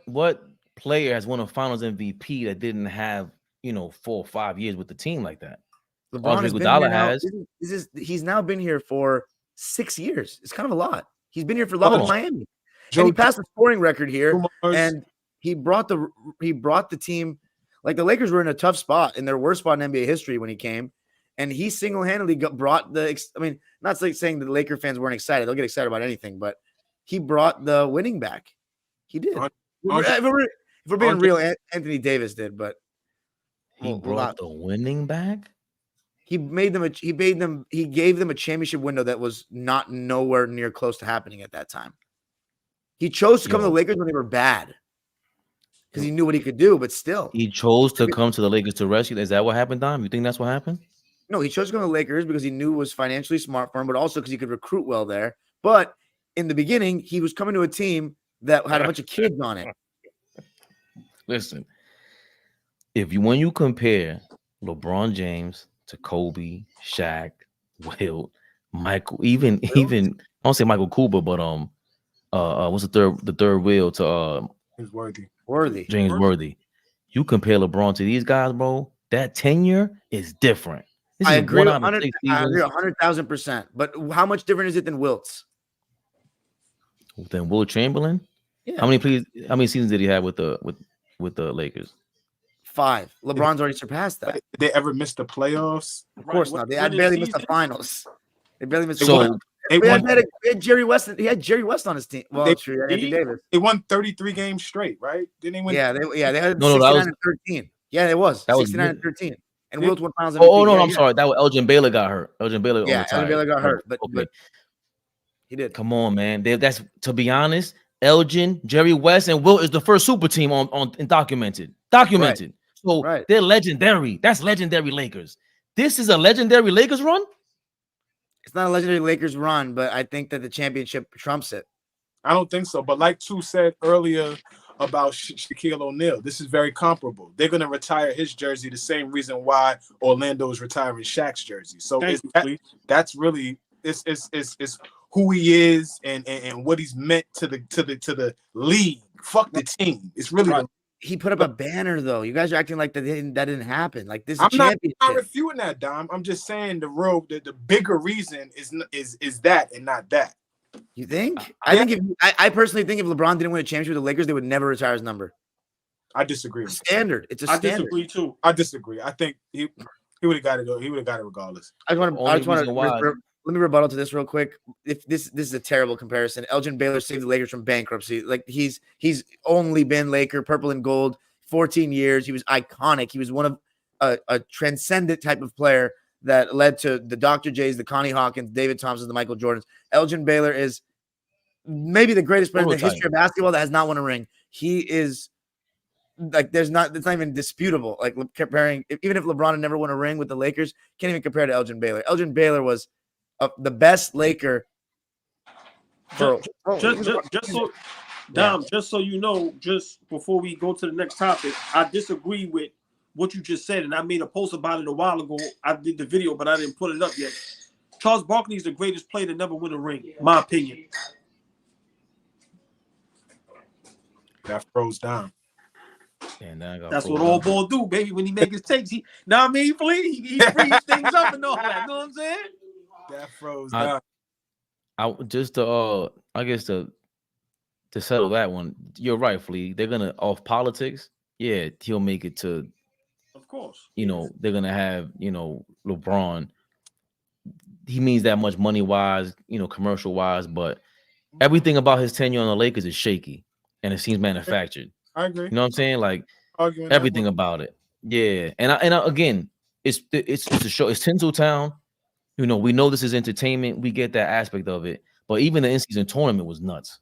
[SPEAKER 1] what player has won a Finals MVP that didn't have 4 or 5 years with the team like that?
[SPEAKER 4] LeBron he's now been here for 6 years. It's kind of a lot. He's been here for longer than Miami. And he passed the scoring record here. And he brought the team. Like the Lakers were in a tough spot, in their worst spot in NBA history when he came. And he single-handedly brought not like saying the Laker fans weren't excited. They'll get excited about anything, but he brought the winning back. He did. If we're being real, Anthony Davis did, but
[SPEAKER 1] he brought the winning back.
[SPEAKER 4] He gave them a championship window that was nowhere near close to happening at that time. He chose to come to the Lakers when they were bad because he knew what he could do, but still.
[SPEAKER 1] He chose to come to the Lakers to rescue. Is that what happened, Dom? You think that's what happened?
[SPEAKER 4] No, he chose to come to the Lakers because he knew it was financially smart for him, but also because he could recruit well there. But in the beginning, he was coming to a team that had a bunch of kids on it.
[SPEAKER 1] Listen, when you compare LeBron James to Kobe, Shaq, Wilt, Michael, even I don't say Michael Cooper, but what's the third wheel to James Worthy. You compare LeBron to these guys, bro. That tenure is different.
[SPEAKER 4] I agree 100,000%. But how much different is it than Wilt's?
[SPEAKER 1] Than Wilt Chamberlain?
[SPEAKER 4] Yeah.
[SPEAKER 1] How many seasons did he have with the Lakers? 5.
[SPEAKER 4] LeBron's already surpassed that.
[SPEAKER 3] Did they ever miss the playoffs?
[SPEAKER 4] Of course not. They barely missed the finals. They barely missed.
[SPEAKER 3] They
[SPEAKER 4] had Jerry West. He had Jerry West on his team. Well, true. Anthony Davis.
[SPEAKER 3] They won 33 games straight, right? Didn't they win?
[SPEAKER 4] Yeah, they had 69 and 13. Yeah, it was 69 and 13. And Wilt won finals.
[SPEAKER 1] Oh no, I'm sorry. That was Elgin Baylor got hurt. Elgin Baylor
[SPEAKER 4] got hurt, but he did.
[SPEAKER 1] Come on, man. That's, to be honest, Elgin, Jerry West, and Wilt is the first super team on documented. Right. So they're legendary. That's legendary Lakers. This is a legendary Lakers run?
[SPEAKER 4] It's not a legendary Lakers run, but I think that the championship trumps it.
[SPEAKER 3] I don't think so. But like Tu said earlier about Shaquille O'Neal, this is very comparable. They're going to retire his jersey the same reason why Orlando is retiring Shaq's jersey. So that's really it's who he is and what he's meant to the league. Fuck the team. It's really
[SPEAKER 4] he put up a banner though. You guys are acting like that didn't happen. Like this is
[SPEAKER 3] I'm
[SPEAKER 4] championship.
[SPEAKER 3] not refuting that, Dom. I'm just saying the bigger reason is that and not that.
[SPEAKER 4] You think? I personally think if LeBron didn't win a championship with the Lakers, they would never retire his number.
[SPEAKER 3] I disagree.
[SPEAKER 4] It's a standard. It's a standard.
[SPEAKER 2] I disagree too.
[SPEAKER 3] I disagree. I think he would have got it. He would have got it regardless.
[SPEAKER 4] I just want to let me rebuttal to this real quick. If this is a terrible comparison. Elgin Baylor saved the Lakers from bankruptcy. Like he's only been Laker, purple and gold, 14 years. He was iconic. He was one of a transcendent type of player that led to the Dr. J's, the Connie Hawkins, David Thompson, the Michael Jordans. Elgin Baylor is maybe the greatest player in the history of basketball that has not won a ring. He is like it's not even disputable. Like comparing, even if LeBron had never won a ring with the Lakers, can't even compare to Elgin Baylor. Elgin Baylor was the best Laker.
[SPEAKER 2] Just so you know, just before we go to the next topic, I disagree with what you just said, and I made a post about it a while ago. I did the video, but I didn't put it up yet. Charles Barkley is the greatest player to never win a ring, my opinion.
[SPEAKER 3] That froze down.
[SPEAKER 1] And
[SPEAKER 2] that's what AllBall do, baby. When he make his takes, he frees things up and all that. You know what I'm saying?
[SPEAKER 3] That froze down.
[SPEAKER 1] I guess to settle that one, you're right, Flea. They're gonna off politics. Yeah, he'll make it to.
[SPEAKER 2] Of course.
[SPEAKER 1] They're gonna have LeBron. He means that much money wise, commercial wise, but everything about his tenure on the Lakers is shaky and it seems manufactured.
[SPEAKER 3] I agree.
[SPEAKER 1] You know what I'm saying? Like
[SPEAKER 3] arguing
[SPEAKER 1] everything about it. Yeah. And again, it's a show. It's Tinseltown. We know this is entertainment. We get that aspect of it. But even the in-season tournament was nuts.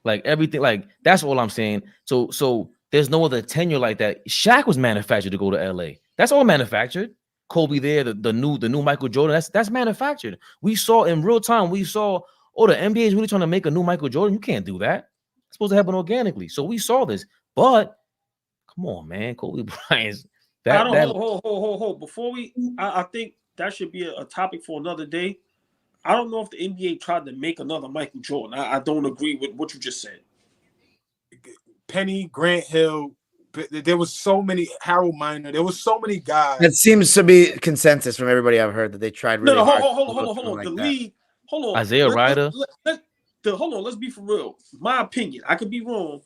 [SPEAKER 1] Like everything, like that's all I'm saying. So there's no other tenure like that. Shaq was manufactured to go to LA. That's all manufactured. Kobe there, the new Michael Jordan. That's manufactured. We saw in real time. We saw, the NBA is really trying to make a new Michael Jordan. You can't do that. It's supposed to happen organically. So we saw this. But come on, man, Kobe Bryant.
[SPEAKER 2] Hold. Before I think that should be a topic for another day. I don't know if the NBA tried to make another Michael Jordan. I don't agree with what you just said.
[SPEAKER 3] Penny, Grant Hill, there was so many, Harold Miner, there was so many guys.
[SPEAKER 4] It seems to be consensus from everybody I've heard that they tried really hard.
[SPEAKER 2] Hold on. Like the league, hold on.
[SPEAKER 1] Isaiah Ryder.
[SPEAKER 2] Hold on, let's be for real. My opinion, I could be wrong.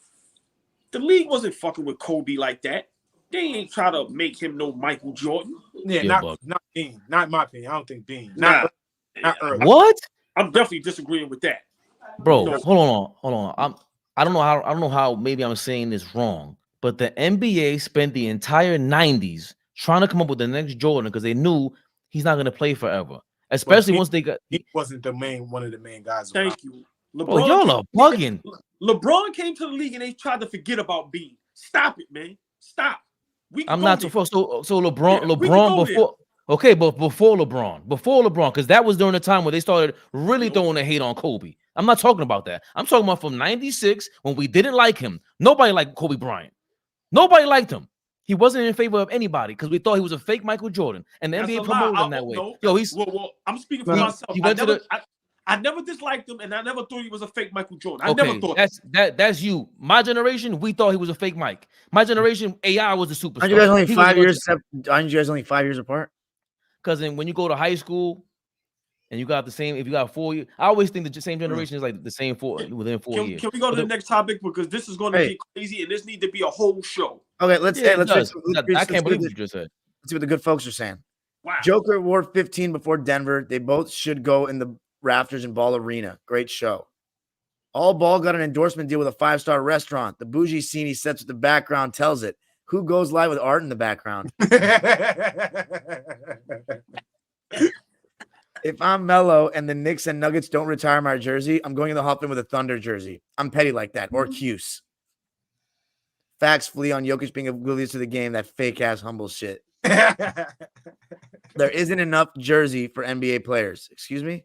[SPEAKER 2] The league wasn't fucking with Kobe like that. They ain't try to make him no Michael Jordan.
[SPEAKER 3] Yeah, not Bean. Not my opinion. I don't think Bean. Not early.
[SPEAKER 1] What?
[SPEAKER 2] I'm definitely disagreeing with that.
[SPEAKER 1] Bro, hold on. I don't know how maybe I'm saying this wrong, but the NBA spent the entire 90s trying to come up with the next Jordan because they knew he's not going to play forever. Especially once they got
[SPEAKER 3] he wasn't one of the main guys.
[SPEAKER 2] Thank you.
[SPEAKER 1] LeBron, y'all are bugging.
[SPEAKER 2] LeBron came to the league and they tried to forget about Bean. Stop it, man. Stop.
[SPEAKER 1] I'm not too far. So LeBron before. Okay, but before LeBron, because that was during the time when they started really throwing the hate on Kobe. I'm not talking about that. I'm talking about from 96 when we didn't like him. Nobody liked Kobe Bryant. Nobody liked him. He wasn't in favor of anybody because we thought he was a fake Michael Jordan. And the NBA promoted him that way.
[SPEAKER 2] Well, I'm speaking for myself. I never disliked him, and I never thought he was a fake Michael Jordan. I never thought
[SPEAKER 1] that's you. My generation, we thought he was a fake Mike. My generation, AI was the superstar.
[SPEAKER 4] Aren't you guys only 5 years? Aren't you guys only 5 years apart?
[SPEAKER 1] Because when you go to high school and you got the same, if you got 4 years, I always think the same generation is like the same within 4 years.
[SPEAKER 2] Can we go to the next topic because this is going to get crazy and this needs to be a whole show.
[SPEAKER 4] Okay, let's.
[SPEAKER 1] I can't believe what you just said.
[SPEAKER 4] Let's see what the good folks are saying.
[SPEAKER 2] Wow.
[SPEAKER 4] Joker wore 15 before Denver. They both should go in the Rafters and Ball Arena. Great show. AllBall got an endorsement deal with a 5-star restaurant. The bougie scene he sets with the background tells it. Who goes live with art in the background? If I'm Melo and the Knicks and Nuggets don't retire my jersey, I'm going in the Hall of Fame with a Thunder jersey. I'm petty like that. Or Cuse. Facts Flea on Jokic being oblivious to the game. That fake ass humble shit. There isn't enough jersey for NBA players. Excuse me?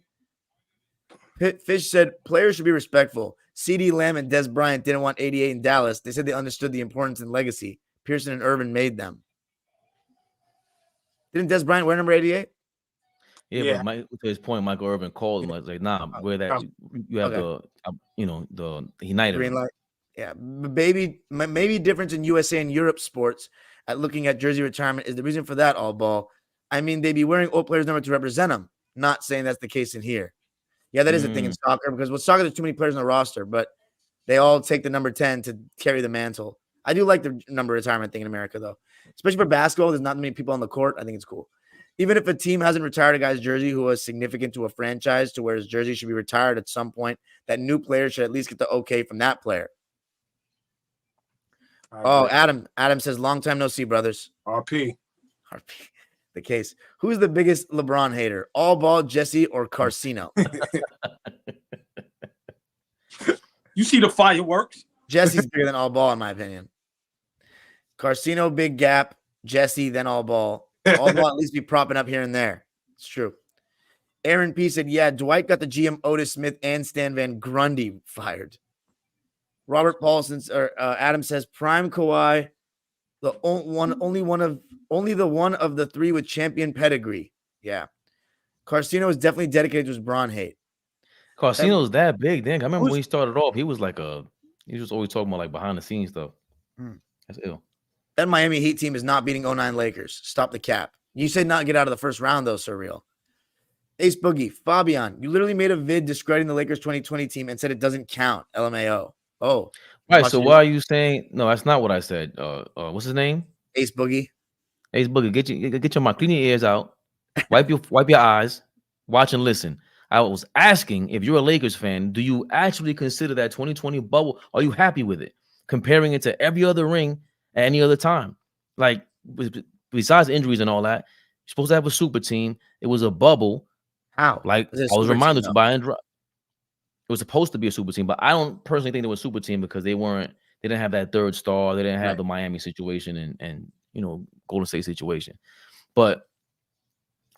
[SPEAKER 4] Fish said players should be respectful. CD Lamb and Des Bryant didn't want 88 in Dallas. They said they understood the importance and legacy. Pearson and Irvin made them. Didn't Des Bryant wear number 88?
[SPEAKER 1] Yeah, but Mike, to his point, Michael Irvin called him like, "Nah, where that you have the United
[SPEAKER 4] green light." Yeah, maybe difference in USA and Europe sports at looking at jersey retirement is the reason for that. All ball. I mean, they be wearing old players' number to represent them. Not saying that's the case in here. Yeah, that is a thing in soccer because with soccer, there's too many players on the roster, but they all take the number 10 to carry the mantle. I do like the number retirement thing in America, though, especially for basketball. There's not many people on the court. I think it's cool. Even if a team hasn't retired a guy's jersey who was significant to a franchise to where his jersey should be retired at some point, that new player should at least get the okay from that player. Oh, Adam says, long time no see, brothers.
[SPEAKER 3] RP.
[SPEAKER 4] The case. Who's the biggest LeBron hater? AllBall, Jesse, or Carcino?
[SPEAKER 2] You see the fireworks?
[SPEAKER 4] Jesse's bigger than AllBall, in my opinion. Carcino, big gap. Jesse, then AllBall. AllBall at least be propping up here and there. It's true. Aaron P said, yeah, Dwight got the GM Otis Smith and Stan Van Gundy fired. Robert Paulson or Adam says, prime Kawhi, only the one of the three with champion pedigree. Yeah. Carcino is definitely dedicated to his Bron hate.
[SPEAKER 1] Carcino's that big, then. I remember when he started off, he was always talking about like behind the scenes stuff. That's ill.
[SPEAKER 4] That Miami Heat team is not beating 09 Lakers. Stop the cap. You said not get out of the first round, though, Surreal. Ace Boogie, Fabian, you literally made a vid discrediting the Lakers 2020 team and said it doesn't count. LMAO. Oh.
[SPEAKER 1] Right, so why are you saying no? That's not what I said. What's his name?
[SPEAKER 4] Ace Boogie.
[SPEAKER 1] Ace Boogie, get your mic, clean your ears out, wipe your eyes, watch and listen. I was asking if you're a Lakers fan, do you actually consider that 2020 bubble? Are you happy with it? Comparing it to every other ring at any other time, like besides injuries and all that, you're supposed to have a super team. It was a bubble.
[SPEAKER 4] How?
[SPEAKER 1] Like I was reminded to buy and drop. It was supposed to be a super team, but I don't personally think they were a super team because they didn't have that third star. They didn't have the Miami situation and Golden State situation. But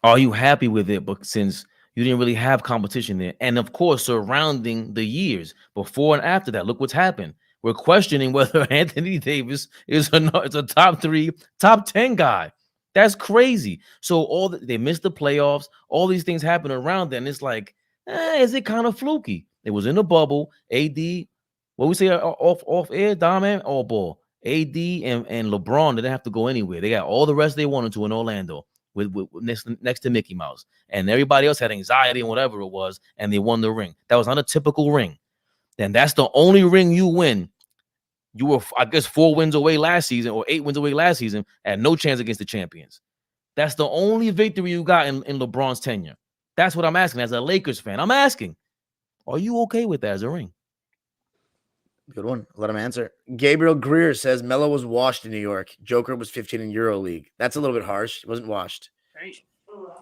[SPEAKER 1] are you happy with it? But since you didn't really have competition there, and of course, surrounding the years before and after that, look what's happened. We're questioning whether Anthony Davis is a top 3, top 10 guy. That's crazy. So they missed the playoffs. All these things happen around them. It's like, is it kind of fluky? It was in the bubble. AD, what we say off air, Dom and all ball. AD and LeBron didn't have to go anywhere. They got all the rest they wanted to in Orlando with next to Mickey Mouse. And everybody else had anxiety and whatever it was, and they won the ring. That was not a typical ring. Then that's the only ring you win. You were, I guess, 4 wins away last season or 8 wins away last season, had no chance against the champions. That's the only victory you got in LeBron's tenure. That's what I'm asking as a Lakers fan. I'm asking, are you okay with that as a ring?
[SPEAKER 4] Good one. Let him answer. Gabriel Greer says Melo was washed in New York. Joker was 15 in EuroLeague. That's a little bit harsh. He wasn't washed.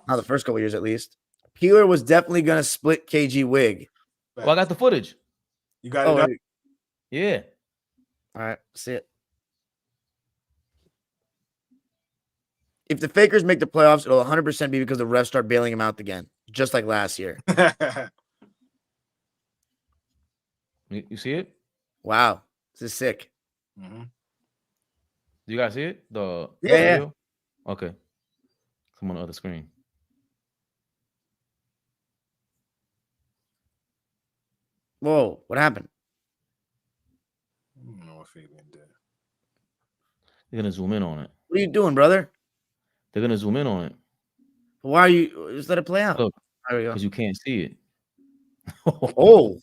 [SPEAKER 4] Not the first couple years, at least. Peeler was definitely going to split KG wig.
[SPEAKER 1] Well, I got the footage.
[SPEAKER 3] You got it up?
[SPEAKER 1] Yeah.
[SPEAKER 4] All right. See it. If the Fakers make the playoffs, it'll 100% be because the refs start bailing him out again, just like last year.
[SPEAKER 1] You see it?
[SPEAKER 4] Wow. This is sick.
[SPEAKER 3] Mm-hmm.
[SPEAKER 1] Do you guys see it? The
[SPEAKER 4] yeah.
[SPEAKER 1] video? Okay. Come on the other screen.
[SPEAKER 4] Whoa. What happened?
[SPEAKER 3] I don't know what Fabian did.
[SPEAKER 1] They're going to zoom in on it.
[SPEAKER 4] What are you doing, brother?
[SPEAKER 1] They're going to zoom in on it.
[SPEAKER 4] Why are you? Just let it play out.
[SPEAKER 1] Look,
[SPEAKER 4] there we go.
[SPEAKER 1] Because you can't see it.
[SPEAKER 4] Oh.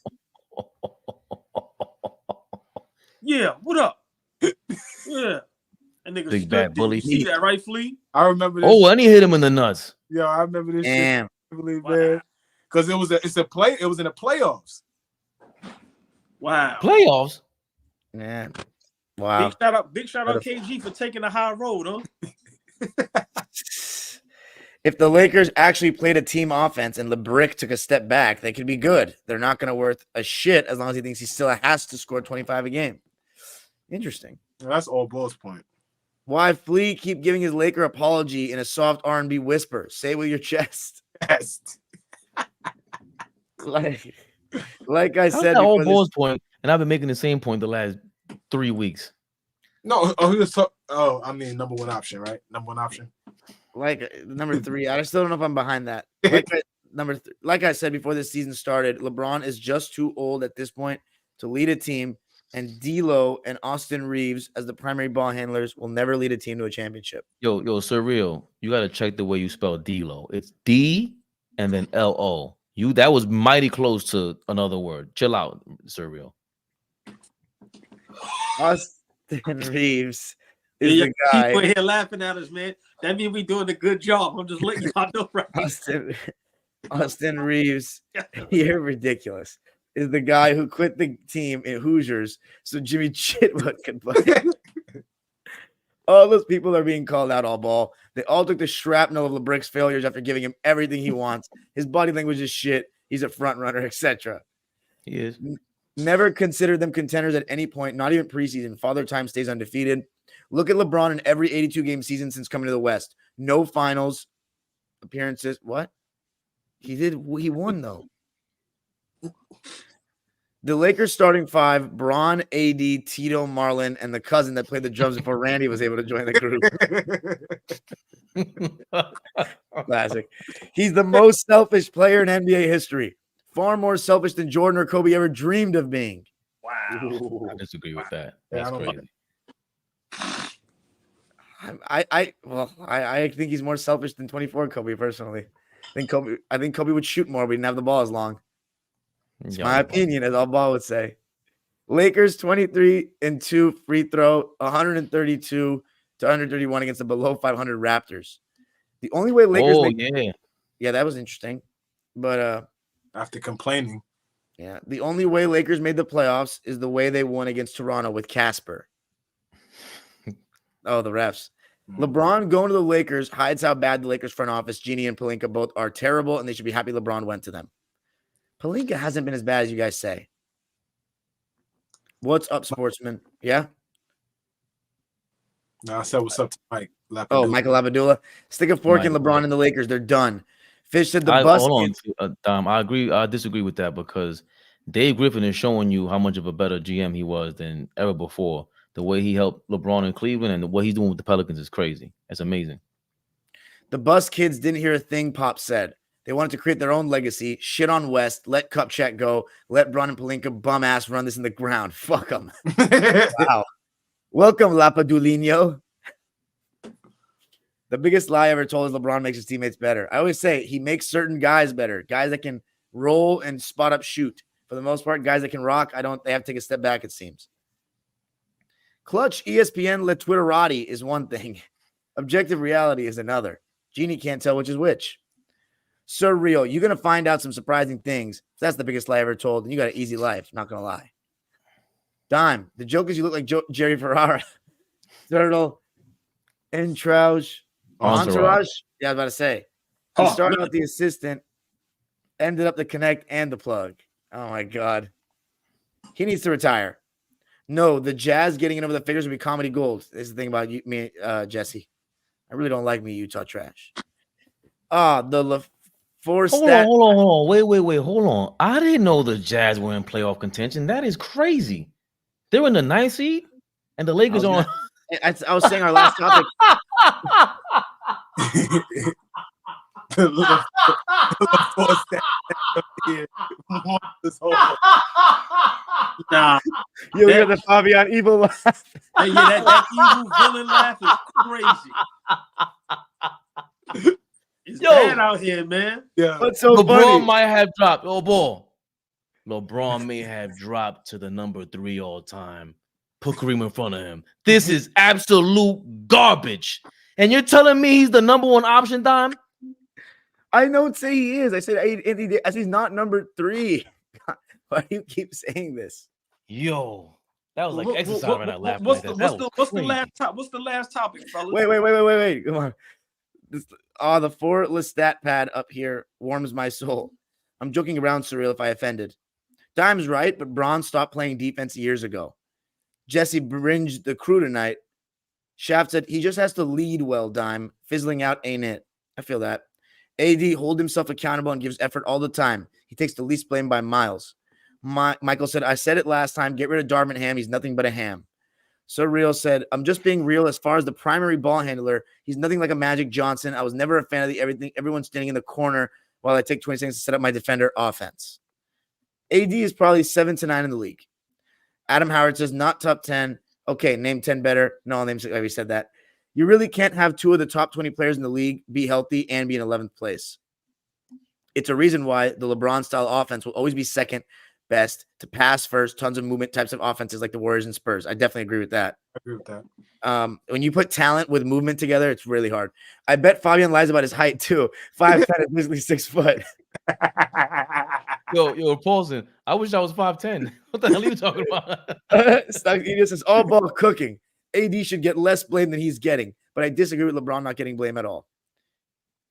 [SPEAKER 2] Yeah, what up? Yeah. And nigga
[SPEAKER 1] Big bad bully.
[SPEAKER 2] You see that, right, Flea?
[SPEAKER 3] I remember this.
[SPEAKER 1] Oh, and he hit him in the nuts.
[SPEAKER 3] Yeah, I remember this.
[SPEAKER 4] Damn.
[SPEAKER 3] Shit. Man. Because it was in the playoffs.
[SPEAKER 2] Wow.
[SPEAKER 1] Playoffs?
[SPEAKER 4] Yeah. Wow.
[SPEAKER 2] Big shout out KG for taking the high road, huh?
[SPEAKER 4] If the Lakers actually played a team offense and LeBrick took a step back, they could be good. They're not going to worth a shit as long as he thinks he still has to score 25 a game. Interesting.
[SPEAKER 3] Well, that's all Ball's point.
[SPEAKER 4] Why Flea keep giving his Laker apology in a soft R&B whisper? Say it with your chest.
[SPEAKER 3] Yes.
[SPEAKER 4] Like I
[SPEAKER 1] How's
[SPEAKER 4] said
[SPEAKER 1] that
[SPEAKER 4] before
[SPEAKER 1] old
[SPEAKER 4] this,
[SPEAKER 1] boy's point, and I've been making the same point the last 3 weeks.
[SPEAKER 3] No, I mean, number one option, right? Number one option.
[SPEAKER 4] like number 3. I still don't know if I'm behind that. Like I said before this season started, LeBron is just too old at this point to lead a team, and D'Lo and Austin Reeves as the primary ball handlers will never lead a team to a championship.
[SPEAKER 1] Yo, Surreal, you got to check the way you spell D-Lo. It's D and then L-O. That was mighty close to another word. Chill out, Surreal.
[SPEAKER 4] Austin Reeves is
[SPEAKER 2] Yeah,
[SPEAKER 4] the guy.
[SPEAKER 2] people here laughing at us, man. That means we doing a good job. I'm just letting y'all know, right?
[SPEAKER 4] Austin Reeves, you're ridiculous. Is the guy who quit the team in Hoosiers so Jimmy Chitwood could play. All those people are being called out all ball. They all took the shrapnel of LeBrick's failures after giving him everything he wants. His body language is shit. He's a front runner, etc.
[SPEAKER 1] He is.
[SPEAKER 4] Never considered them contenders at any point, not even preseason. Father Time stays undefeated. Look at LeBron in every 82-game season since coming to the West. No finals appearances. What? He won, though. The Lakers starting 5, Bron, AD, Tito, Marlon, and the cousin that played the drums before Randy was able to join the group. Classic. He's the most selfish player in NBA history. Far more selfish than Jordan or Kobe ever dreamed of being.
[SPEAKER 2] Wow.
[SPEAKER 1] I disagree with that.
[SPEAKER 3] Yeah,
[SPEAKER 1] That's
[SPEAKER 3] I don't
[SPEAKER 1] crazy.
[SPEAKER 4] I think he's more selfish than 24 Kobe personally. I think Kobe would shoot more, but he didn't have the ball as long. It's my opinion, as AllBall would say. Lakers 23-2 free throw, 132 to 131 against the below 500 Raptors. The only way Lakers yeah, that was interesting. But
[SPEAKER 3] after complaining,
[SPEAKER 4] yeah, the only way Lakers made the playoffs is the way they won against Toronto with Casper. Oh, the refs. LeBron going to the Lakers hides how bad the Lakers front office, Genie and Pelinka, both are terrible, and they should be happy LeBron went to them. Pelinka hasn't been as bad as you guys say. What's up, Sportsman? Yeah?
[SPEAKER 3] I said what's up to Mike.
[SPEAKER 4] Oh, Michael Labadula. Stick a fork in LeBron and the Lakers. They're done. Fish said the bus.
[SPEAKER 1] Hold on, Dom. I agree. I disagree with that because Dave Griffin is showing you how much of a better GM he was than ever before. The way he helped LeBron in Cleveland and what he's doing with the Pelicans is crazy. It's amazing.
[SPEAKER 4] The bus kids didn't hear a thing Pop said. They wanted to create their own legacy, shit on West, let Kupchak go, let Bron and Pelinka bum ass run this in the ground. Fuck them. Wow. Welcome, Lapadulino. The biggest lie ever told is LeBron makes his teammates better. I always say he makes certain guys better, guys that can roll and spot up shoot. For the most part, guys that can rock, they have to take a step back, it seems. Clutch, ESPN, Le Twitterati is one thing. Objective reality is another. Genie can't tell which is which. Surreal, you're going to find out some surprising things. That's the biggest lie ever told, and you got an easy life. Not going to lie. Dime, the joke is you look like Jerry Ferrara. Turtle, Entourage. Entourage? Yeah, I was about to say. He started out the assistant, ended up the connect and the plug. Oh, my God. He needs to retire. No, the Jazz getting it over the figures would be comedy gold. This is the thing about me, Jesse. I really don't like me, Utah trash. The
[SPEAKER 1] Hold on. Wait. Hold on. I didn't know the Jazz were in playoff contention. That is crazy. They're in the 9th seed, and the Lakers are on.
[SPEAKER 4] I was saying our last topic.
[SPEAKER 2] Nah.
[SPEAKER 4] You hear the Fabian evil laugh.
[SPEAKER 2] That evil villain laugh is crazy. It's bad out here, man.
[SPEAKER 3] Yeah.
[SPEAKER 4] What's so
[SPEAKER 1] LeBron
[SPEAKER 4] funny?
[SPEAKER 1] might have dropped. Oh, boy. LeBron may have dropped to the number 3 all time. Put Kareem in front of him. This is absolute garbage. And you're telling me he's the number 1 option, Dime?
[SPEAKER 4] I don't say he is. I said he's not number 3. Why do you keep saying this?
[SPEAKER 1] Yo, that was like exercise when I laughed.
[SPEAKER 2] What's the last topic, fellas?
[SPEAKER 4] Wait. Come on. The 4 stat pad up here warms my soul. I'm joking around, Surreal, if I offended. Dime's right, but Bron stopped playing defense years ago. Jesse bringed the crew tonight. Shaft said he just has to lead well, Dime. Fizzling out ain't it. I feel that. AD hold himself accountable and gives effort all the time. He takes the least blame by miles. Michael said, I said it last time. Get rid of Darvin Ham. He's nothing but a ham. Surreal said, I'm just being real as far as the primary ball handler. He's nothing like a Magic Johnson. I was never a fan of everyone standing in the corner while I take 20 seconds to set up my defender offense. AD is probably 7 to 9 in the league. Adam Howard says, not top 10. Okay, name 10 better. No, I'll name 6. I already said that. You really can't have 2 of the top 20 players in the league be healthy and be in 11th place. It's a reason why the LeBron-style offense will always be second best to pass first, tons of movement types of offenses like the Warriors and Spurs. I definitely agree with that.
[SPEAKER 3] I agree with that.
[SPEAKER 4] When you put talent with movement together, it's really hard. I bet Fabian lies about his height too. 5'10" is basically 6 foot.
[SPEAKER 1] Yo, Paulson, I wish I was 5'10". What the hell are you talking about?
[SPEAKER 4] He just says all ball cooking. AD should get less blame than he's getting, but I disagree with LeBron not getting blame at all.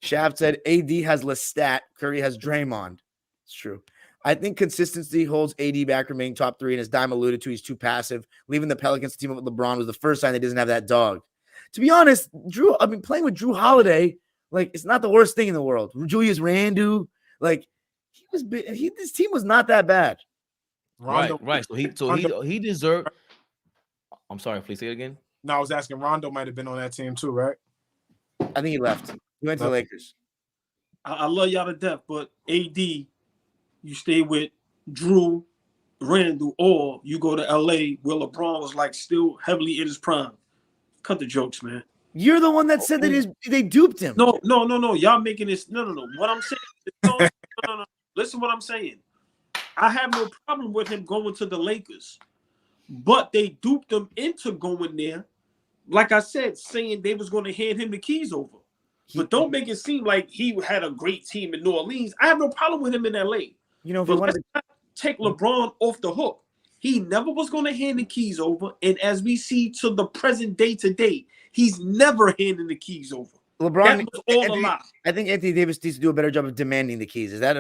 [SPEAKER 4] Shaft said AD has Lestat, Curry has Draymond. It's true. I think consistency holds AD back remaining top 3, and as Dime alluded to, he's too passive. Leaving the Pelicans to team up with LeBron was the first sign that he doesn't have that dog. To be honest, playing with Drew Holiday, like, it's not the worst thing in the world. Julius Randle, like, this team was not that bad.
[SPEAKER 1] Right. So he deserved. I'm sorry, please say it again.
[SPEAKER 3] No, I was asking. Rondo might have been on that team too, right?
[SPEAKER 4] I think he left. He went to the Lakers.
[SPEAKER 2] I love y'all to death, but AD, you stay with Drew, Randall, or you go to LA where LeBron was like still heavily in his prime. Cut the jokes, man.
[SPEAKER 4] You're the one that said that they duped him.
[SPEAKER 2] No. Y'all making this. No. What I'm saying. No. Listen what I'm saying. I have no problem with him going to the Lakers, but they duped him into going there. Like I said, saying they was going to hand him the keys over. But don't make it seem like he had a great team in New Orleans. I have no problem with him in LA.
[SPEAKER 4] You know, if
[SPEAKER 2] but let's not take LeBron off the hook. He never was going to hand the keys over. And as we see to the present day today, he's never handing the keys over.
[SPEAKER 4] LeBron,
[SPEAKER 2] that was all a lie.
[SPEAKER 4] I think Anthony Davis needs to do a better job of demanding the keys. Is that?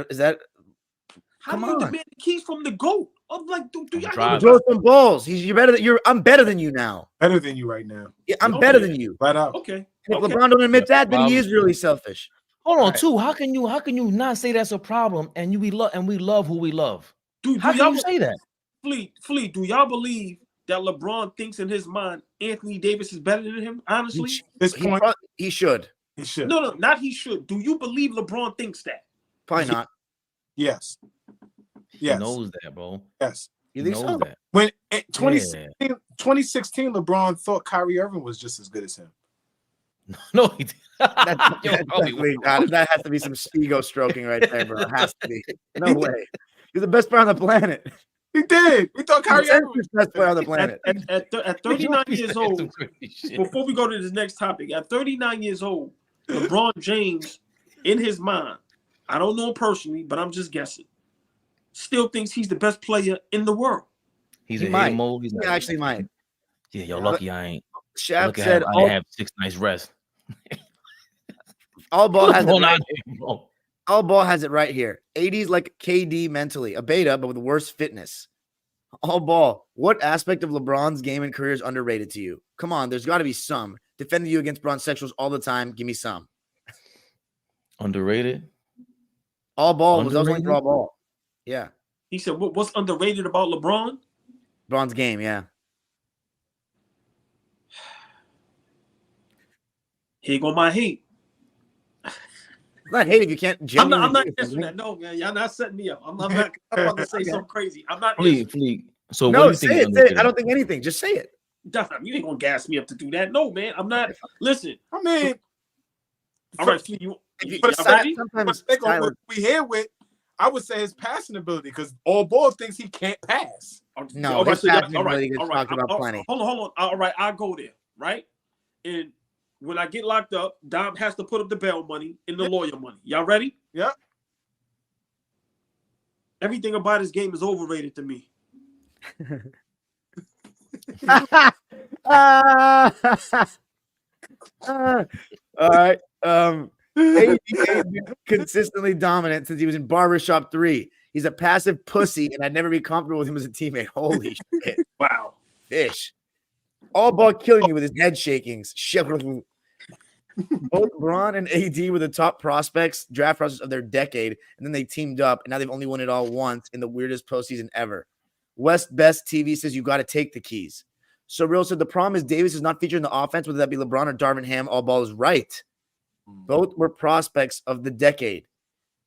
[SPEAKER 2] How do you demand the keys from the GOAT? I'm like, do y'all
[SPEAKER 4] throw some balls? You're better than I'm better than you now.
[SPEAKER 3] Better than you right now.
[SPEAKER 4] Yeah, I'm better than you.
[SPEAKER 3] Right out.
[SPEAKER 2] Okay.
[SPEAKER 4] If LeBron don't admit that, then he is really selfish.
[SPEAKER 1] Hold on, too. How can you not say that's a problem and we love who we love? How can you say that?
[SPEAKER 2] Fleet, do y'all believe that LeBron thinks in his mind Anthony Davis is better than him? Honestly,
[SPEAKER 4] he should.
[SPEAKER 3] He should.
[SPEAKER 2] No, not he should. Do you believe LeBron thinks that?
[SPEAKER 4] Probably not.
[SPEAKER 3] Yes.
[SPEAKER 1] He knows that, bro.
[SPEAKER 3] Yes.
[SPEAKER 4] You think so?
[SPEAKER 1] That.
[SPEAKER 3] When 2016, LeBron thought Kyrie Irving was just as good as him.
[SPEAKER 1] No, he did.
[SPEAKER 4] That has to be some ego stroking right there, bro. It has to be. No way. He's the best player on the planet.
[SPEAKER 3] He did. He thought Kyrie Irving was
[SPEAKER 4] the best player on the planet.
[SPEAKER 2] At 39 years old, before we go to this next topic, at 39 years old, LeBron James, in his mind, I don't know him personally, but I'm just guessing, still thinks he's the best player in the world.
[SPEAKER 1] He
[SPEAKER 4] might.
[SPEAKER 1] He
[SPEAKER 4] actually might.
[SPEAKER 1] Yeah, you're lucky I ain't.
[SPEAKER 4] Shaft said
[SPEAKER 1] I have 6 nights rest.
[SPEAKER 4] AllBall has it right. AllBall has it right here. 80s like KD mentally, a beta, but with worse fitness. AllBall, what aspect of LeBron's game and career is underrated to you? Come on, there's got to be some. Defending you against bronzexuals all the time. Give me some.
[SPEAKER 1] Underrated?
[SPEAKER 4] AllBall was looking for AllBall. Yeah.
[SPEAKER 2] He said, what's underrated about LeBron?
[SPEAKER 4] LeBron's game, yeah.
[SPEAKER 2] Here go my hate.
[SPEAKER 4] Not hate if you can't.
[SPEAKER 2] I'm not answering that. No, man, y'all not setting me up. I'm not about to say something crazy. I'm not.
[SPEAKER 1] Please. So
[SPEAKER 4] no,
[SPEAKER 1] what do
[SPEAKER 4] say
[SPEAKER 1] you think?
[SPEAKER 4] Say it. I don't think anything. Just say it.
[SPEAKER 2] You ain't gonna gas me up to do that. No, man. I'm not. Listen.
[SPEAKER 3] I mean,
[SPEAKER 2] all right, you
[SPEAKER 4] sometimes
[SPEAKER 3] we here with. I would say his passing ability because AllBall thinks he can't pass.
[SPEAKER 4] No, his passing ability gets talked about plenty.
[SPEAKER 2] Hold on. All right, I'll go there. Right, and when I get locked up, Dom has to put up the bail money and the lawyer money. Y'all ready?
[SPEAKER 3] Yeah.
[SPEAKER 2] Everything about his game is overrated to me.
[SPEAKER 4] All right. AD consistently dominant since he was in Barbershop 3. He's a passive pussy, and I'd never be comfortable with him as a teammate. Holy shit.
[SPEAKER 2] Wow.
[SPEAKER 4] Fish. AllBall killing you with his head shakings. Both Bron and AD were the top prospects, draft prospects of their decade, and then they teamed up, and now they've only won it all once in the weirdest postseason ever. West Best TV says you got to take the keys. So Real said the problem is Davis is not featured in the offense, whether that be LeBron or Darvin Ham. AllBall is right. Both were prospects of the decade.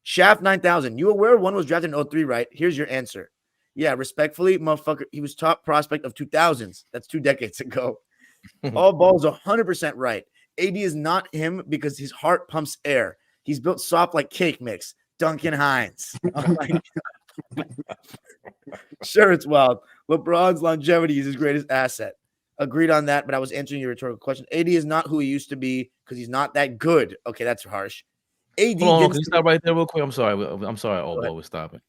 [SPEAKER 4] Shaft 9000, you aware one was drafted in 03, right? Here's your answer. Yeah, respectfully, motherfucker, he was top prospect of 2000s. That's 2 decades ago. AllBall is 100% right. AD is not him because his heart pumps air. He's built soft like cake mix. Duncan Hines. Oh my God. Sure, it's wild. LeBron's longevity is his greatest asset. Agreed on that, but I was answering your rhetorical question. AD is not who he used to be because he's not that good. Okay, that's harsh. AD.
[SPEAKER 1] Hold on, can you stop right there real quick? I'm sorry. AllBall was stopping.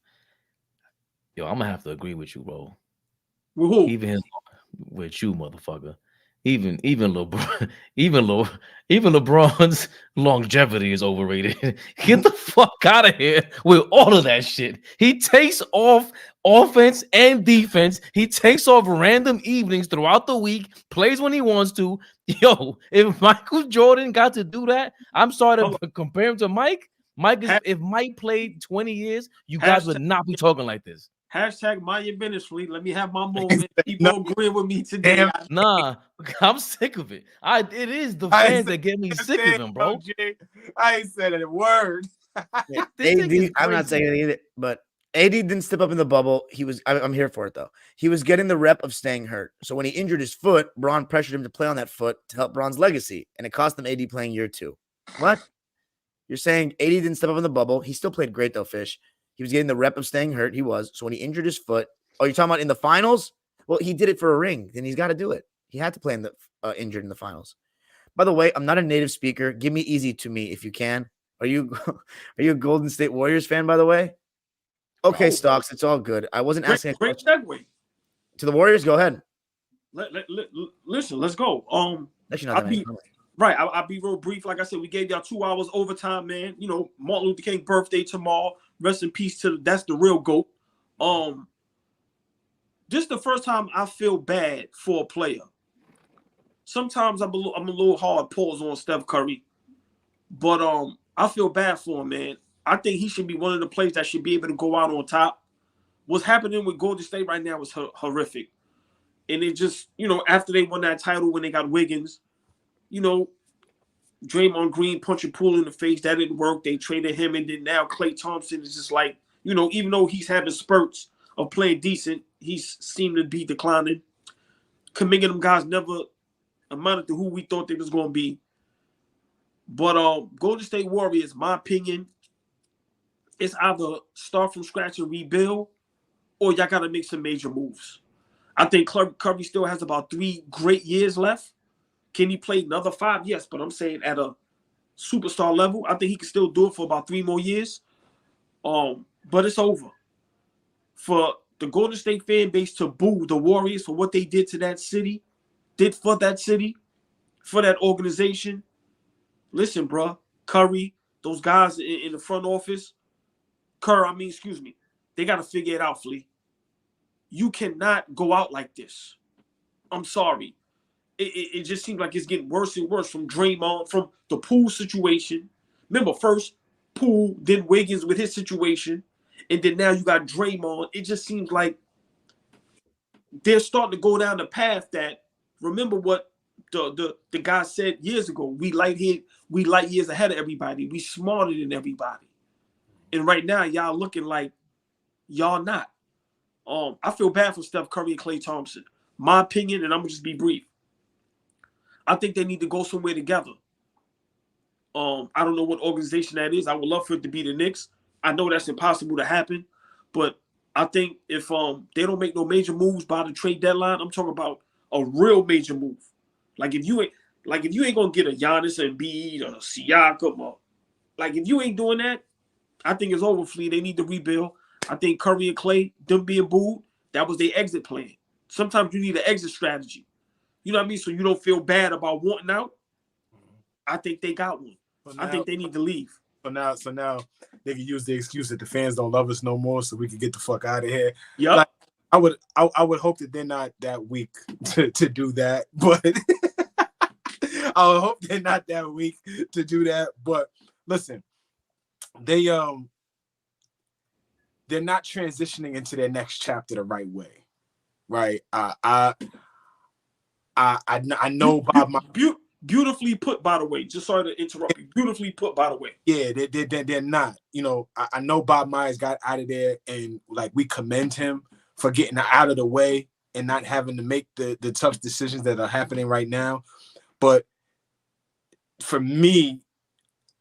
[SPEAKER 1] Yo, I'm gonna have to agree with you, bro.
[SPEAKER 2] With who?
[SPEAKER 1] Even with you, motherfucker. Even LeBron's longevity is overrated. Get the fuck out of here with all of that shit. He takes off offense and defense. He takes off random evenings throughout the week, plays when he wants to. Yo, if Michael Jordan got to do that, I'm sorry to compare him to Mike. If Mike played 20 years, you guys would not be talking like this.
[SPEAKER 2] Hashtag mind your business, Fleet. Let me have my moment. People agreeing with me today.
[SPEAKER 3] Damn.
[SPEAKER 1] Nah, I'm sick of it. It is the fans that get me sick of him, bro.
[SPEAKER 3] I ain't said a word.
[SPEAKER 4] Yeah, AD, I'm not saying it either, but AD didn't step up in the bubble. I'm here for it though. He was getting the rep of staying hurt. So when he injured his foot, Bron pressured him to play on that foot to help Bron's legacy, and it cost them AD playing year 2. What? You're saying AD didn't step up in the bubble? He still played great though, Fish. He was getting the rep of staying hurt. He was. So when he injured his foot, you're talking about in the finals? Well, he did it for a ring. Then he's got to do it. He had to play in the injured in the finals. By the way, I'm not a native speaker. Give me easy to me if you can. Are you a Golden State Warriors fan, by the way? Okay, Stocks, it's all good. I wasn't asking.
[SPEAKER 2] Great segue.
[SPEAKER 4] To the Warriors, go ahead.
[SPEAKER 2] Listen, let's go.
[SPEAKER 4] Actually, not that many.
[SPEAKER 2] Right, I'll be real brief. Like I said, we gave y'all 2 hours overtime, man. You know, Martin Luther King birthday tomorrow. Rest in peace to that's the real GOAT. This is the first time I feel bad for a player. Sometimes I'm a little hard pause on Steph Curry, but I feel bad for him, man. I think he should be one of the players that should be able to go out on top. What's happening with Golden State right now is horrific, and it just, you know, after they won that title when they got Wiggins. You know, Draymond Green punching Poole in the face. That didn't work. They traded him, and then now Klay Thompson is just like, you know, even though he's having spurts of playing decent, he's seemed to be declining. Kuminga, them guys never amounted to who we thought they was going to be. But Golden State Warriors, my opinion, it's either start from scratch and rebuild, or y'all got to make some major moves. I think Curry still has about 3 great years left. Can he play another 5? Yes, but I'm saying at a superstar level, I think he can still do it for about 3 more years. But it's over. For the Golden State fan base to boo the Warriors for what they did to that city, for that organization. Listen, bro, Curry, those guys in the front office, they got to figure it out, Flea. You cannot go out like this. I'm sorry. It just seems like it's getting worse and worse from Draymond, from the Poole situation. Remember, first Poole, then Wiggins with his situation, and then now you got Draymond. It just seems like they're starting to go down the path that, remember what the guy said years ago, we light years ahead of everybody. We smarter than everybody. And right now, y'all looking like y'all not. I feel bad for Steph Curry and Klay Thompson. My opinion, and I'm going to just be brief. I think they need to go somewhere together. I don't know what organization that is. I would love for it to be the Knicks. I know that's impossible to happen, but I think if they don't make no major moves by the trade deadline, I'm talking about a real major move. Like if you ain't gonna get a Giannis and Embiid or a Siakam, or like if you ain't doing that, I think it's over. Flea. They need to rebuild. I think Curry and Klay, them being booed, that was their exit plan. Sometimes you need an exit strategy. You know what I mean? So you don't feel bad about wanting out. I think they got one. I think they need to leave.
[SPEAKER 3] So now they can use the excuse that the fans don't love us no more, so we can get the fuck out of here.
[SPEAKER 2] Yep.
[SPEAKER 3] I would hope that they're not that weak to do that, but I would hope they're not that weak to do that. But listen, they're not transitioning into their next chapter the right way, right? I know Bob.
[SPEAKER 2] Beautifully put, by the way. Just sorry to interrupt you. Beautifully put, by the way.
[SPEAKER 3] Yeah, they're not. You know, I know Bob Myers got out of there, and like we commend him for getting out of the way and not having to make the tough decisions that are happening right now. But for me,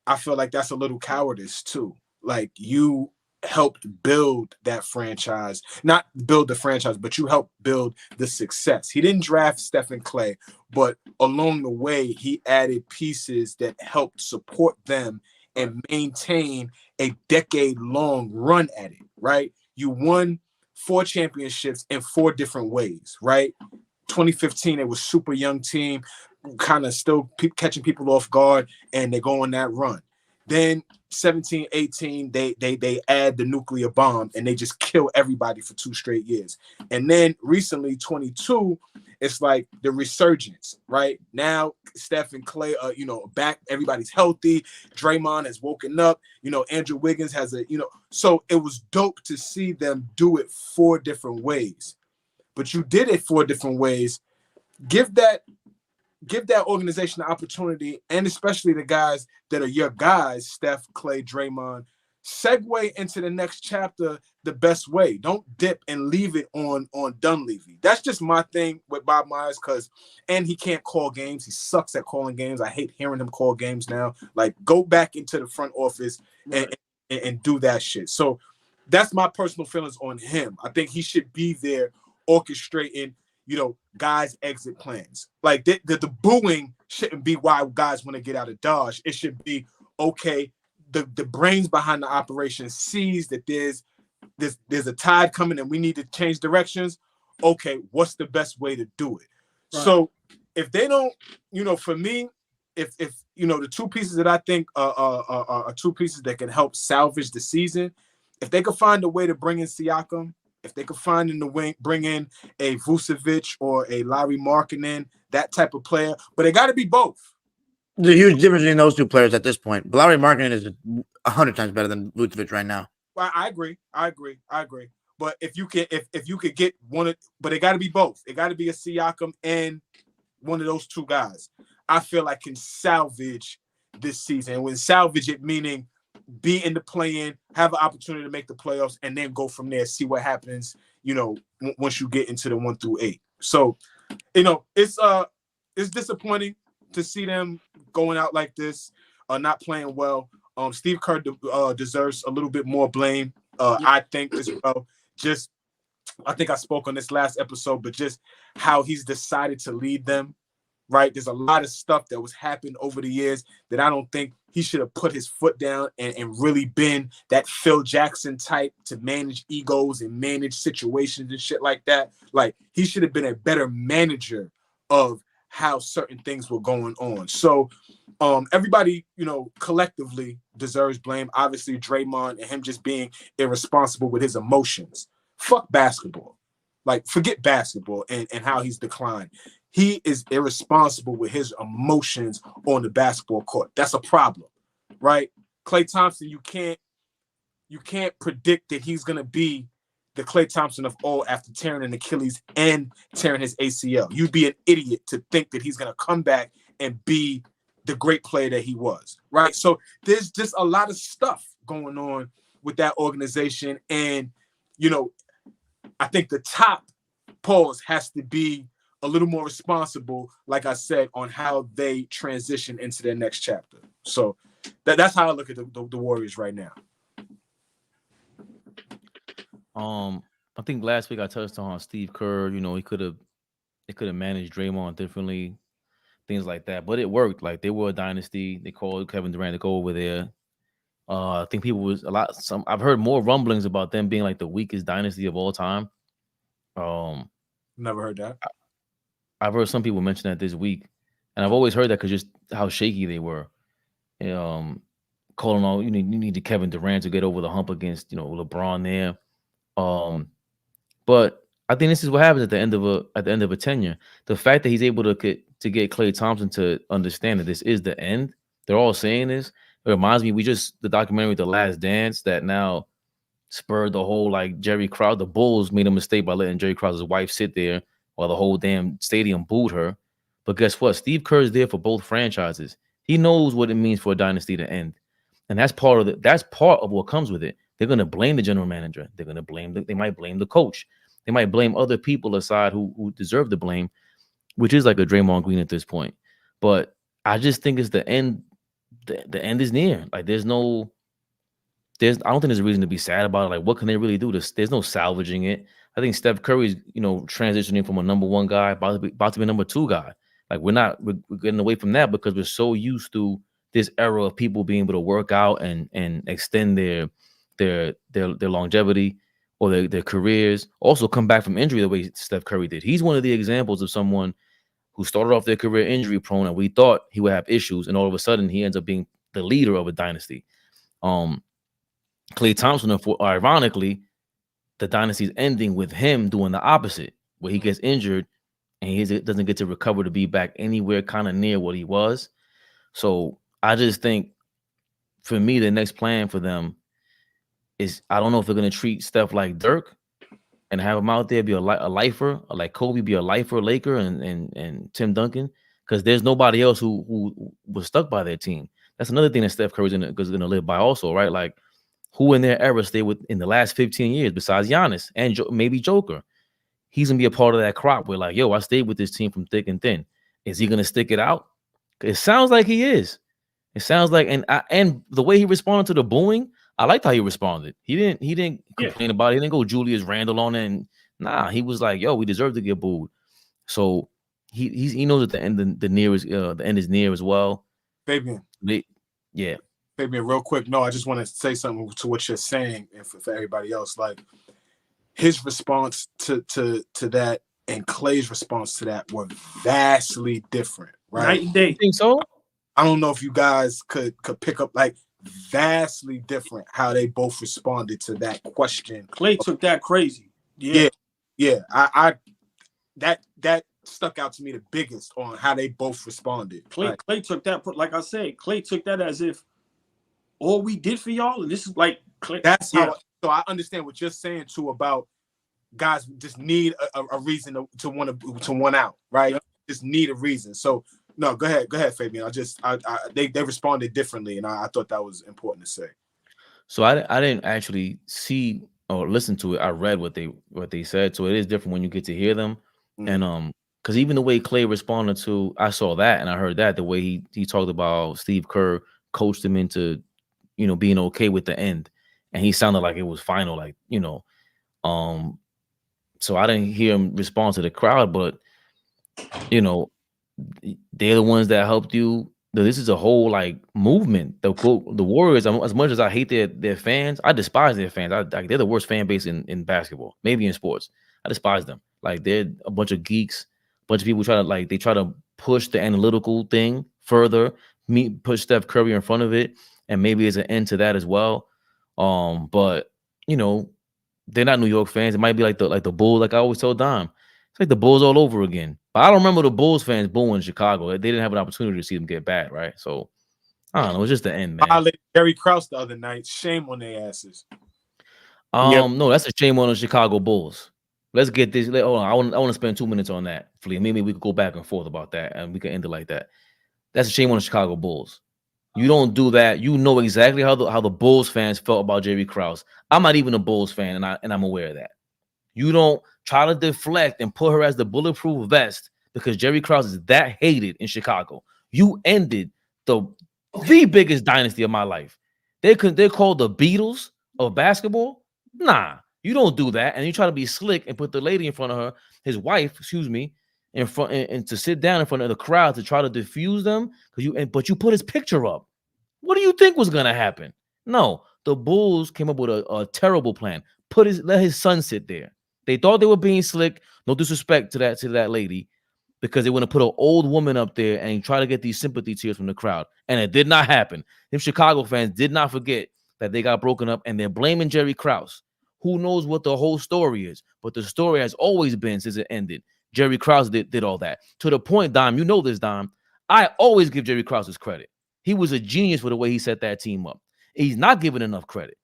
[SPEAKER 3] I feel like that's a little cowardice too. Like you helped build that franchise, not build the franchise, but you helped build the success. He didn't draft Stephen Clay, but along the way, he added pieces that helped support them and maintain a decade-long run at it, right? You won 4 championships in 4 different ways, right? 2015, it was super young team, kind of still catching people off guard, and they go on that run. Then 17, 18, they add the nuclear bomb and they just kill everybody for 2 straight years. And then recently, 22, it's like the resurgence, right? Now Steph and Clay are, back. Everybody's healthy. Draymond has woken up. Andrew Wiggins has so it was dope to see them do it 4 different ways. But you did it 4 different ways. Give that organization the opportunity, and especially the guys that are your guys, Steph, Clay, Draymond, segue into the next chapter the best way. Don't dip and leave it on Dunleavy. That's just my thing with Bob Myers, and he can't call games. He sucks at calling games. I hate hearing him call games now. Like, go back into the front office and do that shit. So that's my personal feelings on him. I think he should be there orchestrating guys' exit plans. Like the booing shouldn't be why guys want to get out of Dodge. It should be, okay, the brains behind the operation sees that there's a tide coming and we need to change directions. Okay, what's the best way to do it? Right. So if they don't, for me, if the 2 pieces that I think are 2 pieces that can help salvage the season, if they could find a way to bring in Siakam, if they could find in the wing, bring in a Vucevic or a Larry Markkinen, that type of player, but it got to be both.
[SPEAKER 4] There's a huge difference between those 2 players at this point. But Larry Markkinen is 100 times better than Vucevic right now.
[SPEAKER 3] Well, I agree. But if you could get one, but it got to be both. It got to be a Siakam and one of those 2 guys. I feel like can salvage this season. And when salvage it, meaning be in the play-in, have an opportunity to make the playoffs, and then go from there, see what happens, once you get into the 1 through 8. So, it's disappointing to see them going out like this, not playing well. Steve Kerr deserves a little bit more blame, I think, as well. I think I spoke on this last episode, but just how he's decided to lead them, right? There's a lot of stuff that was happened over the years that I don't think he should have put his foot down and really been that Phil Jackson type to manage egos and manage situations and shit like that. Like, he should have been a better manager of how certain things were going on. So everybody, collectively deserves blame. Obviously, Draymond and him just being irresponsible with his emotions. Fuck basketball. Like, forget basketball and how he's declined. He is irresponsible with his emotions on the basketball court. That's a problem, right? Klay Thompson, you can't predict that he's gonna be the Klay Thompson of old after tearing an Achilles and tearing his ACL. You'd be an idiot to think that he's gonna come back and be the great player that he was, right? So there's just a lot of stuff going on with that organization, and I think the top pause has to be a little more responsible, like I said, on how they transition into their next chapter. So that's how I look at the Warriors right now.
[SPEAKER 1] I think last week I touched on Steve Kerr. He could have managed Draymond differently, things like that. But it worked. Like, they were a dynasty. They called Kevin Durant to go over there. I think I've heard more rumblings about them being like the weakest dynasty of all time.
[SPEAKER 3] Never heard that.
[SPEAKER 1] I've heard some people mention that this week, and I've always heard that because just how shaky they were. Calling on you need Kevin Durant to get over the hump against LeBron there. But I think this is what happens at the end of a tenure. The fact that he's able to get Klay Thompson to understand that this is the end. They're all saying this. It reminds me, the documentary The Last Dance that now spurred the whole like Jerry Krause. The Bulls made a mistake by letting Jerry Krause's wife sit there while the whole damn stadium booed her. But guess what? Steve Kerr is there for both franchises. He knows what it means for a dynasty to end. And that's part of what comes with it. They're gonna blame the general manager. They're gonna they might blame the coach. They might blame other people aside who deserve the blame, which is like a Draymond Green at this point. But I just think it's the end. The end is near. Like I don't think there's a reason to be sad about it. Like, what can they really do? There's no salvaging it. I think Steph Curry's, transitioning from a number one guy about to be a number two guy. Like we're getting away from that because we're so used to this era of people being able to work out and extend their longevity or their careers. Also come back from injury the way Steph Curry did. He's one of the examples of someone who started off their career injury prone, and we thought he would have issues, and all of a sudden he ends up being the leader of a dynasty. Klay Thompson, ironically, the dynasty is ending with him doing the opposite, where he gets injured and he doesn't get to recover to be back anywhere kind of near what he was. So I just think, for me, the next plan for them is, I don't know if they're going to treat Steph like Dirk and have him out there be a lifer, or like Kobe be a lifer Laker and Tim Duncan, because there's nobody else who was stuck by their team. That's another thing that Steph Curry's going to live by also, right? Like, who in their era stayed with in the last 15 years besides Giannis and maybe Joker? He's going to be a part of that crop where, like, yo, I stayed with this team from thick and thin. Is he going to stick it out? It sounds like he is. It sounds like, and the way he responded to the booing, I liked how he responded. He didn't complain about it. He didn't go Julius Randle on it. And nah, he was like, yo, we deserve to get booed. So he knows that the end is near as well.
[SPEAKER 3] Fabian.
[SPEAKER 1] Yeah.
[SPEAKER 3] Fabian, real quick. No, I just want to say something to what you're saying and for everybody else. Like, his response to that and Klay's response to that were vastly different, right?
[SPEAKER 2] Night and day.
[SPEAKER 1] You think so?
[SPEAKER 3] I don't know if you guys could pick up, like, vastly different how they both responded to that question.
[SPEAKER 2] Klay took that crazy. Yeah.
[SPEAKER 3] I that stuck out to me the biggest on how they both responded.
[SPEAKER 2] Klay took that, like I said, Klay took that as if all we did for y'all, and this is like Klay.
[SPEAKER 3] That's how. So I understand what you're saying too about guys just need a reason to want out, right? Just need a reason. So no, go ahead, Fabian. They responded differently, and I thought that was important to say.
[SPEAKER 1] So I didn't actually see or listen to it. I read what they said. So it is different when you get to hear them. Mm-hmm. And because even the way Klay responded to, I saw that and I heard that the way he talked about Steve Kerr coached him into, being okay with the end, and he sounded like it was final, like, so I didn't hear him respond to the crowd, but they're the ones that helped you. This is a whole like movement. The Warriors, as much as I hate their fans, I despise their fans. They're the worst fan base in basketball, maybe in sports. I despise them. Like, they're a bunch of geeks, a bunch of people try to push the analytical thing further, push Steph Curry in front of it, and maybe there's an end to that as well. But they're not New York fans. It might be like the Bulls. Like I always tell Dom, it's like the Bulls all over again. But I don't remember the Bulls fans booing in Chicago. They didn't have an opportunity to see them get bad, right? So I don't know. It's just the end, man.
[SPEAKER 3] I let Jerry Krause the other night. Shame on their asses.
[SPEAKER 1] No, that's a shame on the Chicago Bulls. Let's get this. Hold on. I want to spend 2 minutes on that, Flea. Maybe we could go back and forth about that, and we can end it like that. That's a shame on the Chicago Bulls. You don't do that. You know exactly how the Bulls fans felt about Jerry Krause. I'm not even a Bulls fan, and I'm aware of that. You don't try to deflect and put her as the bulletproof vest because Jerry Krause is that hated in Chicago. You ended the biggest dynasty of my life. They're called the Beatles of basketball. Nah, you don't do that. And you try to be slick and put the lady in front of her, his wife, in front, and to sit down in front of the crowd to try to diffuse them. But you put his picture up. What do you think was gonna happen? No, the Bulls came up with a terrible plan. Let his son sit there. They thought they were being slick. No disrespect to that lady, because they want to put an old woman up there and try to get these sympathy tears from the crowd. And it did not happen. Them Chicago fans did not forget that they got broken up, and they're blaming Jerry Krause, Who knows what the whole story is? But the story has always been since it ended. Jerry Krause did all that. To the point, Dom, you know this, Dom. I always give Jerry Krause his credit. He was a genius for the way he set that team up. He's not given enough credit.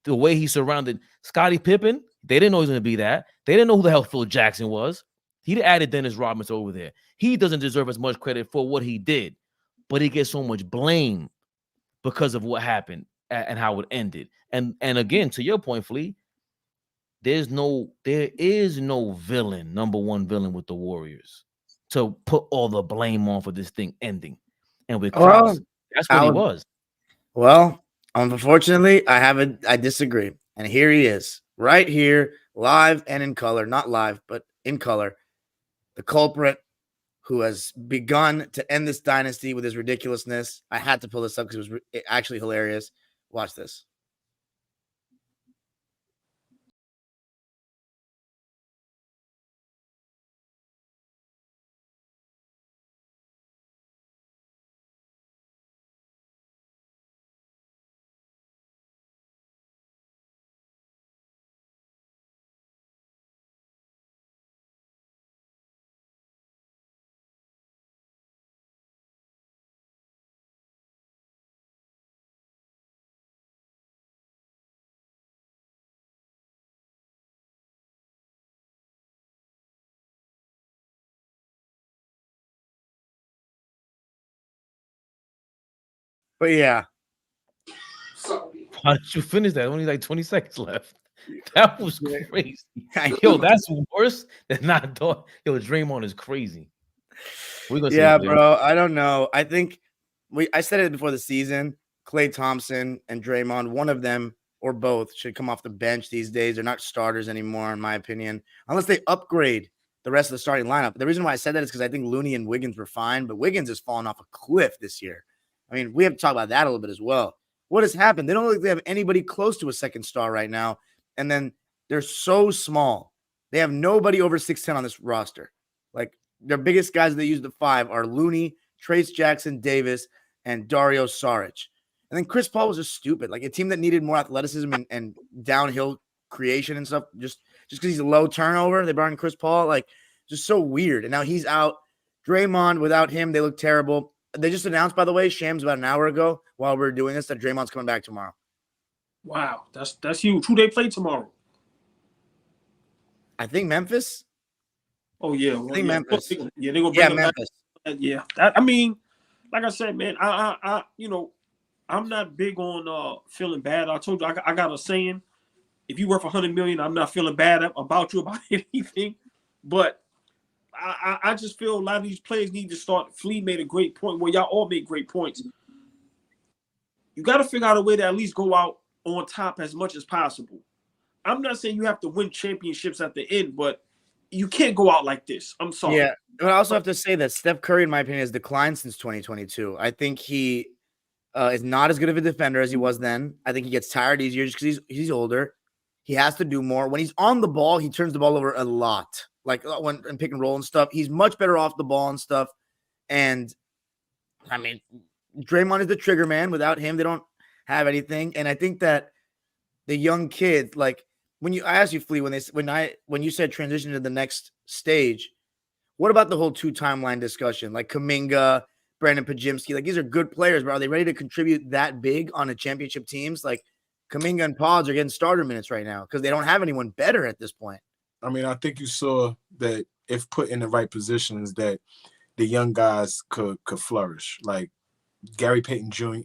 [SPEAKER 1] The way he surrounded Scottie Pippen, they didn't know he was going to be that. They didn't know who the hell Phil Jackson was. He added Dennis Rodman over there. He doesn't deserve as much credit for what he did, but he gets so much blame because of what happened and how it ended. And again, to your point, Flea, there is no villain, number one villain with the Warriors to put all the blame on for this thing ending. And with Krause, that's what he was.
[SPEAKER 4] Well, unfortunately, I disagree. And here he is, right here, live and in color. Not live, but in color. The culprit who has begun to end this dynasty with his ridiculousness. I had to pull this up because it was actually hilarious. Watch this. But yeah.
[SPEAKER 1] How did you finish that? Only like 20 seconds left. That was crazy. Yo, that's worse than not thought. Yo, Draymond is crazy.
[SPEAKER 4] Yeah, bro. I don't know. I think I said it before the season. Klay Thompson and Draymond, one of them or both should come off the bench these days. They're not starters anymore, in my opinion, unless they upgrade the rest of the starting lineup. The reason why I said that is because I think Looney and Wiggins were fine, but Wiggins has fallen off a cliff this year. I mean, we have to talk about that a little bit as well. What has happened? They don't look like they have anybody close to a second star right now. And then they're so small. They have nobody over 6'10" on this roster. Like, their biggest guys that use the 5 are Looney, Trace Jackson Davis, and Dario Saric. And then Chris Paul was just stupid. Like, a team that needed more athleticism and downhill creation and stuff, just because he's a low turnover, they brought in Chris Paul. Like, just so weird. And now he's out. Draymond, without him, they look terrible. They just announced, by the way, Shams, about an hour ago while we were doing this, that Draymond's coming back tomorrow.
[SPEAKER 2] Wow, that's huge. Who they play tomorrow?
[SPEAKER 4] I think Memphis.
[SPEAKER 2] Oh yeah, well,
[SPEAKER 4] I think Memphis.
[SPEAKER 2] Yeah, they're gonna bring him
[SPEAKER 4] Memphis.
[SPEAKER 2] back. Yeah, I mean, like I said, man, I I'm not big on feeling bad. I told you I got a saying: if you worth $100 million, I'm not feeling bad about you about anything. But I just feel a lot of these players need to start. Flea made a great point. Well, y'all all made great points. You got to figure out a way to at least go out on top as much as possible. I'm not saying you have to win championships at the end, but you can't go out like this. I'm sorry.
[SPEAKER 4] Yeah, but I also have to say that Steph Curry, in my opinion, has declined since 2022. I think he is not as good of a defender as he was then. I think he gets tired easier just because he's older. He has to do more. When he's on the ball, he turns the ball over a lot. Like when in pick and roll and stuff, he's much better off the ball and stuff. And I mean, Draymond is the trigger man. Without him, they don't have anything. And I think that the young kids, like I asked you, Flea, when you said transition to the next stage, what about the whole 2 timeline discussion? Like Kuminga, Brandon Pajimski, like these are good players, but are they ready to contribute that big on a championship teams? Like Kuminga and Pods are getting starter minutes right now because they don't have anyone better at this point.
[SPEAKER 3] I mean, I think you saw that if put in the right positions, that the young guys could flourish. Like Gary Payton II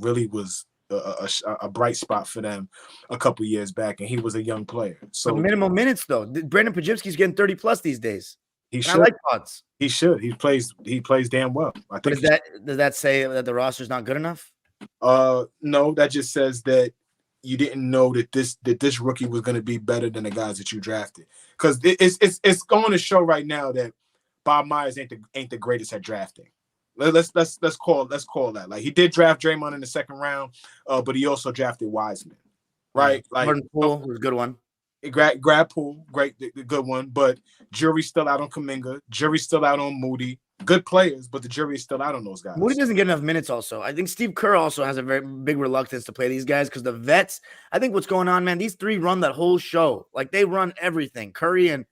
[SPEAKER 3] really was a bright spot for them a couple years back, and he was a young player. So
[SPEAKER 4] but minimum minutes though. Brandon Pajimski's getting 30 plus these days.
[SPEAKER 3] He should.
[SPEAKER 4] I like Pods.
[SPEAKER 3] He should. He plays damn well. I think.
[SPEAKER 4] Does that say that the roster's not good enough?
[SPEAKER 3] No, that just says that you didn't know that this rookie was going to be better than the guys that you drafted. Because it's going to show right now that Bob Myers ain't the greatest at drafting. Let's call that. Like he did draft Draymond in the 2nd round, but he also drafted Wiseman, right? Like
[SPEAKER 4] Jordan Poole was a good one.
[SPEAKER 3] Grab Poole, great, the good one. But jury's still out on Kuminga. Jury's still out on Moody. good players, but the jury is still out on those guys.
[SPEAKER 4] Moody doesn't get enough minutes also. I think Steve Kerr also has a very big reluctance to play these guys because the vets, I think what's going on, man, these three run that whole show. Like, they run everything. Curry and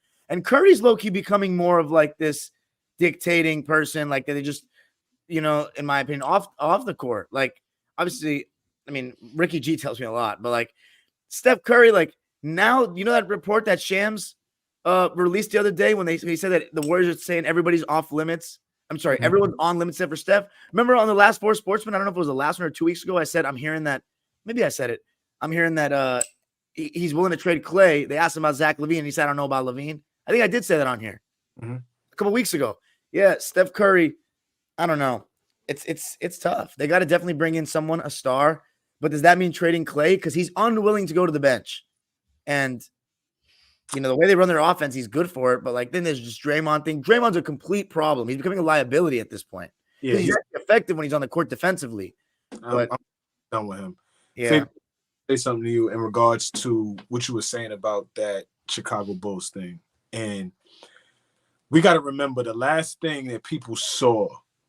[SPEAKER 4] Curry's low-key becoming more of like this dictating person. Like, they just, in my opinion, off the court. Like, obviously, I mean, Ricky G tells me a lot, but like Steph Curry, like now, that report that Shams released the other day when he said that the Warriors are saying everybody's off limits. I'm sorry, everyone's on limits except for Steph. Remember on the last four Sportsmen, I don't know if it was the last one or 2 weeks ago, I said, I'm hearing that he's willing to trade Clay. They asked him about Zach LaVine, and he said, I don't know about LaVine. I think I did say that on here a couple weeks ago. Yeah, Steph Curry, I don't know. It's tough. They got to definitely bring in someone, a star. But does that mean trading Clay? Because he's unwilling to go to the bench. And, the way they run their offense, he's good for it. But, like, then there's just Draymond thing. Draymond's a complete problem. He's becoming a liability at this point. Yeah, he's effective when he's on the court defensively. But
[SPEAKER 3] I'm done with him.
[SPEAKER 4] Yeah.
[SPEAKER 3] Say something to you in regards to what you were saying about that Chicago Bulls thing. And we got to remember the last thing that people saw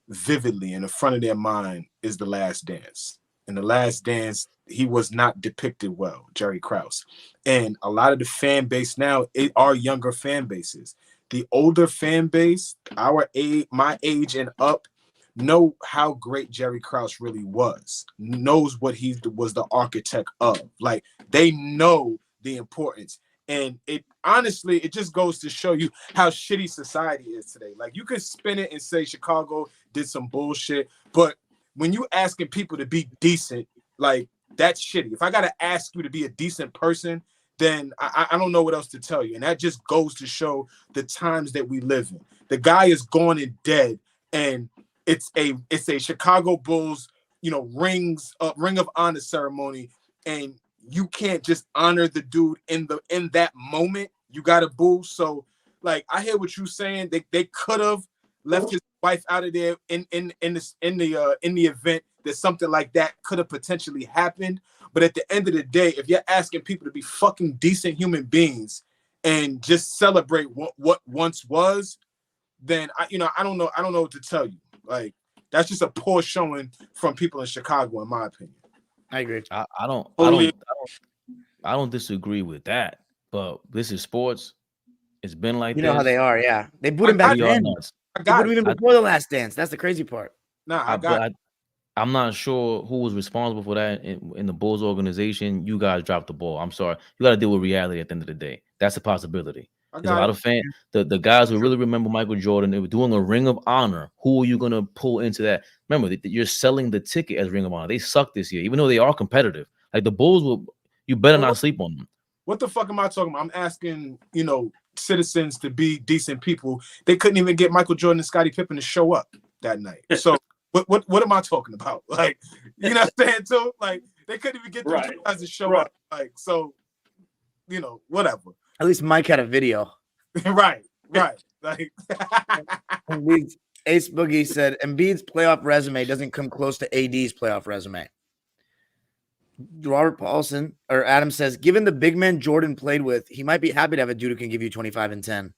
[SPEAKER 3] vividly in the front of their mind is The Last Dance. In The Last Dance, he was not depicted well, Jerry Krause. And a lot of the fan base now are younger fan bases. The older fan base, my age and up, know how great Jerry Krause really was, knows what he was the architect of. Like, they know the importance. And it just goes to show you how shitty society is today. Like, you could spin it and say Chicago did some bullshit, but when you asking people to be decent, like, that's shitty. If I got to ask you to be a decent person, then I don't know what else to tell you. And that just goes to show the times that we live in. The guy is gone and dead, and it's a Chicago Bulls, ring of honor ceremony, and you can't just honor the dude in that moment. You got to boo. So, like, I hear what you're saying. They could have left his wife out of there in the event that something like that could have potentially happened. But at the end of the day, if you're asking people to be fucking decent human beings and just celebrate what once was, then I don't know what to tell you. Like, that's just a poor showing from people in Chicago, in my opinion.
[SPEAKER 4] I agree.
[SPEAKER 1] I don't disagree with that, but this is sports. It's been like
[SPEAKER 4] you know how they are. Yeah, they booed him back then. They booed him even before The Last Dance. That's the crazy part.
[SPEAKER 1] I'm not sure who was responsible for that in the Bulls organization. You guys dropped the ball. I'm sorry. You got to deal with reality at the end of the day. That's a possibility. There's a lot of fans. The guys who really remember Michael Jordan, they were doing a Ring of Honor. Who are you going to pull into that? Remember, you're selling the ticket as Ring of Honor. They suck this year, even though they are competitive. Like, the Bulls you better not sleep on them.
[SPEAKER 3] What the fuck am I talking about? I'm asking, citizens to be decent people. They couldn't even get Michael Jordan and Scottie Pippen to show up that night. So what am I talking about? Like, you know what I'm saying too? Like, they couldn't even get those guys to show up. Like, so, whatever.
[SPEAKER 4] At least Mike had a video.
[SPEAKER 3] Right. Like,
[SPEAKER 4] Ace Boogie said Embiid's playoff resume doesn't come close to AD's playoff resume. Robert Paulson or Adam says, given the big men Jordan played with, he might be happy to have a dude who can give you 25 and 10.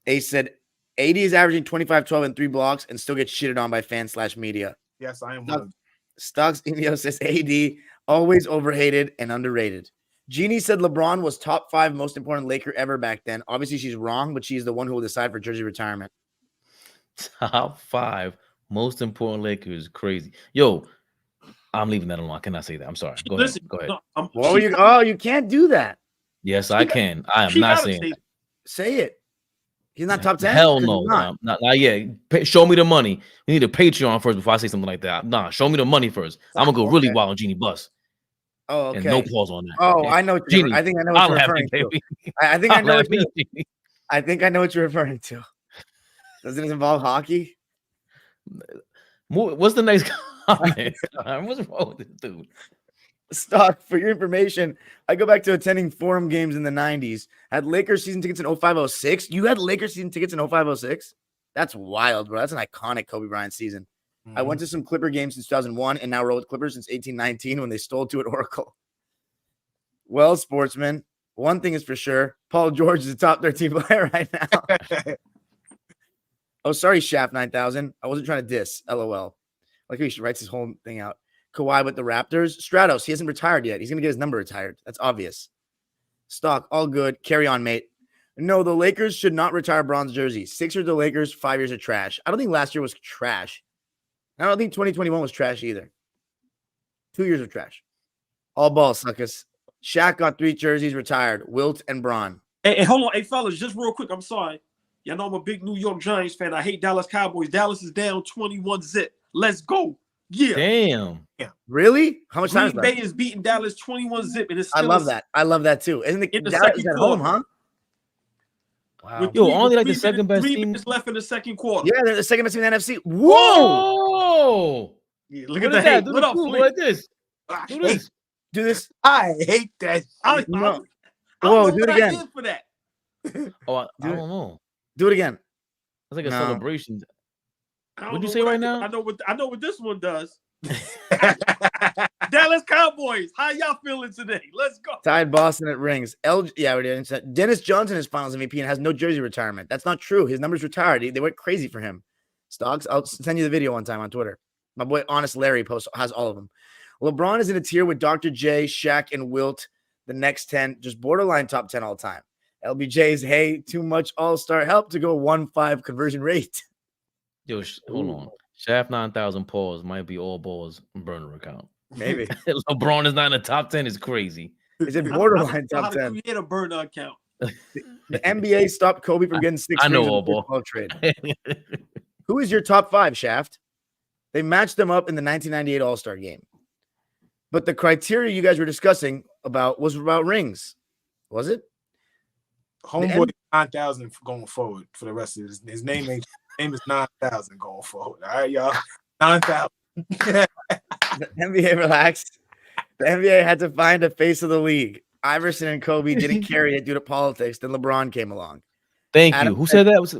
[SPEAKER 4] Ace said, AD is averaging 25, 12, and 3 blocks and still gets shitted on by fans/media.
[SPEAKER 3] Yes, I am one.
[SPEAKER 4] Stocks Indio says AD always overhated and underrated. Jeannie said LeBron was top 5 most important Laker ever back then. Obviously, she's wrong, but she's the one who will decide for jersey retirement.
[SPEAKER 1] Top 5 most important Lakers is crazy. Yo, I'm leaving that alone. I cannot say that. I'm sorry. Go ahead.
[SPEAKER 4] You can't do that.
[SPEAKER 1] Yes, I can. I am not saying that.
[SPEAKER 4] Say it. He's not top 10.
[SPEAKER 1] Hell no. Not yet. Show me the money. We need a Patreon first before I say something like that. Nah, show me the money first. I'm going to go really wild on Genie Bus.
[SPEAKER 4] Oh, okay.
[SPEAKER 1] And no pause on that.
[SPEAKER 4] Oh, I know. I think I know what you're referring to. I think I know what you're referring to. Doesn't it involve hockey?
[SPEAKER 1] What's the next comment? What's wrong with this dude?
[SPEAKER 4] Stock, for your information, I go back to attending Forum games in the 90s. Had Lakers season tickets in 05-06. You had Lakers season tickets in 05-06? That's wild, bro. That's an iconic Kobe Bryant season. I went to some Clipper games since 2001 and now roll with Clippers since 1819 when they stole 2 at Oracle. Well, Sportsman, one thing is for sure. Paul George is a top 13 player right now. Oh, sorry, Shaft 9000. I wasn't trying to diss. LOL. Like he writes his whole thing out. Kawhi with the Raptors. Stratos, he hasn't retired yet. He's going to get his number retired. That's obvious. Stock, all good. Carry on, mate. No, the Lakers should not retire Bron's jersey. Sixers, the Lakers, 5 years of trash. I don't think last year was trash. I don't think 2021 was trash either. 2 years of trash. All ball, suckers. Shaq got 3 jerseys retired. Wilt and Bron.
[SPEAKER 2] Hey, hold on. Hey, fellas, just real quick. I'm sorry. Y'all know I'm a big New York Giants fan. I hate Dallas Cowboys. Dallas is down 21-0. Let's go. Yeah.
[SPEAKER 1] Damn.
[SPEAKER 4] Really? How much time is
[SPEAKER 2] Green
[SPEAKER 4] left?
[SPEAKER 2] Bay is beating Dallas 21-0. And it's
[SPEAKER 4] I
[SPEAKER 2] still
[SPEAKER 4] love that. I love that too. Isn't
[SPEAKER 2] In the
[SPEAKER 4] Dallas
[SPEAKER 2] second
[SPEAKER 4] at home,
[SPEAKER 2] quarter.
[SPEAKER 4] huh? Wow.
[SPEAKER 2] With
[SPEAKER 1] Yo,
[SPEAKER 2] three-
[SPEAKER 1] only
[SPEAKER 2] with
[SPEAKER 1] like the
[SPEAKER 2] 3
[SPEAKER 1] second best
[SPEAKER 2] minutes- 3
[SPEAKER 1] team.
[SPEAKER 2] minutes left in the second quarter.
[SPEAKER 4] Yeah, they're the second best team in the NFC. Whoa!
[SPEAKER 1] Whoa!
[SPEAKER 2] Yeah, look
[SPEAKER 1] Look
[SPEAKER 2] at
[SPEAKER 1] at
[SPEAKER 2] that.
[SPEAKER 1] that. Do
[SPEAKER 2] What
[SPEAKER 1] the
[SPEAKER 2] up,
[SPEAKER 1] fool
[SPEAKER 2] Flea?
[SPEAKER 1] like this.
[SPEAKER 2] I
[SPEAKER 1] Do this.
[SPEAKER 4] Do this.
[SPEAKER 3] I hate that.
[SPEAKER 2] I
[SPEAKER 3] shit.
[SPEAKER 4] No.
[SPEAKER 2] don't
[SPEAKER 4] Whoa,
[SPEAKER 2] know
[SPEAKER 4] do it
[SPEAKER 2] what I
[SPEAKER 4] again.
[SPEAKER 2] did for that.
[SPEAKER 1] Oh, I
[SPEAKER 4] Do it.
[SPEAKER 1] don't know.
[SPEAKER 4] Do it again.
[SPEAKER 1] It's like a
[SPEAKER 4] No.
[SPEAKER 1] celebration.
[SPEAKER 2] I don't
[SPEAKER 1] What'd you
[SPEAKER 2] know
[SPEAKER 1] say
[SPEAKER 2] what
[SPEAKER 1] right
[SPEAKER 2] I did.
[SPEAKER 1] now?
[SPEAKER 2] I know what this one does. Dallas Cowboys. How y'all feeling today? Let's go.
[SPEAKER 4] Tied Boston at rings. Yeah, we did. Dennis Johnson is finals MVP and has no jersey retirement. That's not true. His numbers retired. They went crazy for him. Stocks. I'll send you the video one time on Twitter. My boy Honest Larry has all of them. LeBron is in a tier with Dr. J, Shaq, and Wilt. The next 10, just borderline top 10 all time. LBJ's hey, too much all-star help to go 1-5 conversion rate.
[SPEAKER 1] Yo, hold on. Shaft 9000 pause might be all balls burner account.
[SPEAKER 4] Maybe.
[SPEAKER 1] LeBron is not in the top 10 is crazy.
[SPEAKER 4] Is it
[SPEAKER 2] I
[SPEAKER 4] borderline
[SPEAKER 2] don't know how
[SPEAKER 4] top
[SPEAKER 2] to
[SPEAKER 4] 10?
[SPEAKER 2] create a burner account.
[SPEAKER 4] The NBA stopped Kobe from getting 6
[SPEAKER 1] I know
[SPEAKER 4] rings in
[SPEAKER 1] all
[SPEAKER 4] the
[SPEAKER 1] ball.
[SPEAKER 4] baseball trade. Who is your top 5, Shaft? They matched them up in the 1998 All-Star game. But the criteria you guys were discussing was about rings. Was it?
[SPEAKER 3] Homeboy 9,000 going forward for the rest of his name. Name is 9,000 going forward. All right, y'all. 9,000.
[SPEAKER 4] The NBA relaxed. The NBA had to find a face of the league. Iverson and Kobe didn't carry it due to politics. Then LeBron came along.
[SPEAKER 1] Thank
[SPEAKER 4] Adam
[SPEAKER 1] you. Who said that? Was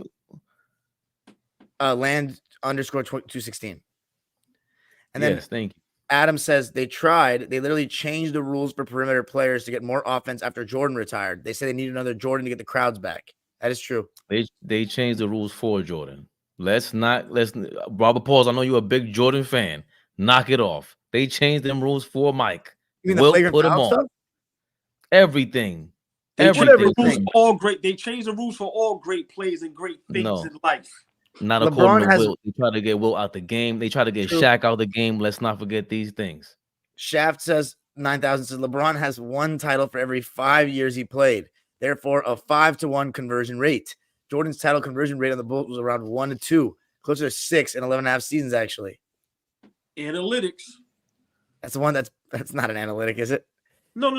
[SPEAKER 4] Land _ 216. And then
[SPEAKER 1] yes, thank you.
[SPEAKER 4] Adam says they tried. They literally changed the rules for perimeter players to get more offense after Jordan retired. They said they need another Jordan to get the crowds back. That is true.
[SPEAKER 1] They changed the rules for Jordan. Let's Robert Pauls, I know you're a big Jordan fan. Knock it off. They changed them rules for Mike.
[SPEAKER 4] You mean the
[SPEAKER 1] Wilt
[SPEAKER 4] flagrant
[SPEAKER 1] put 'em
[SPEAKER 4] foul
[SPEAKER 1] on.
[SPEAKER 4] stuff?
[SPEAKER 1] Everything.
[SPEAKER 2] They changed the
[SPEAKER 1] Everything.
[SPEAKER 2] rules for all great. They changed the rules for all great plays and great things
[SPEAKER 1] No.
[SPEAKER 2] in life.
[SPEAKER 1] Not
[SPEAKER 4] LeBron
[SPEAKER 1] according to
[SPEAKER 4] has-
[SPEAKER 1] Wilt. They try to get Wilt out the game. They try to get
[SPEAKER 4] True.
[SPEAKER 1] Shaq out the game. Let's not forget these things.
[SPEAKER 4] Shaft says 9,000 says LeBron has 1 title for every 5 years he played. Therefore, a 5-to-1 conversion rate. Jordan's title conversion rate on the Bulls was around 1-2, closer to 6 in 11.5 seasons, actually.
[SPEAKER 2] Analytics.
[SPEAKER 4] That's the one that's not an analytic, is it?
[SPEAKER 2] No.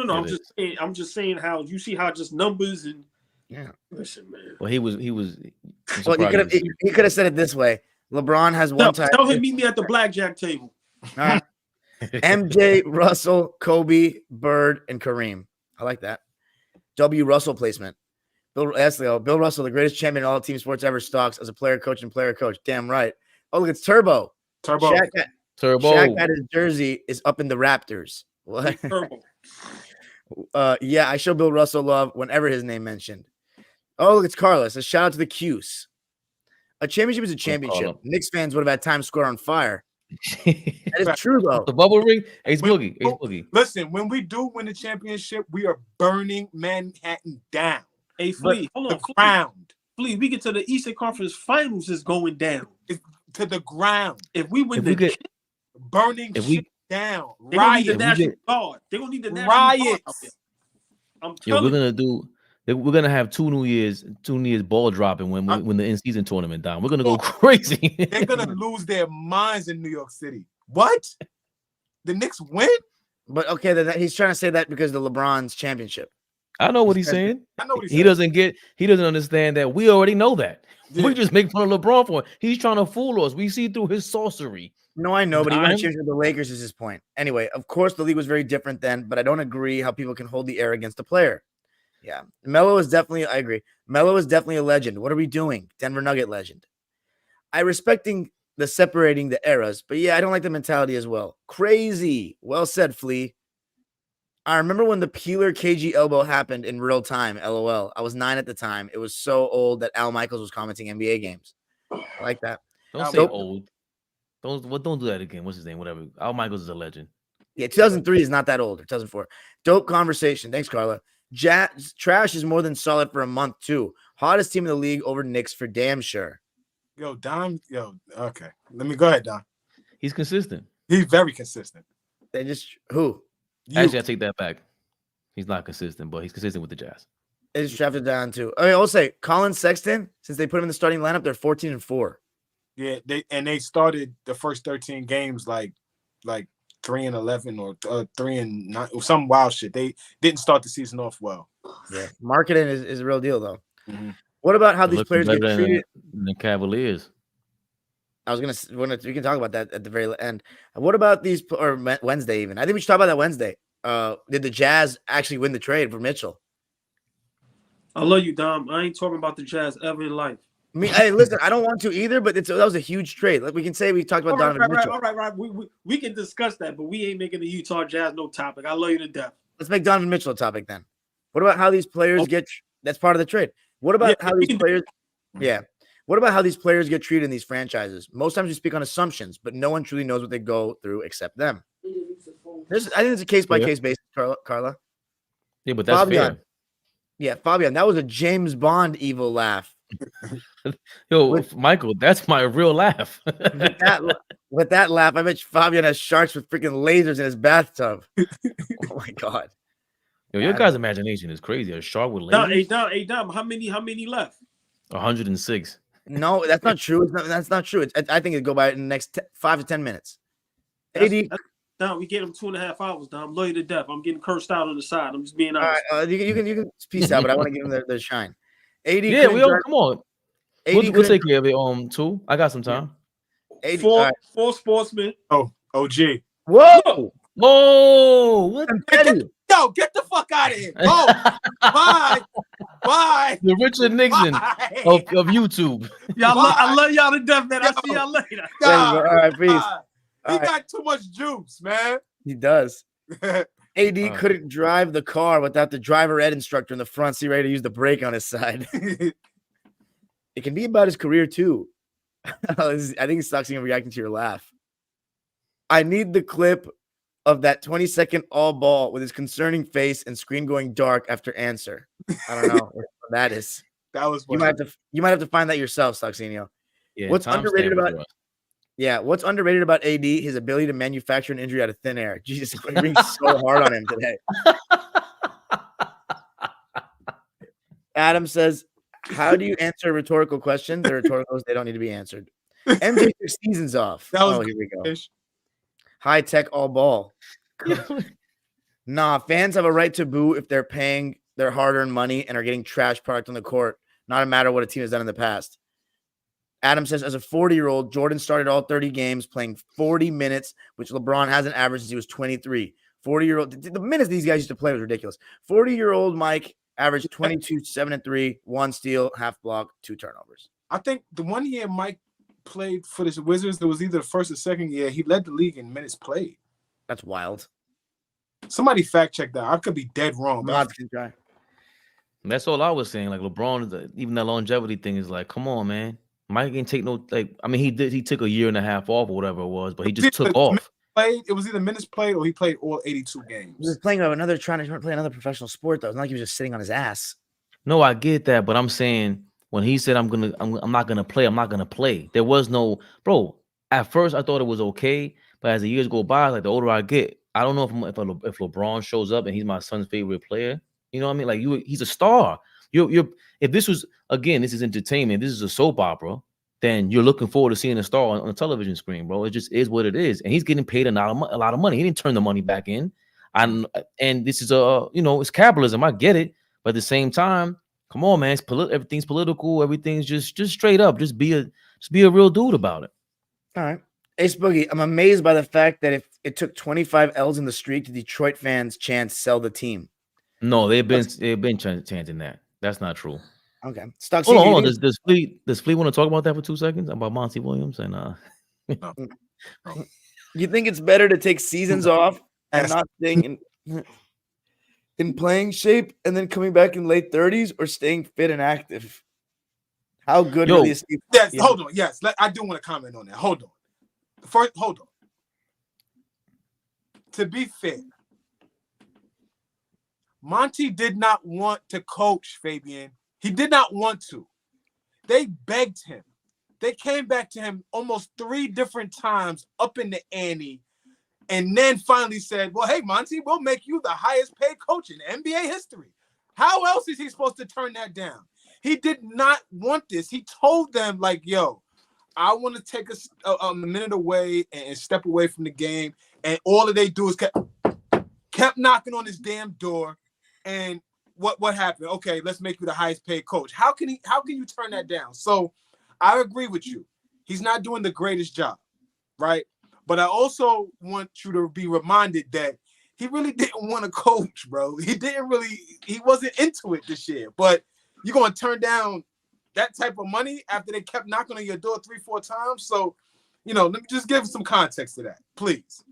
[SPEAKER 1] It
[SPEAKER 2] I'm just saying how you see how just numbers and
[SPEAKER 4] Yeah.
[SPEAKER 2] listen, man.
[SPEAKER 1] Well, he was. I'm
[SPEAKER 4] Well,
[SPEAKER 1] surprised
[SPEAKER 4] he could have said it this way. LeBron has 1 title.
[SPEAKER 2] Tell him meet me at the blackjack table.
[SPEAKER 4] All right. MJ, Russell, Kobe, Bird, and Kareem. I like that. W. Russell placement. Bill Russell, the greatest champion in all team sports ever. Stocks as a player coach and player coach. Damn right. Oh, look, it's Turbo.
[SPEAKER 3] Turbo.
[SPEAKER 1] Turbo.
[SPEAKER 4] Shaq had his jersey is up in the Raptors. What?
[SPEAKER 2] Turbo.
[SPEAKER 4] Yeah, I show Bill Russell love whenever his name mentioned. Oh, look, it's Carlos. A shout out to the Qs. A championship is a championship.
[SPEAKER 1] Carlo.
[SPEAKER 4] Knicks fans would have had Times Square on fire. That is true, though.
[SPEAKER 1] The bubble ring. Ace
[SPEAKER 3] When-
[SPEAKER 1] Boogie. Ace Boogie.
[SPEAKER 3] Listen, when we do win the championship, we are burning Manhattan down.
[SPEAKER 2] Hey, Flea, hold
[SPEAKER 3] The
[SPEAKER 2] on.
[SPEAKER 3] ground.
[SPEAKER 2] Flea, we get to the Eastern Conference Finals is going down.
[SPEAKER 3] To the ground.
[SPEAKER 2] If we win
[SPEAKER 1] If we
[SPEAKER 2] the
[SPEAKER 1] get-
[SPEAKER 3] Burning
[SPEAKER 1] If we-
[SPEAKER 3] shit down.
[SPEAKER 2] they're gonna need the
[SPEAKER 3] Riot.
[SPEAKER 2] National Guard. They're gonna need the National Guard out
[SPEAKER 3] Riots.
[SPEAKER 2] there. I'm
[SPEAKER 1] Yo,
[SPEAKER 2] telling
[SPEAKER 1] we're gonna have two New Year's ball dropping when the in-season tournament down. We're gonna go crazy.
[SPEAKER 3] They're gonna lose their minds in New York City. What? The Knicks win?
[SPEAKER 4] But okay, he's trying to say that because of the LeBron's championship.
[SPEAKER 1] I know what he's saying.
[SPEAKER 3] I know what
[SPEAKER 1] He doesn't understand that we already know that.
[SPEAKER 3] Yeah.
[SPEAKER 1] We just make fun of LeBron for it. He's trying to fool us. We see through his sorcery.
[SPEAKER 4] No, I know, but he won a
[SPEAKER 1] Dime?
[SPEAKER 4] championship with the Lakers is his point. Anyway, of course, the league was very different then, but I don't agree how people can hold the air against a player. Yeah. I agree. Melo is definitely a legend. What are we doing? Denver Nugget legend. I respecting the separating the eras, but yeah, I don't like the mentality as well. Crazy. Well said, Flea. I remember when the Peeler KG elbow happened in real time. LOL. I was 9 at the time. It was so old that Al Michaels was commenting NBA games. I like that.
[SPEAKER 1] Don't say
[SPEAKER 4] Dope.
[SPEAKER 1] old. Don't do that again. What's his name? Whatever. Al Michaels is a legend.
[SPEAKER 4] Yeah, 2003 is not that old. Or 2004. Dope conversation. Thanks, Carla. Jazz trash is more than solid for a month too. Hottest team in the league over Knicks for damn sure.
[SPEAKER 3] Yo, Dom. Yo, okay. Let me go ahead, Dom.
[SPEAKER 1] He's consistent.
[SPEAKER 3] He's very consistent.
[SPEAKER 4] They just who?
[SPEAKER 1] Actually, I take that back. He's not consistent, but he's consistent with the Jazz.
[SPEAKER 4] They just drafted down too. I mean, I'll say Colin Sexton, since they put him in the starting lineup, they're 14-4.
[SPEAKER 3] Yeah, they started the first 13 games like 3-11 or 3-9, some wild shit. They didn't start the season off well.
[SPEAKER 4] Yeah, marketing is a real deal though.
[SPEAKER 3] Mm-hmm.
[SPEAKER 4] What about how
[SPEAKER 1] They're
[SPEAKER 4] these players get
[SPEAKER 1] looking better
[SPEAKER 4] treated?
[SPEAKER 1] than the Cavaliers.
[SPEAKER 4] I was gonna we can talk about that at the very end. What about these or Wednesday even? I think we should talk about that Wednesday. Did the Jazz actually win the trade for Mitchell?
[SPEAKER 2] I love you, Dom. I ain't talking about the Jazz ever in life.
[SPEAKER 4] Hey, listen, I don't want to either, but that was a huge trade. Like we can say we talked about Donovan Mitchell.
[SPEAKER 2] All right. We can discuss that, but we ain't making the Utah Jazz no topic. I love you to death.
[SPEAKER 4] Let's make Donovan Mitchell a topic then. What about how these players get? That's part of the trade. What about how these players? Yeah. What about how these players get treated in these franchises? Most times we speak on assumptions, but no one truly knows what they go through except them. I think it's a case by case basis, Carla.
[SPEAKER 1] Yeah, but that's
[SPEAKER 4] Fabian.
[SPEAKER 1] fair.
[SPEAKER 4] Yeah, Fabian, that was a James Bond evil laugh.
[SPEAKER 1] Yo, Michael, that's my real laugh.
[SPEAKER 4] with that laugh, I bet Fabian has sharks with freaking lasers in his bathtub. Oh my god.
[SPEAKER 1] Yo, your guy's imagination is crazy. A shark with lasers.
[SPEAKER 2] Hey, Dom, how many left?
[SPEAKER 1] 106.
[SPEAKER 4] No, that's not true. That's not true. I think it'd go by in the next 5 to 10 minutes. AD,
[SPEAKER 2] Dom, we get him 2.5 hours. Dom, love you to death. I'm getting cursed out on the side. I'm just being honest.
[SPEAKER 4] All right, you can peace out, but I want to give him the shine. AD,
[SPEAKER 1] Yeah, come on. We'll take care of it. Too. I got some time.
[SPEAKER 4] AD,
[SPEAKER 2] four sportsmen.
[SPEAKER 3] Oh, OG.
[SPEAKER 4] Whoa!
[SPEAKER 1] What?
[SPEAKER 3] Get the fuck out of here. Go. Bye.
[SPEAKER 1] The Richard Nixon of YouTube.
[SPEAKER 2] I love y'all to death, man. I'll see y'all later.
[SPEAKER 4] All right, peace.
[SPEAKER 3] He got too much juice, man.
[SPEAKER 4] He does. AD couldn't drive the car without the driver ed instructor in the front seat ready to use the brake on his side. It can be about his career too. I think it sucks him reacting to your laugh. I need the clip of that 20-second all ball with his concerning face and screen going dark after answer. I don't know what that is.
[SPEAKER 3] That was
[SPEAKER 4] you might have to find that yourself, Saxenio.
[SPEAKER 1] Yeah,
[SPEAKER 4] what's underrated about AD? His ability to manufacture an injury out of thin air. Jesus, it rings so hard on him today. Adam says, how do you answer a rhetorical question? They're rhetorical, they don't need to be answered. MJ took seasons off. Here we go. High tech all ball. Nah, fans have a right to boo if they're paying their hard-earned money and are getting trash product on the court, not a matter what a team has done in the past. Adam says, as a 40-year-old, Jordan started all 30 games playing 40 minutes, which LeBron hasn't averaged since he was 23. 40-year-old, the minutes these guys used to play was ridiculous. 40-year-old Mike averaged 22, 7 and 3, 1 steal, half block, 2 turnovers.
[SPEAKER 3] I think the one year Mike played for the Wizards, there was either the first or second year, he led the league in minutes played.
[SPEAKER 4] That's wild.
[SPEAKER 3] Somebody fact check that. I could be dead wrong.
[SPEAKER 1] That's all I was saying. Like LeBron, even that longevity thing is like, come on, man. Mike didn't take no he took a year and a half off or whatever it was, but he just took off.
[SPEAKER 3] It was either minutes played or he played all 82 games.
[SPEAKER 4] He was trying to play another professional sport though. It's not like he was just sitting on his ass.
[SPEAKER 1] No, I get that, but I'm saying when he said I'm not gonna play. There was no At first, I thought it was okay, but as the years go by, like the older I get, I don't know if LeBron shows up and he's my son's favorite player. You know what I mean? Like he's a star. If this was this is entertainment. This is a soap opera. Then you're looking forward to seeing a star on a television screen, bro. It just is what it is, and he's getting paid a lot of money. He didn't turn the money back in, and this is it's capitalism. I get it, but at the same time, come on, man. Everything's political. Everything's just straight up. Just be a real dude about it.
[SPEAKER 4] All right. Ace Boogie, I'm amazed by the fact that if it took 25 L's in the streak to Detroit fans chant sell the team.
[SPEAKER 1] No, they've been chanting that. That's not true.
[SPEAKER 4] Okay.
[SPEAKER 1] Hold on. Does Fleet want to talk about that for 2 seconds about Monty Williams? And
[SPEAKER 4] you think it's better to take seasons off and not staying in playing shape and then coming back in late 30s, or staying fit and active? How good
[SPEAKER 1] Yo.
[SPEAKER 4] really is Steve?
[SPEAKER 3] Yes,
[SPEAKER 4] Yeah.
[SPEAKER 3] hold on. Yes, I do want to comment on that. Hold on. First, hold on. To be fair, Monty did not want to coach Fabian. He did not want to. They begged him. They came back to him almost 3 different times up in the ante, and then finally said, well, hey, Monty, we'll make you the highest paid coach in NBA history. How else is he supposed to turn that down? He did not want this. He told them, like, yo, I want to take a minute away and step away from the game. And all that they do is kept knocking on his damn door. And what happened? Okay, let's make you the highest paid coach. How can you turn that down? So I agree with you. He's not doing the greatest job, right? But I also want you to be reminded that he really didn't want to coach, bro. He wasn't into it this year. But you're going to turn down that type of money after they kept knocking on your door 3-4 times? So, let me just give some context to that, please.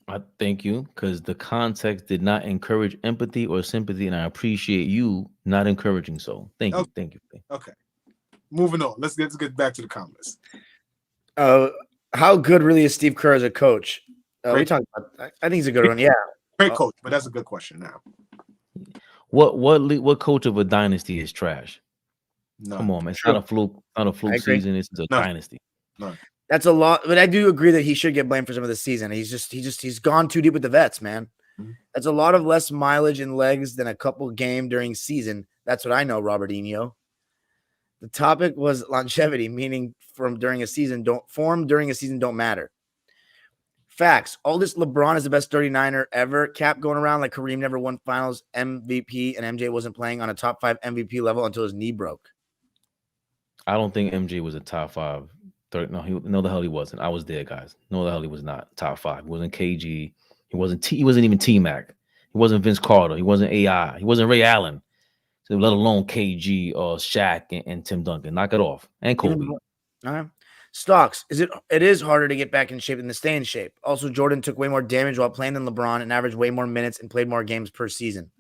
[SPEAKER 1] I thank you, because the context did not encourage empathy or sympathy, and I appreciate you not encouraging so. Thank you.
[SPEAKER 3] Okay.
[SPEAKER 1] Thank you.
[SPEAKER 3] Okay. Moving on. Let's get back to the comments.
[SPEAKER 4] How good really is Steve Kerr as a coach? We
[SPEAKER 3] Great.
[SPEAKER 4] talked about. I think he's a good one. Yeah.
[SPEAKER 3] Great coach, but that's a good question now.
[SPEAKER 1] What coach of a dynasty is trash?
[SPEAKER 3] No.
[SPEAKER 1] Come on, man. It's
[SPEAKER 4] True.
[SPEAKER 1] not a fluke. Not a fluke
[SPEAKER 4] I agree.
[SPEAKER 1] season. It's a
[SPEAKER 3] No.
[SPEAKER 1] dynasty.
[SPEAKER 4] That's a lot, but I do agree that he should get blamed for some of the season. He's gone too deep with the vets, man.
[SPEAKER 3] Mhm.
[SPEAKER 4] That's a lot of less mileage and legs than a couple game during season. That's what I know, Robertinho. The topic was longevity, meaning form during a season don't matter. Facts. Oldest LeBron is the best 39er ever. Cap going around like Kareem never won finals MVP and MJ wasn't playing on a top 5 MVP level until his knee broke.
[SPEAKER 1] I don't think MJ was a top 5. No, the hell he wasn't. I was there, guys. No, the hell he was not top 5. He wasn't KG. He wasn't even T-Mac. He wasn't Vince Carter. He wasn't AI. He wasn't Ray Allen. So let alone KG or Shaq and Tim Duncan. Knock it off. And Kobe.
[SPEAKER 4] All right. Stocks. It is harder to get back in shape than to stay in shape. Also, Jordan took way more damage while playing than LeBron and averaged way more minutes and played more games per season.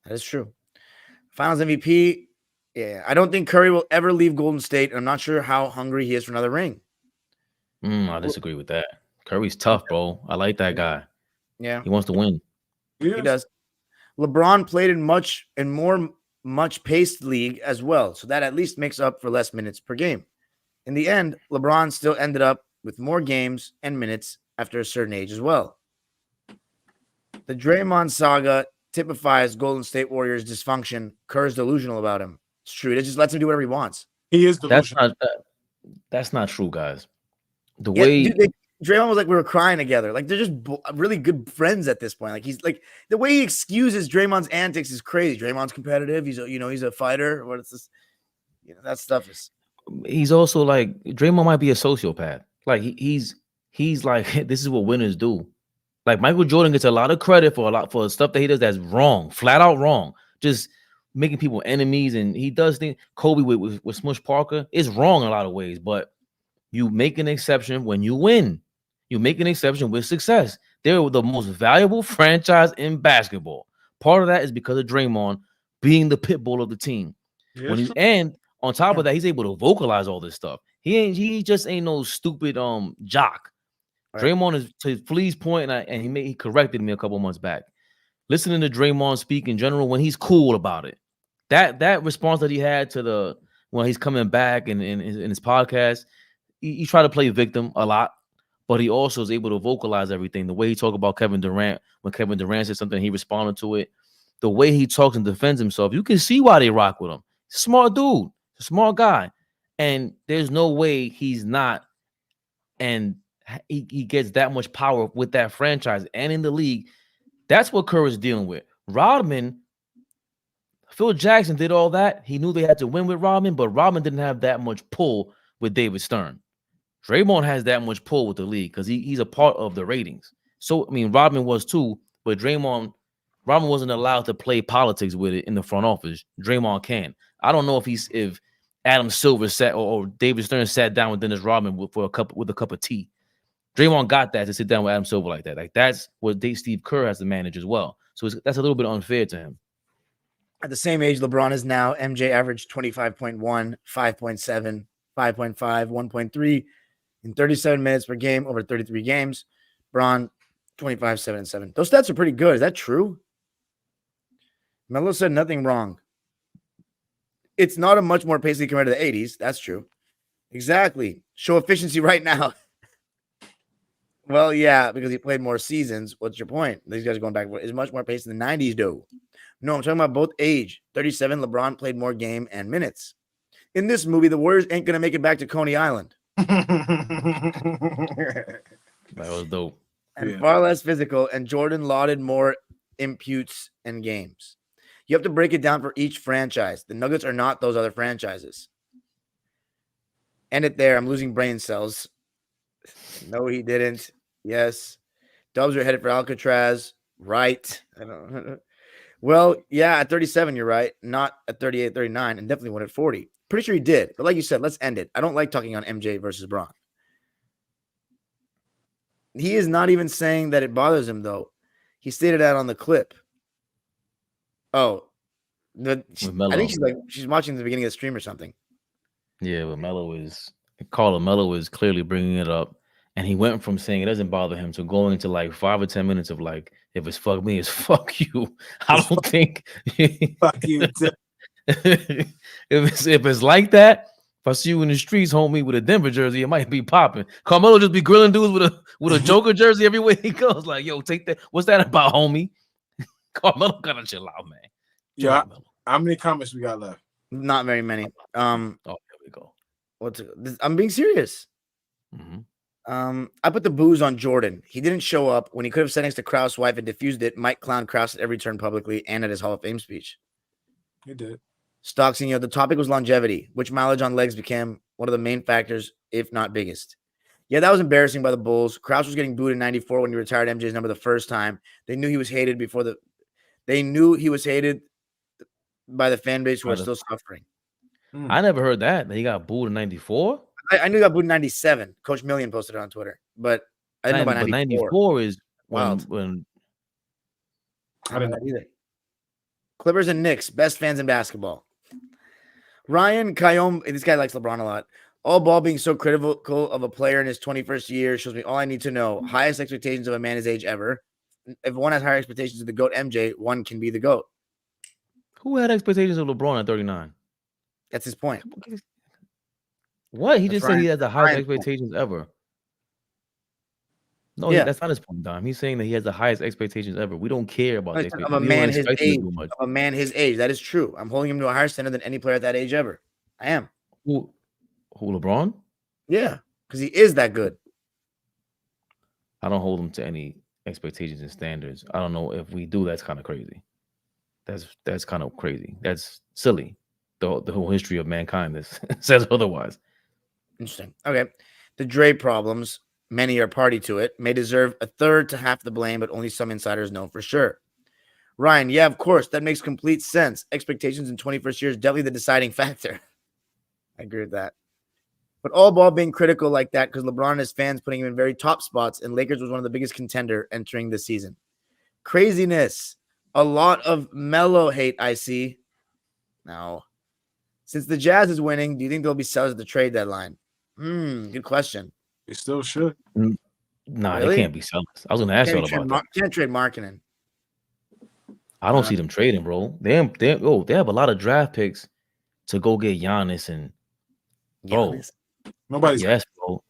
[SPEAKER 4] That is true. Finals MVP. Yeah, I don't think Curry will ever leave Golden State, and I'm not sure how hungry he is for another ring.
[SPEAKER 1] I disagree with that. Curry's tough, bro. I like that guy.
[SPEAKER 4] Yeah,
[SPEAKER 1] He wants to win.
[SPEAKER 4] he does. LeBron played in much paced league as well, so that at least makes up for less minutes per game. In the end, LeBron still ended up with more games and minutes after a certain age as well. The Draymond saga typifies Golden State Warriors' dysfunction. Kerr's delusional about him. It's true. It just lets him do whatever he wants.
[SPEAKER 3] He is delusional.
[SPEAKER 1] That's not true, guys. The
[SPEAKER 4] Yeah,
[SPEAKER 1] way
[SPEAKER 4] dude, Draymond was like, we were crying together. Like, they're just really good friends at this point. Like, he's like, the way he excuses Draymond's antics is crazy. Draymond's competitive. He's a fighter. What is this? That stuff is.
[SPEAKER 1] he's also like Draymond might be a sociopath. Like he's like this is what winners do. Like Michael Jordan gets a lot of credit for stuff that he does that's wrong, flat out wrong. Just making people enemies, and he does things. Kobe with Smush Parker is wrong in a lot of ways, but you make an exception when you win. You make an exception with success. They're the most valuable franchise in basketball. Part of that is because of Draymond being the pit bull of the team.
[SPEAKER 2] Yes,
[SPEAKER 1] And on top of that, he's able to vocalize all this stuff. He just ain't no stupid jock.
[SPEAKER 4] Right.
[SPEAKER 1] Draymond is, to Flea's point, and he corrected me a couple months back. Listening to Draymond speak in general when he's cool about it. That response that he had to when he's coming back in his podcast, he tried to play victim a lot, but he also is able to vocalize everything. The way he talked about Kevin Durant, when Kevin Durant said something, he responded to it. The way he talks and defends himself, you can see why they rock with him. He's a smart dude, a smart guy, and there's no way he's not. And he gets that much power with that franchise and in the league. That's what Kerr is dealing with. Rodman, Phil Jackson did all that. He knew they had to win with Rodman, but Rodman didn't have that much pull with David Stern. Draymond has that much pull with the league because he's a part of the ratings. So, I mean, Rodman was too, but Rodman wasn't allowed to play politics with it in the front office. Draymond can. I don't know if Adam Silver sat or David Stern sat down with Dennis Rodman with a cup of tea. Draymond got that to sit down with Adam Silver like that. Like that's what Steve Kerr has to manage as well. So that's a little bit unfair to him.
[SPEAKER 4] At the same age LeBron is now, MJ averaged 25.1, 5.7, 5.5, 1.3 in 37 minutes per game over 33 games. Bron, 25, 7, and 7. Those stats are pretty good. Is that true? Melo said nothing wrong. It's not a much more pacey compared to the 80s. That's true. Exactly. Show efficiency right now. Well, yeah, because he played more seasons. What's your point? These guys are going back. It's much more pacey than the 90s, though. No, I'm talking about both age. 37, LeBron played more game and minutes. In this movie, the Warriors ain't going to make it back to Coney Island.
[SPEAKER 1] That was dope.
[SPEAKER 4] And far less physical, and Jordan lauded more imputes and games. You have to break it down for each franchise. The Nuggets are not those other franchises. End it there. I'm losing brain cells. No, he didn't. Yes. Dubs are headed for Alcatraz. Right. I don't. Well, yeah, at 37, you're right. Not at 38, 39, and definitely one at 40. Pretty sure he did. But like you said, let's end it. I don't like talking on MJ versus Bron. He is not even saying that it bothers him, though. He stated that on the clip. Oh, I think she's watching the beginning of the stream or something.
[SPEAKER 1] Yeah, but Carmelo is clearly bringing it up, and he went from saying it doesn't bother him to going into like 5 or 10 minutes of like, if it's fuck me, it's fuck you. I don't think
[SPEAKER 3] Fuck you.
[SPEAKER 1] if it's like that. If I see you in the streets, homie, with a Denver jersey, it might be popping. Carmelo just be grilling dudes with a Joker jersey everywhere he goes. Like, yo, take that. What's that about, homie? Carmelo gotta chill out, man.
[SPEAKER 3] Yeah. How many comments we got left?
[SPEAKER 4] Not very many.
[SPEAKER 1] Oh, there we go.
[SPEAKER 4] I'm being serious. I put the booze on Jordan. He didn't show up when he could have sat next to Krause's wife and diffused it. Mike clowned Krause at every turn publicly and at his Hall of Fame speech.
[SPEAKER 3] He did.
[SPEAKER 4] Stocks, the topic was longevity, which mileage on legs became one of the main factors, if not biggest. Yeah, that was embarrassing by the Bulls. Krause was getting booed in 94 when he retired MJ's number the first time. They knew he was hated by the fan base who are still suffering.
[SPEAKER 1] I never heard that he got booed in 94.
[SPEAKER 4] I knew he got booed in 97. Coach Million posted it on Twitter, but I didn't know about 94.
[SPEAKER 1] 94 is
[SPEAKER 4] wild.
[SPEAKER 1] when
[SPEAKER 4] I didn't know either. Clippers and Knicks, best fans in basketball. Ryan Kayom, this guy likes LeBron a lot. AllBall being so critical of a player in his 21st year shows me all I need to know. Highest expectations of a man his age ever. If one has higher expectations of the GOAT MJ, one can be the GOAT.
[SPEAKER 1] Who had expectations of LeBron at 39?
[SPEAKER 4] That's his point.
[SPEAKER 1] What? He just said he has the highest expectations ever. No, that's not his point, Dom. He's saying that he has the highest expectations ever. We don't care about the expectations.
[SPEAKER 4] Of a man his age. Of a man his age. That is true. I'm holding him to a higher standard than any player at that age ever. I am.
[SPEAKER 1] Who LeBron?
[SPEAKER 4] Yeah, because he is that good.
[SPEAKER 1] I don't hold him to any expectations and standards. I don't know if we do. That's kind of crazy. That's kind of crazy. That's silly. The whole history of mankind says otherwise.
[SPEAKER 4] Interesting. Okay. The Dre problems, many are party to it, may deserve a third to half the blame, but only some insiders know for sure. Ryan, yeah, of course. That makes complete sense. Expectations in 21st year is definitely the deciding factor. I agree with that. But AllBall being critical like that because LeBron and his fans putting him in very top spots, and Lakers was one of the biggest contender entering the season. Craziness. A lot of Melo hate, I see. No. Since the Jazz is winning, do you think there'll be sellers at the trade deadline? Good question.
[SPEAKER 3] They still should.
[SPEAKER 1] Nah, really? They can't be sellers. I was going to ask you about that.
[SPEAKER 4] Can't trade Markkanen.
[SPEAKER 1] I don't see them trading, bro. They have a lot of draft picks to go get Giannis and bro.
[SPEAKER 3] Nobody's bro.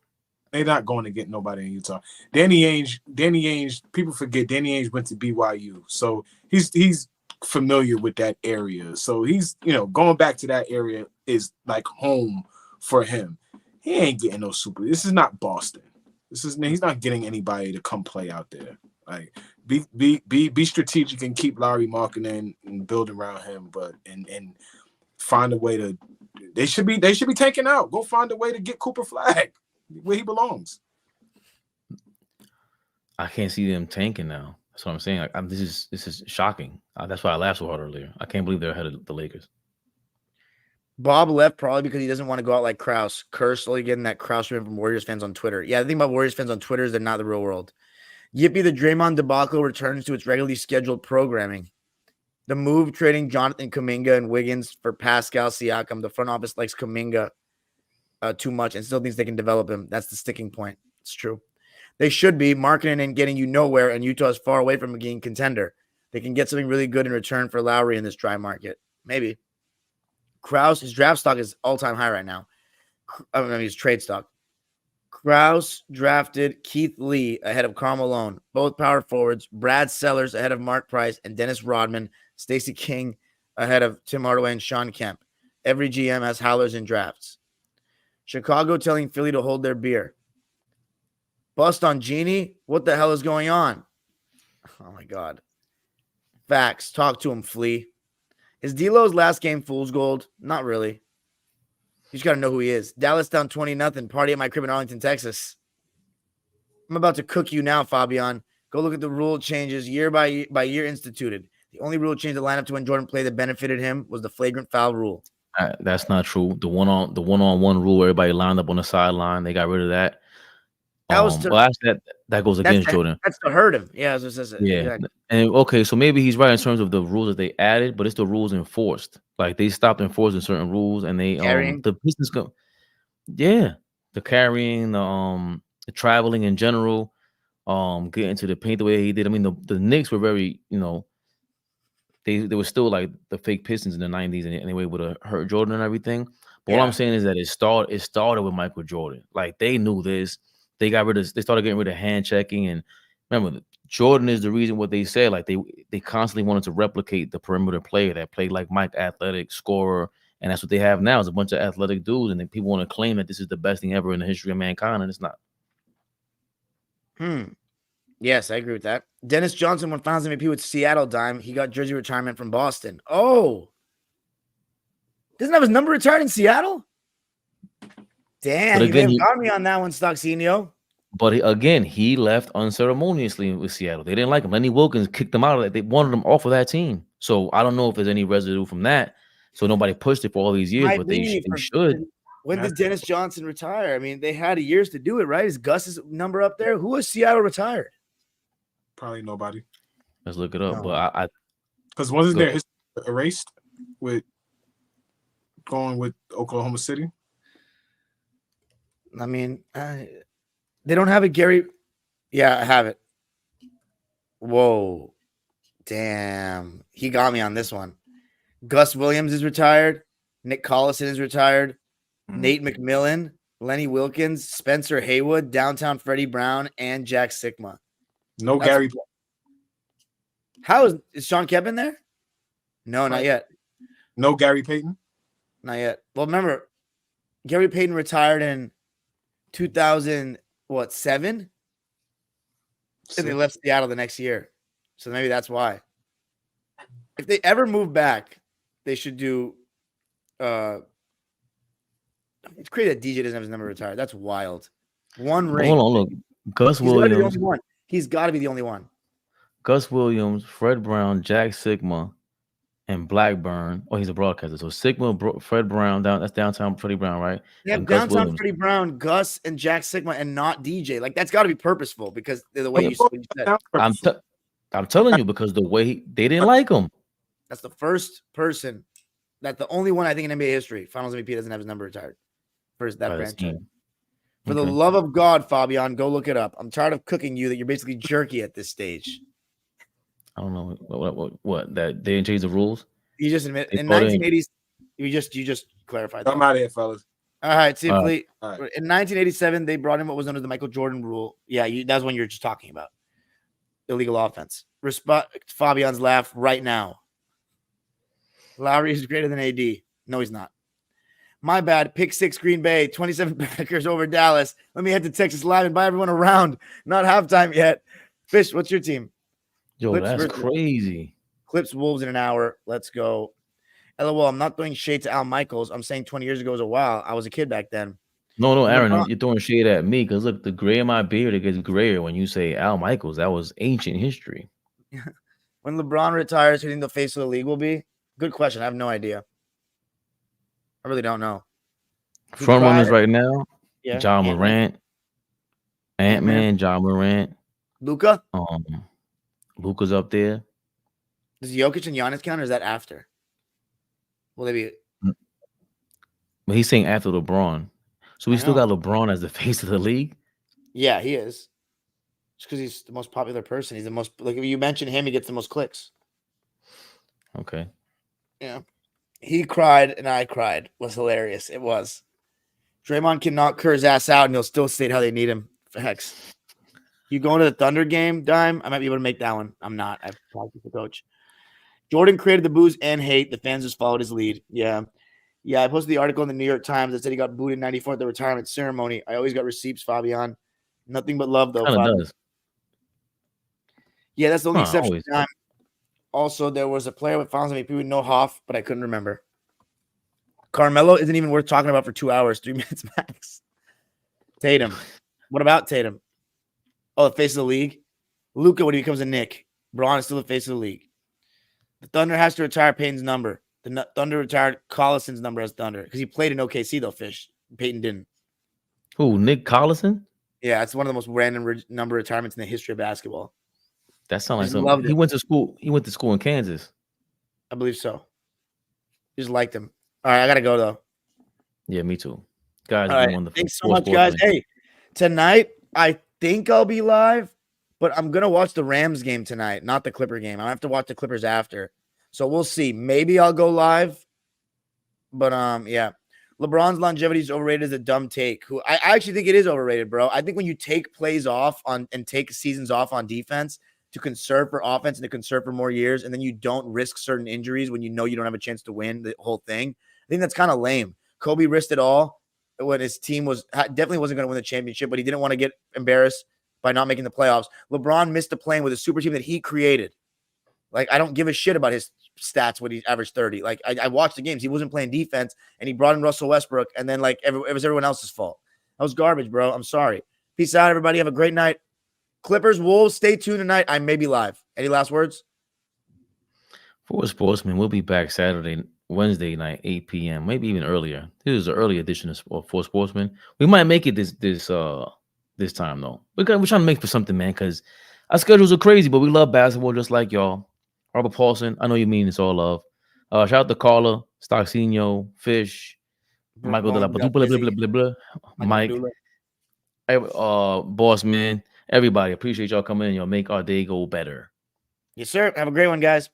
[SPEAKER 3] They're not going to get nobody in Utah. Danny Ainge. People forget Danny Ainge went to BYU, so he's familiar with that area. So he's going back to that area is like home for him. He ain't getting no super. This is not Boston. He's not getting anybody to come play out there. Like be strategic and keep Larry Markkanen and build around him, but and find a way to. They should be taken out. Go find a way to get Cooper Flag where he belongs.
[SPEAKER 1] I can't see them tanking now. That's what I'm saying. Like, this is shocking. That's why I laughed so hard earlier. I can't believe they're ahead of the Lakers.
[SPEAKER 4] Bob left probably because he doesn't want to go out like Krause. Curse only getting that Krause from Warriors fans on Twitter. Yeah, the thing about Warriors fans on Twitter is they're not the real world. Yippee, the Draymond debacle returns to its regularly scheduled programming. The move trading Jonathan Kuminga and Wiggins for Pascal Siakam. The front office likes Kuminga too much and still thinks they can develop him. That's the sticking point. It's true. They should be marketing and getting you nowhere, and Utah is far away from being contender. They can get something really good in return for Lowry in this dry market. Maybe. Krause, his draft stock is all-time high right now. I mean, his trade stock. Krause drafted Keith Lee ahead of Karl Malone, both power forwards. Brad Sellers ahead of Mark Price and Dennis Rodman. Stacey King ahead of Tim Hardaway and Sean Kemp. Every GM has howlers in drafts. Chicago telling Philly to hold their beer. Bust on Genie? What the hell is going on? Oh, my God. Facts. Talk to him, Flea. Is D'Lo's last game fool's gold? Not really. You just got to know who he is. Dallas down 20-0. Party at my crib in Arlington, Texas. I'm about to cook you now, Fabian. Go look at the rule changes year by year instituted. The only rule change the lineup to when Jordan played that benefited him was the flagrant foul rule.
[SPEAKER 1] That's not true. The one-on-one rule, everybody lined up on the sideline. They got rid of that.
[SPEAKER 4] That was
[SPEAKER 1] that goes against Jordan.
[SPEAKER 4] That's to hurt him. Yeah, exactly.
[SPEAKER 1] And okay, so maybe he's right in terms of the rules that they added, but it's the rules enforced. Like they stopped enforcing certain rules, and they the Pistons go, the carrying, the traveling in general, getting to the paint the way he did. I mean, the Knicks were very, they were still like the fake Pistons in the 90s, and they were able to hurt Jordan and everything. But what I'm saying is that it started with Michael Jordan. Like they knew this. They started getting rid of hand checking, and remember, Jordan is the reason what they said. Like they constantly wanted to replicate the perimeter player that played like Mike, athletic scorer, and that's what they have now is a bunch of athletic dudes, and then people want to claim that this is the best thing ever in the history of mankind, and it's not.
[SPEAKER 4] Yes, I agree with that. Dennis Johnson won Finals MVP with Seattle dime. He got jersey retirement from Boston. Oh, doesn't have his number retired in Seattle? Damn, you may have got me on that one, Stocksinio.
[SPEAKER 1] But he left unceremoniously with Seattle. They didn't like him. Lenny Wilkins kicked him out of that. They wanted him off of that team. So I don't know if there's any residue from that. So nobody pushed it for all these years, but they should.
[SPEAKER 4] When did Dennis Johnson retire? I mean, they had years to do it, right? Is Gus's number up there? Who was Seattle retired?
[SPEAKER 3] Probably nobody.
[SPEAKER 1] Let's look it up. No. But
[SPEAKER 3] because wasn't their history erased with going with Oklahoma City?
[SPEAKER 4] I mean, they don't have it, Gary. Yeah, I have it. Whoa. Damn. He got me on this one. Gus Williams is retired. Nick Collison is retired. Nate McMillan, Lenny Wilkins, Spencer Haywood, Downtown Freddie Brown, and Jack Sikma.
[SPEAKER 3] Gary.
[SPEAKER 4] How is Sean Kemp in there? No, not yet.
[SPEAKER 3] No Gary Payton?
[SPEAKER 4] Not yet. Well, remember, Gary Payton retired in 2007? And they left Seattle the next year. So maybe that's why. If they ever move back, they should do it's crazy that DJ doesn't have his number retired. That's wild. One ring.
[SPEAKER 1] Hold on, look. Gus Williams.
[SPEAKER 4] He's got to be the only one.
[SPEAKER 1] Gus Williams, Fred Brown, Jack Sikma, and Blackburn. Oh, he's a broadcaster. So Sigma, Fred Brown, that's Downtown Freddie Brown, right?
[SPEAKER 4] Yeah, Downtown Freddie Brown, Gus, and Jack Sigma, and not DJ. Like that's got to be purposeful because the way you said.
[SPEAKER 1] I'm telling you because the way they didn't like him.
[SPEAKER 4] That's the first person. That's the only one I think in NBA history. Finals MVP doesn't have his number retired. First that franchise. For the love of God, Fabian, go look it up. I'm tired of cooking you that you're basically jerky at this stage.
[SPEAKER 1] I don't know what that they didn't change the rules.
[SPEAKER 4] You just admit in 1980s. You just clarified that.
[SPEAKER 3] I'm out of here, fellas.
[SPEAKER 4] All right, simply in 1987 they brought in what was known as the Michael Jordan rule. Yeah, that's when you're just talking about illegal offense. Respect Fabian's laugh right now. Lowry is greater than AD. No, he's not. My bad. Pick 6 Green Bay, 27 Packers over Dallas. Let me head to Texas Live and buy everyone around. Not halftime yet. Fish, what's your team?
[SPEAKER 1] Yo, Clips that's crazy.
[SPEAKER 4] Clips Wolves in an hour. Let's go. LOL, I'm not throwing shade to Al Michaels. I'm saying 20 years ago was a while. I was a kid back then.
[SPEAKER 1] No, Aaron, you're throwing shade at me because look, the gray in my beard, it gets grayer when you say Al Michaels. That was ancient history.
[SPEAKER 4] When LeBron retires, who do you think the face of the league will be? Good question. I have no idea. I really don't know.
[SPEAKER 1] Front runners right now, John Morant, Ant-Man, John Morant.
[SPEAKER 4] Luka?
[SPEAKER 1] Luka's up there.
[SPEAKER 4] Does Jokic and Giannis count, or is that after? Will they be?
[SPEAKER 1] But he's saying after LeBron. So we
[SPEAKER 4] I
[SPEAKER 1] still
[SPEAKER 4] know.
[SPEAKER 1] got LeBron as the face of the league?
[SPEAKER 4] Yeah, he is. Just because he's the most popular person. He's the most, like, if you mention him, he gets the most clicks.
[SPEAKER 1] Okay.
[SPEAKER 4] Yeah. He cried and I cried. It was hilarious. It was. Draymond can knock Kerr's ass out and he'll still state how they need him. Facts. You going to the Thunder game, Dime? I might be able to make that one. I'm not. I've talked to the coach. Jordan created the boos and hate. The fans just followed his lead. Yeah. Yeah, I posted the article in the New York Times that said he got booed in 94 at the retirement ceremony. I always got receipts, Fabian. Nothing but love, though.
[SPEAKER 1] Kind of
[SPEAKER 4] Fabian.
[SPEAKER 1] does.
[SPEAKER 4] Yeah, that's the only exception.
[SPEAKER 1] Always.
[SPEAKER 4] Time. Also, there was a player with fouls on me, people with no Hoff, but I couldn't remember. Carmelo isn't even worth talking about for 2 hours, 3 minutes max. Tatum. What about Tatum? Oh, the face of the league? Luka when he becomes a Knick. Braun is still the face of the league. The Thunder has to retire Payton's number. The Thunder retired Collison's number as Thunder because he played in OKC, though, Fish. Payton didn't.
[SPEAKER 1] Who, Nick Collison?
[SPEAKER 4] Yeah, it's one of the most random number retirements in the history of basketball.
[SPEAKER 1] That sounds like
[SPEAKER 4] Just
[SPEAKER 1] something.
[SPEAKER 4] loved
[SPEAKER 1] He
[SPEAKER 4] it.
[SPEAKER 1] went to school. He went to school in Kansas.
[SPEAKER 4] I believe so. Just liked him. All right, I got to go, though.
[SPEAKER 1] Yeah, me too. Guys,
[SPEAKER 4] All
[SPEAKER 1] been
[SPEAKER 4] right.
[SPEAKER 1] wonderful.
[SPEAKER 4] Thanks so much, guys. Hey, tonight, I think I'll be live, but I'm going to watch the Rams game tonight, not the Clipper game. I have to watch the Clippers after. So we'll see. Maybe I'll go live. But, yeah. LeBron's longevity is overrated as a dumb take. Who I actually think it is overrated, bro. I think when you take plays off on and take seasons off on defense to conserve for offense and to conserve for more years, and then you don't risk certain injuries when you know you don't have a chance to win the whole thing, I think that's kind of lame. Kobe risked it all when his team definitely wasn't going to win the championship, but he didn't want to get embarrassed by not making the playoffs. LeBron missed the plane with a super team that he created. Like, I don't give a shit about his stats when he averaged 30. Like, I watched the games. He wasn't playing defense, and he brought in Russell Westbrook, and then, like, it was everyone else's fault. That was garbage, bro. I'm sorry. Peace out, everybody. Have a great night. Clippers, Wolves, stay tuned tonight. I may be live. Any last words?
[SPEAKER 1] For Sportsmen, we'll be back Wednesday night, 8 p.m., maybe even earlier. This is an early edition of For Sportsmen. We might make it this time, though. We're trying to make for something, man, because our schedules are crazy, but we love basketball just like y'all. Robert Paulson, I know you mean it's all love. Shout out to Carla, Stocksinio, Fish, Michael de la blah, blah, blah, blah, blah, Mike, Boss Man, everybody. Appreciate y'all coming in. Y'all make our day go better.
[SPEAKER 4] Yes, sir. Have a great one, guys.